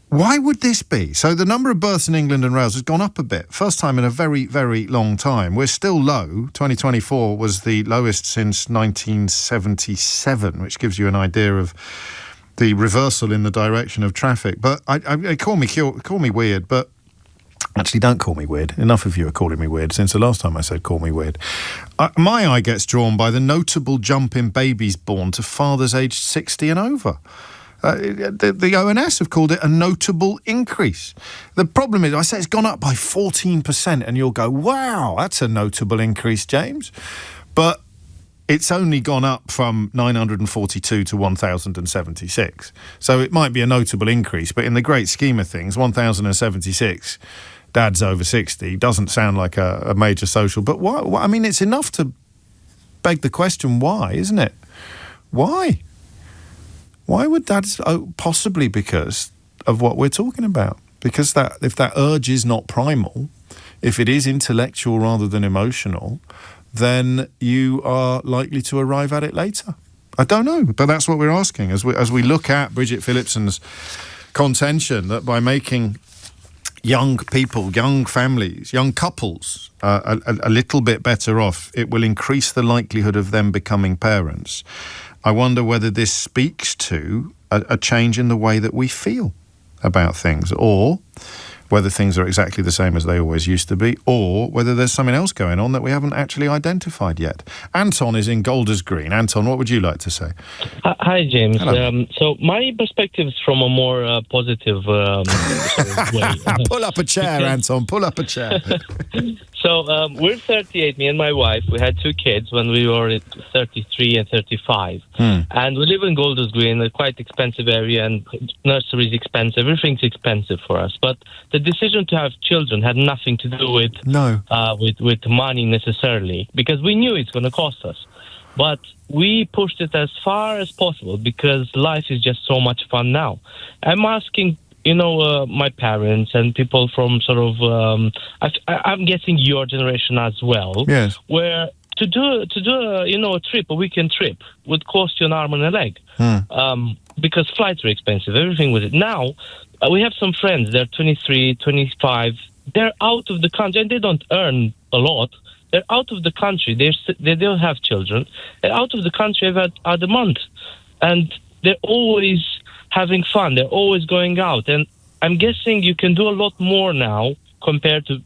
Why would this be? So the number of births in England and Wales has gone up a bit. First time in a very, very long time. We're still low. 2024 was the lowest since 1977, which gives you an idea of the reversal in the direction of traffic. But call me weird, but actually don't call me weird. Enough of you are calling me weird since the last time I said call me weird. My eye gets drawn by the notable jump in babies born to fathers aged 60 and over. The ONS have called it a notable increase. The problem is, I say it's gone up by 14%, and you'll go, wow, that's a notable increase, James. But it's only gone up from 942 to 1,076. So it might be a notable increase, but in the great scheme of things, 1,076 dads over 60 doesn't sound like a major social. But why? I mean, it's enough to beg the question, why, isn't it? Why? Why would that? Possibly because of what we're talking about. Because if that urge is not primal, if it is intellectual rather than emotional, then you are likely to arrive at it later. I don't know, but that's what we're asking as we look at Bridget Phillipson's contention that by making young people, young families, young couples a little bit better off, it will increase the likelihood of them becoming parents. I wonder whether this speaks to a change in the way that we feel about things, or whether things are exactly the same as they always used to be, or whether there's something else going on that we haven't actually identified yet. Anton is in Golders Green. Anton, what would you like to say? Hi, James. So my perspective is from a more positive way. Pull up a chair, Anton. Pull up a chair. So we're 38, me and my wife. We had 2 kids when we were 33 and 35. And we live in Golders Green, a quite expensive area, and nursery is expensive. Everything's expensive for us. But the decision to have children had nothing to do with with money necessarily, because we knew it's going to cost us. But we pushed it as far as possible because life is just so much fun now. I'm asking, my parents and people from sort of, I'm guessing your generation as well. Yes. Where to do a trip, a weekend trip, would cost you an arm and a leg. Because flights are expensive, everything with it. Now, we have some friends, they're 23, 25, they're out of the country, and they don't earn a lot. They're out of the country, they don't have children. They're out of the country every other month. And they're always having fun, they're always going out. And I'm guessing you can do a lot more now compared to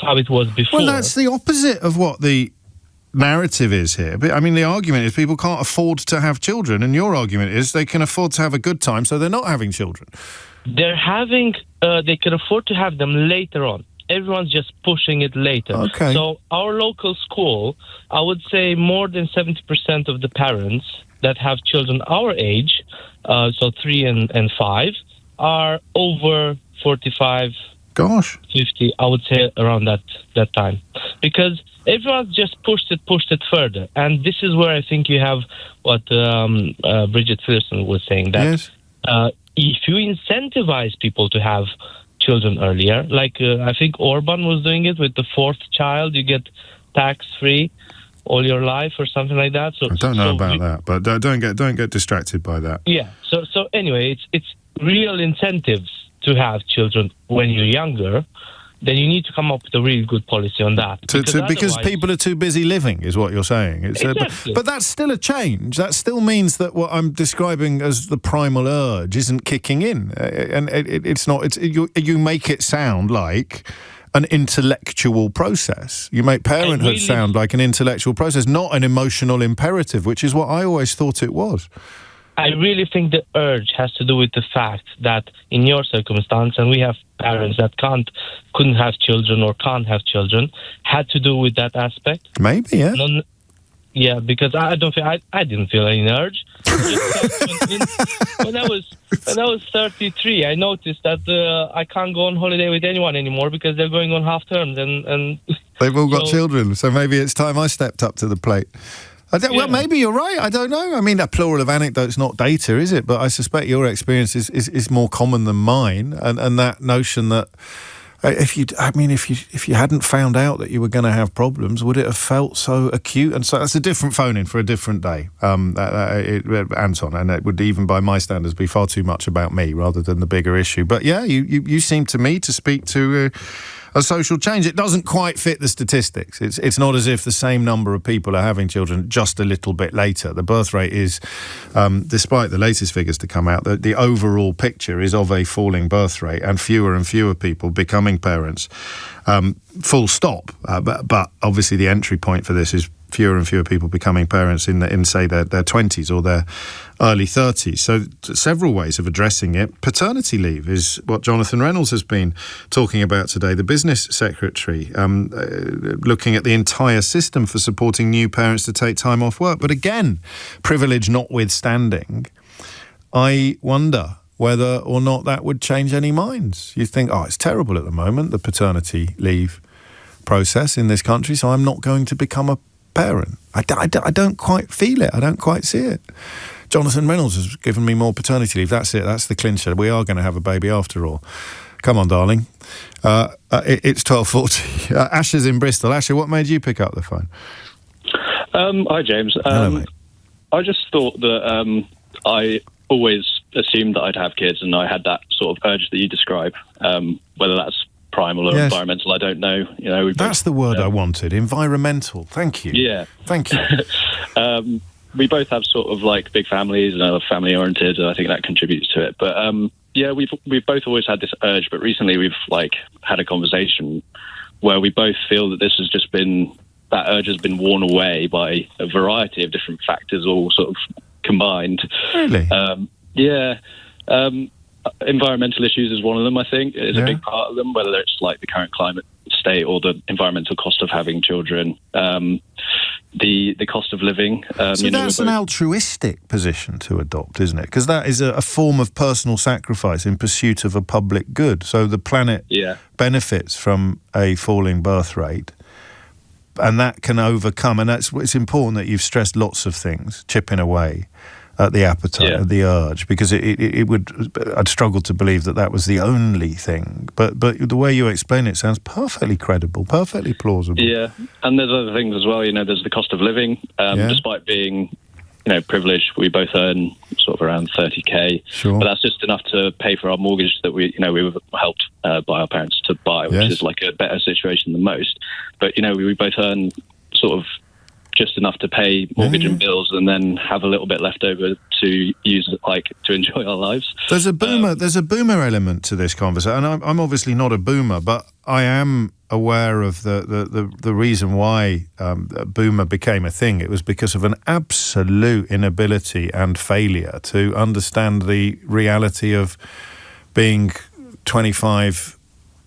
how it was before. Well, that's the opposite of what the narrative is here. But, I mean, the argument is people can't afford to have children, and your argument is they can afford to have a good time, so they're not having children. They're having, they can afford to have them later on. Everyone's just pushing it later. Okay. So our local school, I would say more than 70% of the parents that have children our age, so 3 and 5, are over 45, Gosh. 50, I would say around that time. Because everyone's just pushed it further. And this is where I think you have what Bridget Phillipson was saying, that Yes. If you incentivize people to have children earlier, like I think Orban was doing it with the 4th child, you get tax-free all your life or something like that. So I don't know about that, but don't get distracted by that. Yeah. So anyway, it's real incentives to have children when you're younger. Then you need to come up with a really good policy on that. Because people are too busy living, is what you're saying. Exactly. But that's still a change. That still means that what I'm describing as the primal urge isn't kicking in, and it's not. You make it sound like an intellectual process. You make parenthood sound like an intellectual process, not an emotional imperative, which is what I always thought it was. I really think the urge has to do with the fact that in your circumstance, and we have parents that couldn't have children or can't have children, had to do with that aspect. Maybe, yeah. Yeah, because I didn't feel any urge. When I was 33, I noticed that I can't go on holiday with anyone anymore because they're going on half terms and they've all got children. So maybe it's time I stepped up to the plate. Well, maybe you're right. I don't know. I mean, a plural of anecdotes, not data, is it? But I suspect your experience is more common than mine, and that notion that if you hadn't found out that you were going to have problems, would it have felt so acute? And so that's a different phone-in for a different day, Anton, and it would, even by my standards, be far too much about me rather than the bigger issue. But yeah, you seem to me to speak to a social change. It doesn't quite fit the statistics. It's not as if the same number of people are having children just a little bit later. The birth rate is, despite the latest figures to come out, the overall picture is of a falling birth rate and fewer people becoming parents. Full stop. But obviously the entry point for this is fewer and fewer people becoming parents in say their 20s or their early 30s. So several ways of addressing it. Paternity leave is what Jonathan Reynolds has been talking about today, the business secretary, looking at the entire system for supporting new parents to take time off work. But again, privilege notwithstanding, I wonder whether or not that would change any minds. You think, it's terrible at the moment, the paternity leave process in this country, so I'm not going to become a parent. I don't quite feel it. I don't quite see it. Jonathan Reynolds has given me more paternity leave. That's it. That's the clincher. We are going to have a baby after all. Come on, darling. It's 12:40. Asher's in Bristol. Asher, what made you pick up the phone? Hi, James. Hello, mate. I just thought that I always assumed that I'd have kids, and I had that sort of urge that you describe. Whether that's primal or environmental, I don't know. That's the word I wanted. Environmental. Thank you. Yeah. Thank you. We both have sort of like big families and are family oriented, and I think that contributes to it. But we've both always had this urge, but recently we've had a conversation where we both feel that this has just been, that urge has been worn away by a variety of different factors, all sort of combined. Really? Environmental issues is one of them, I think. It's a big part of them, whether it's like the current climate state or the environmental cost of having children, the cost of living. So that's an altruistic position to adopt, isn't it? Because that is a form of personal sacrifice in pursuit of a public good. So the planet benefits from a falling birth rate, and that can overcome. And it's important that you've stressed lots of things, chipping away at the appetite, the urge, because I'd struggle to believe that was the only thing. But the way you explain it sounds perfectly credible, perfectly plausible. Yeah, and there's other things as well. There's the cost of living. Despite being, privileged, we both earn sort of around 30k. Sure. But that's just enough to pay for our mortgage that we were helped by our parents to buy, which is like a better situation than most. But we both earn sort of just enough to pay mortgage and bills, and then have a little bit left over to use, like, to enjoy our lives. There's a boomer element to this conversation, and I'm obviously not a boomer, but I am aware of the reason why boomer became a thing. It was because of an absolute inability and failure to understand the reality of being 25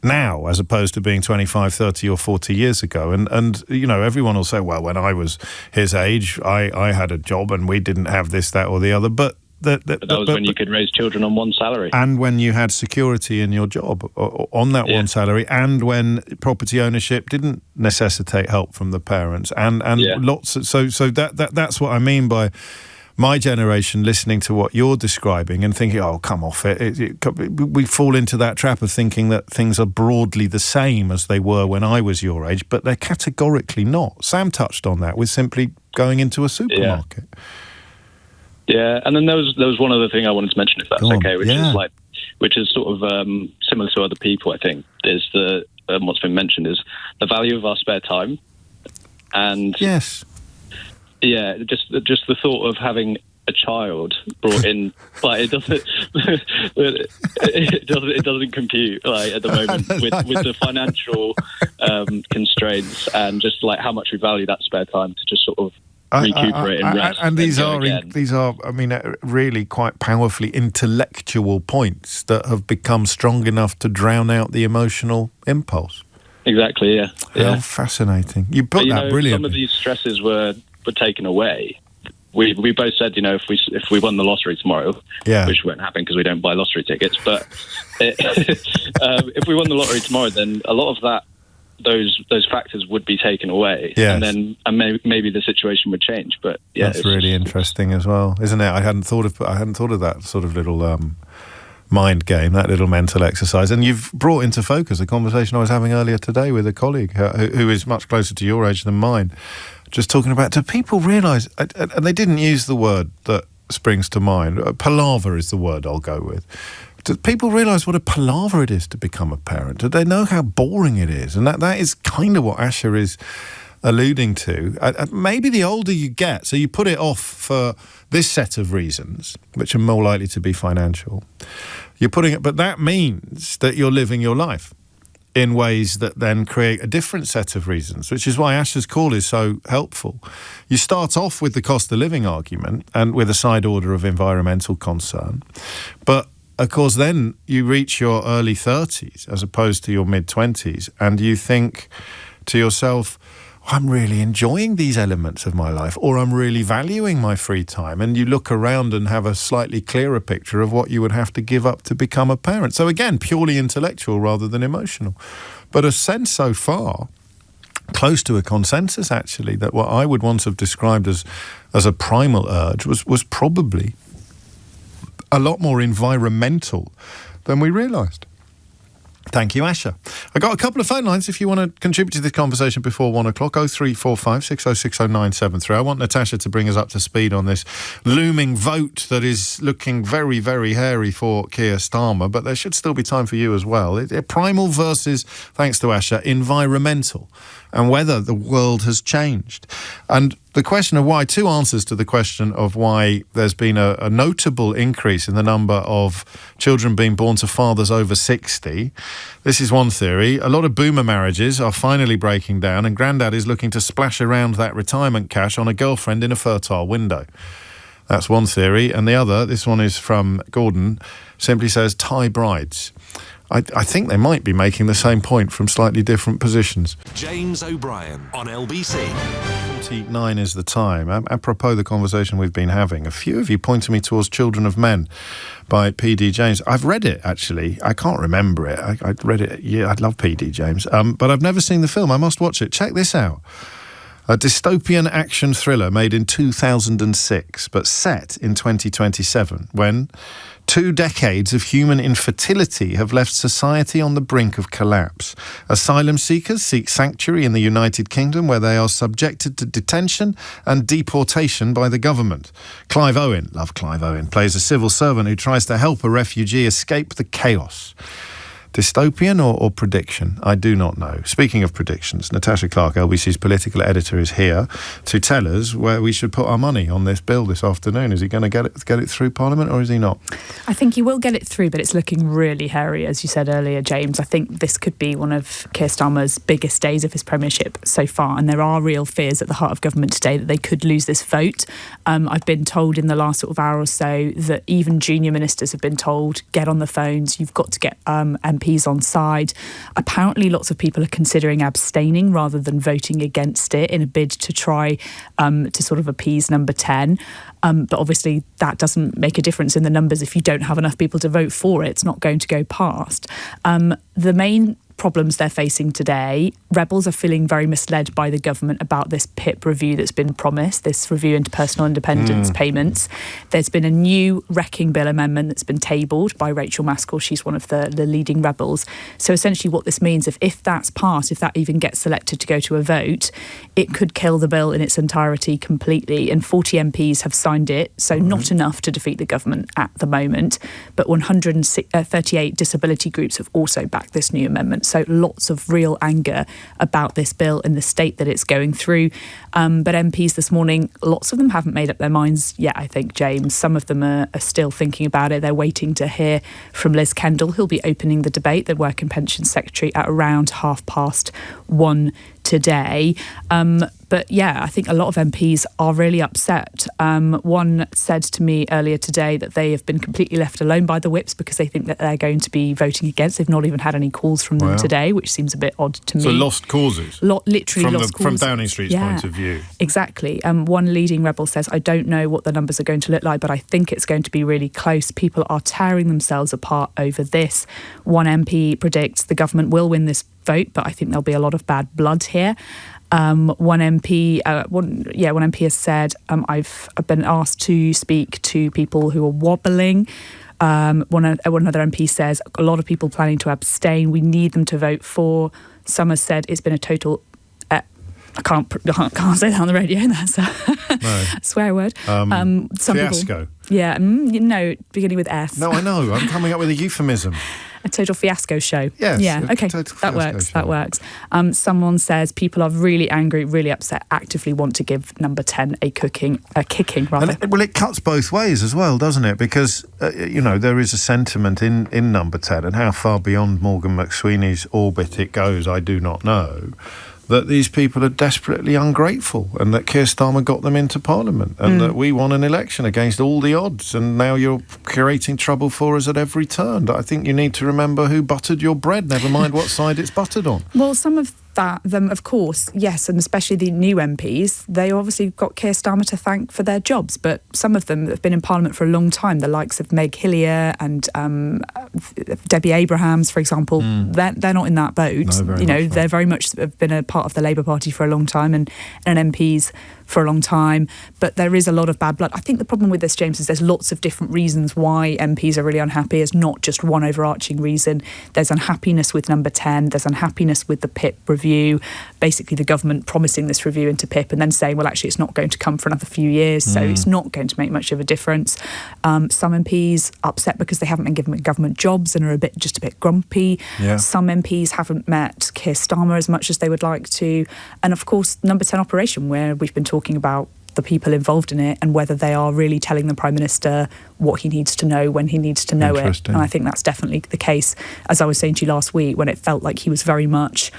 now as opposed to being 25, 30 or 40 years ago. And you know, everyone will say, well, when I was his age, I had a job and we didn't have this, that or the other. But that was when you could raise children on one salary. And when you had security in your job on that one salary, and when property ownership didn't necessitate help from the parents. And lots of, so that's what I mean by my generation listening to what you're describing and thinking, oh, come off it. We fall into that trap of thinking that things are broadly the same as they were when I was your age, but they're categorically not. Sam touched on that with simply going into a supermarket. Yeah, and then there was one other thing I wanted to mention, if that's okay, which is sort of similar to other people, I think, is what's been mentioned is the value of our spare time. And yes. Yeah, just the thought of having a child brought in, like, it doesn't compute, like, at the moment with the financial constraints, and just like how much we value that spare time to just sort of recuperate and rest. And these are, I mean, really quite powerfully intellectual points that have become strong enough to drown out the emotional impulse. Exactly. Yeah. How fascinating! You put that brilliantly. Some of these stresses were taken away. We both said, you know, if we won the lottery tomorrow, which won't happen because we don't buy lottery tickets, but if we won the lottery tomorrow, then a lot of those factors would be taken away, and then maybe the situation would change. But yeah, that's really interesting as well, isn't it? I hadn't thought of that sort of little mind game, that little mental exercise. And you've brought into focus a conversation I was having earlier today with a colleague who is much closer to your age than mine, just talking about, do people realise, and they didn't use the word that springs to mind, palaver is the word I'll go with. Do people realise what a palaver it is to become a parent? Do they know how boring it is? And that is kind of what Asha is alluding to. Maybe the older you get, so you put it off for this set of reasons, which are more likely to be financial, you're putting it, but that means that you're living your life in ways that then create a different set of reasons, which is why Asha's call is so helpful. You start off with the cost of living argument and with a side order of environmental concern, but of course then you reach your early 30s as opposed to your mid-20s, and you think to yourself, I'm really enjoying these elements of my life, or I'm really valuing my free time. And you look around and have a slightly clearer picture of what you would have to give up to become a parent. So again, purely intellectual rather than emotional. But a sense so far, close to a consensus actually, that what I would once have described as a primal urge was probably a lot more environmental than we realised. Thank you, Asha. I got a couple of phone lines if you want to contribute to this conversation before 1 o'clock. 0345 6060 973. I want Natasha to bring us up to speed on this looming vote that is looking very, very hairy for Keir Starmer, but there should still be time for you as well. Primal versus, thanks to Asha, environmental, and whether the world has changed. And the question of why, two answers to the question of why there's been a notable increase in the number of children being born to fathers over 60. This is one theory. A lot of boomer marriages are finally breaking down, and Grandad is looking to splash around that retirement cash on a girlfriend in a fertile window. That's one theory. And the other, this one is from Gordon, simply says Thai brides. I think they might be making the same point from slightly different positions. James O'Brien on LBC. 49 is the time. Apropos the conversation we've been having, a few of you pointed me towards Children of Men by P.D. James. I've read it, actually. I can't remember it. I read it. Yeah, I love P.D. James. But I've never seen the film. I must watch it. Check this out. A dystopian action thriller made in 2006, but set in 2027, when 2 decades of human infertility have left society on the brink of collapse. Asylum seekers seek sanctuary in the United Kingdom, where they are subjected to detention and deportation by the government. Clive Owen, love Clive Owen, plays a civil servant who tries to help a refugee escape the chaos. Dystopian or prediction? I do not know. Speaking of predictions, Natasha Clark, LBC's political editor, is here to tell us where we should put our money on this bill this afternoon. Is he going to get it through Parliament, or is he not? I think he will get it through, but it's looking really hairy, as you said earlier, James. I think this could be one of Keir Starmer's biggest days of his premiership so far, and there are real fears at the heart of government today that they could lose this vote. I've been told in the last sort of hour or so that even junior ministers have been told, get on the phones, you've got to get MPs on side. Apparently lots of people are considering abstaining rather than voting against it in a bid to try to sort of appease number 10. But obviously that doesn't make a difference in the numbers. If you don't have enough people to vote for it, it's not going to go past. The main problems they're facing today, rebels are feeling very misled by the government about this PIP review that's been promised, this review into personal independence payments. There's been a new Wrecking Bill amendment that's been tabled by Rachel Maskell. She's one of the leading rebels. So essentially what this means, if that's passed, if that even gets selected to go to a vote, it could kill the bill in its entirety completely. And 40 MPs have signed it, so not enough to defeat the government at the moment. But 138 disability groups have also backed this new amendment. So lots of real anger about this bill and the state that it's going through. But MPs this morning, lots of them haven't made up their minds yet, I think, James. Some of them are still thinking about it. They're waiting to hear from Liz Kendall, who'll be opening the debate, the Work and Pensions Secretary, at around 1:30 today. But yeah, I think a lot of MPs are really upset. One said to me earlier today that they have been completely left alone by the whips because they think that they're going to be voting against. They've not even had any calls from them today, which seems a bit odd to me. So lost causes? Literally lost causes. From Downing Street's point of view. Exactly. One leading rebel says, I don't know what the numbers are going to look like, but I think it's going to be really close. People are tearing themselves apart over this. One MP predicts the government will win this vote, but I think there'll be a lot of bad blood here. One MP has said, I've been asked to speak to people who are wobbling. One other MP says, a lot of people planning to abstain. We need them to vote for. Some have said it's been a total... I can't say that on the radio. That's a swear word. Some fiasco. People, beginning with S. No, I know. I'm coming up with a euphemism. A total fiasco show. Yes. Yeah. Okay. That works. Someone says people are really angry, really upset, actively want to give number 10 a kicking. Rather. And it cuts both ways as well, doesn't it? Because there is a sentiment in number 10, and how far beyond Morgan McSweeney's orbit it goes, I do not know. That these people are desperately ungrateful, and that Keir Starmer got them into Parliament, and that we won an election against all the odds, and now you're creating trouble for us at every turn. I think you need to remember who buttered your bread, never mind what side it's buttered on. Well, some of them, of course, yes, and especially the new MPs, they obviously got Keir Starmer to thank for their jobs, but some of them have been in Parliament for a long time, the likes of Meg Hillier and Debbie Abrahams, for example, they're not in that boat. No, they're very much have been a part of the Labour Party for a long time and MPs for a long time, but there is a lot of bad blood. I think the problem with this, James, is there's lots of different reasons why MPs are really unhappy. It's not just one overarching reason. There's unhappiness with number 10, there's unhappiness with the PIP review, basically the government promising this review into PIP and then saying, well, actually it's not going to come for another few years, so it's not going to make much of a difference. Some MPs upset because they haven't been given government jobs and are just a bit grumpy. Some MPs haven't met Keir Starmer as much as they would like to, and of course number 10 operation, where we've been talking about the people involved in it and whether they are really telling the Prime Minister what he needs to know when he needs to know it. And I think that's definitely the case, as I was saying to you last week, when it felt like he was very much,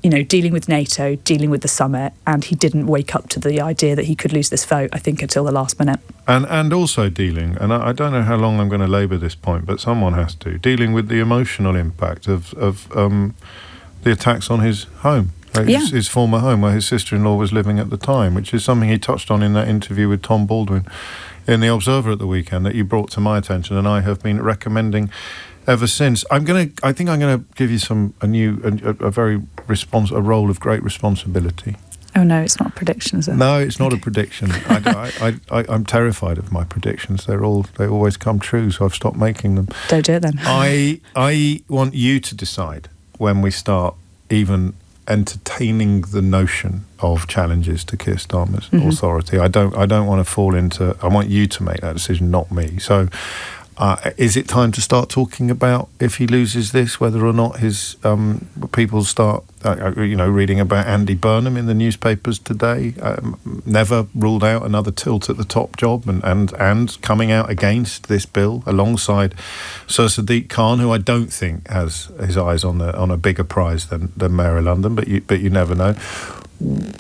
dealing with NATO, dealing with the summit, and he didn't wake up to the idea that he could lose this vote, I think, until the last minute. And also dealing, and I don't know how long I'm going to labour this point, but someone has to, dealing with the emotional impact of the attacks on his home. His former home, where his sister-in-law was living at the time, which is something he touched on in that interview with Tom Baldwin in The Observer at the weekend that you brought to my attention, and I have been recommending ever since. I think I'm going to give you a role of great responsibility. Oh no, it's not a prediction, is it? No, it's not a prediction. I'm terrified of my predictions. They always come true, so I've stopped making them. Don't do it then. I want you to decide when we start even entertaining the notion of challenges to Keir Starmer's authority. I don't want to fall into... I want you to make that decision, not me. So Is it time to start talking about, if he loses this, whether or not his people start, reading about Andy Burnham in the newspapers today? Never ruled out another tilt at the top job, and coming out against this bill alongside Sir Sadiq Khan, who I don't think has his eyes on a bigger prize than Mayor of London, but you never know.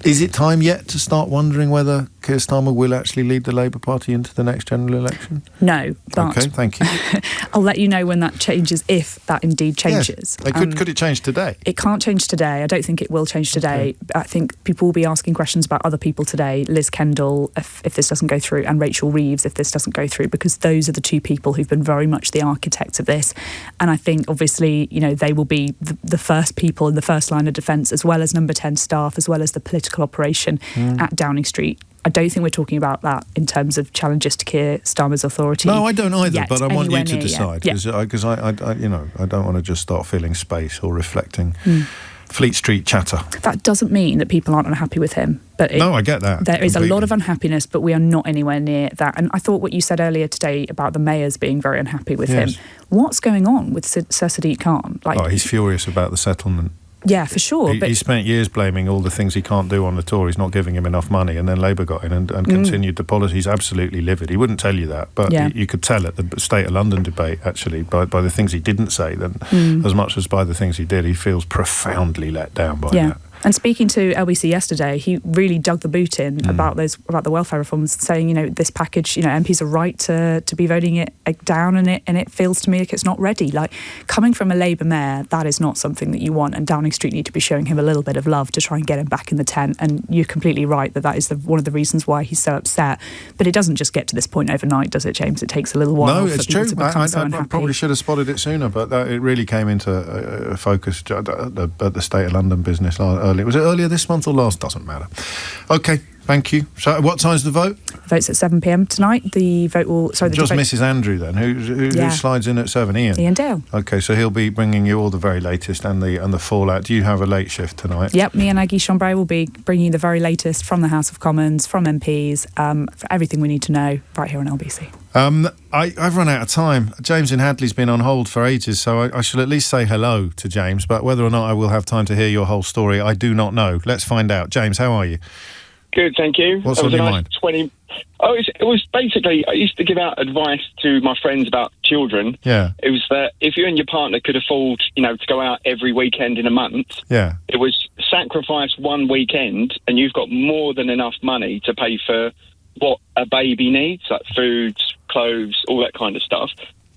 Is it time yet to start wondering whether Keir Starmer will actually lead the Labour Party into the next general election? No, but... Okay, thank you. I'll let you know when that changes, if that indeed changes. Yes. Could it change today? It can't change today. I don't think it will change today. Okay. I think people will be asking questions about other people today. Liz Kendall, if this doesn't go through, and Rachel Reeves, if this doesn't go through, because those are the two people who've been very much the architects of this. And I think, obviously, they will be the first people in the first line of defence, as well as Number 10 staff, as well as the political operation at Downing Street. I don't think we're talking about that in terms of challenges to Keir Starmer's authority. No, I don't either, yet, but I want you to decide, because I don't want to just start filling space or reflecting Fleet Street chatter. That doesn't mean that people aren't unhappy with him. But no, I get that. There is a lot of unhappiness, but we are not anywhere near that. And I thought what you said earlier today about the mayors being very unhappy with him. What's going on with Sir Sadiq Khan? He's furious about the settlement. Yeah, for sure. He spent years blaming all the things he can't do on the Tories, not giving him enough money, and then Labour got in and continued the policy. He's absolutely livid. He wouldn't tell you that, but you could tell at the State of London debate, actually, by the things he didn't say, as much as by the things he did, he feels profoundly let down by that. And speaking to LBC yesterday, he really dug the boot in about the welfare reforms, saying, this package, MPs are right to be voting it down, and it feels to me like it's not ready. Like, coming from a Labour mayor, that is not something that you want, and Downing Street need to be showing him a little bit of love to try and get him back in the tent. And you're completely right that is one of the reasons why he's so upset. But it doesn't just get to this point overnight, does it, James? It takes a little while. No, it's true. I probably should have spotted it sooner, but it really came into focus at the State of London business earlier. Was it earlier this month or last? Doesn't matter. Okay, thank you. So, what time's the vote? Vote's at 7 p.m. tonight. The vote will... Just Mrs. Andrew, then. Who slides in at 7? Ian Dale. Okay, so he'll be bringing you all the very latest and the fallout. Do you have a late shift tonight? Yep, me and Aggie Chambray will be bringing you the very latest from the House of Commons, from MPs, for everything we need to know right here on LBC. I've run out of time. James in Hadley's been on hold for ages, so I shall at least say hello to James, but whether or not I will have time to hear your whole story, I do not know. Let's find out. James, how are you? Good, thank you. What's on your mind? It was basically, I used to give out advice to my friends about children. Yeah. It was that if you and your partner could afford, to go out every weekend in a month, it was sacrifice one weekend and you've got more than enough money to pay for what a baby needs, like food, clothes, all that kind of stuff,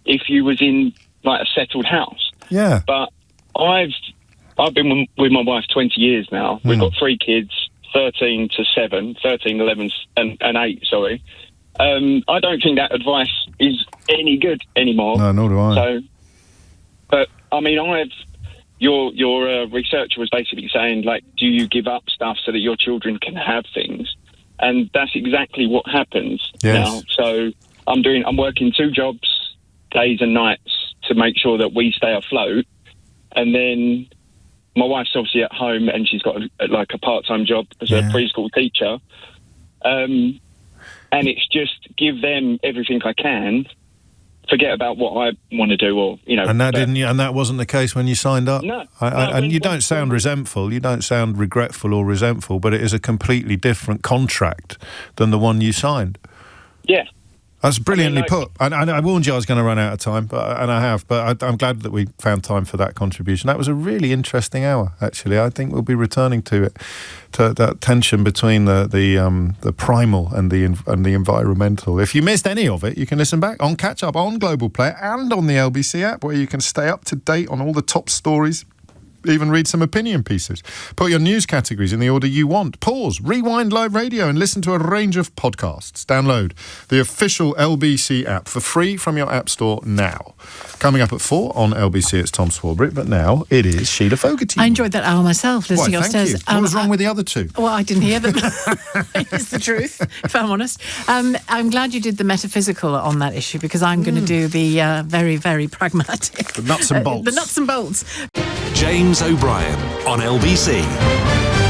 if you was in like a settled house. Yeah. But I've been with my wife 20 years now. We've got 3 kids, 13 to 7, 13, 11 and 8, sorry. I don't think that advice is any good anymore. No, nor do I. So, but I mean, your researcher was basically saying, like, do you give up stuff so that your children can have things? And that's exactly what happens now. So I'm working 2 jobs, days and nights, to make sure that we stay afloat. And then my wife's obviously at home and she's got a part-time job as a preschool teacher. And it's just give them everything I can, forget about what I want to do, or And that wasn't the case when you signed up. No. And you don't sound resentful. You don't sound regretful or resentful. But it is a completely different contract than the one you signed. Yeah. That's brilliantly put. And I warned you I was going to run out of time, and I have. But I'm glad that we found time for that contribution. That was a really interesting hour, actually. I think we'll be returning to it, to that tension between the primal and the environmental. If you missed any of it, you can listen back on Catch Up on Global Player and on the LBC app, where you can stay up to date on all the top stories. Even read some opinion pieces. Put your news categories in the order you want. Pause, rewind live radio and listen to a range of podcasts. Download the official LBC app for free from your app store now. Coming up at 4 on LBC, it's Tom Swarbrick, but now it is Sheila Fogarty. I enjoyed that hour myself, listening upstairs. Thank you. What was wrong with the other 2? Well, I didn't hear them. It's the truth, if I'm honest. I'm glad you did the metaphysical on that issue, because I'm going to do the very, very pragmatic. The nuts and bolts. The nuts and bolts. James O'Brien on LBC.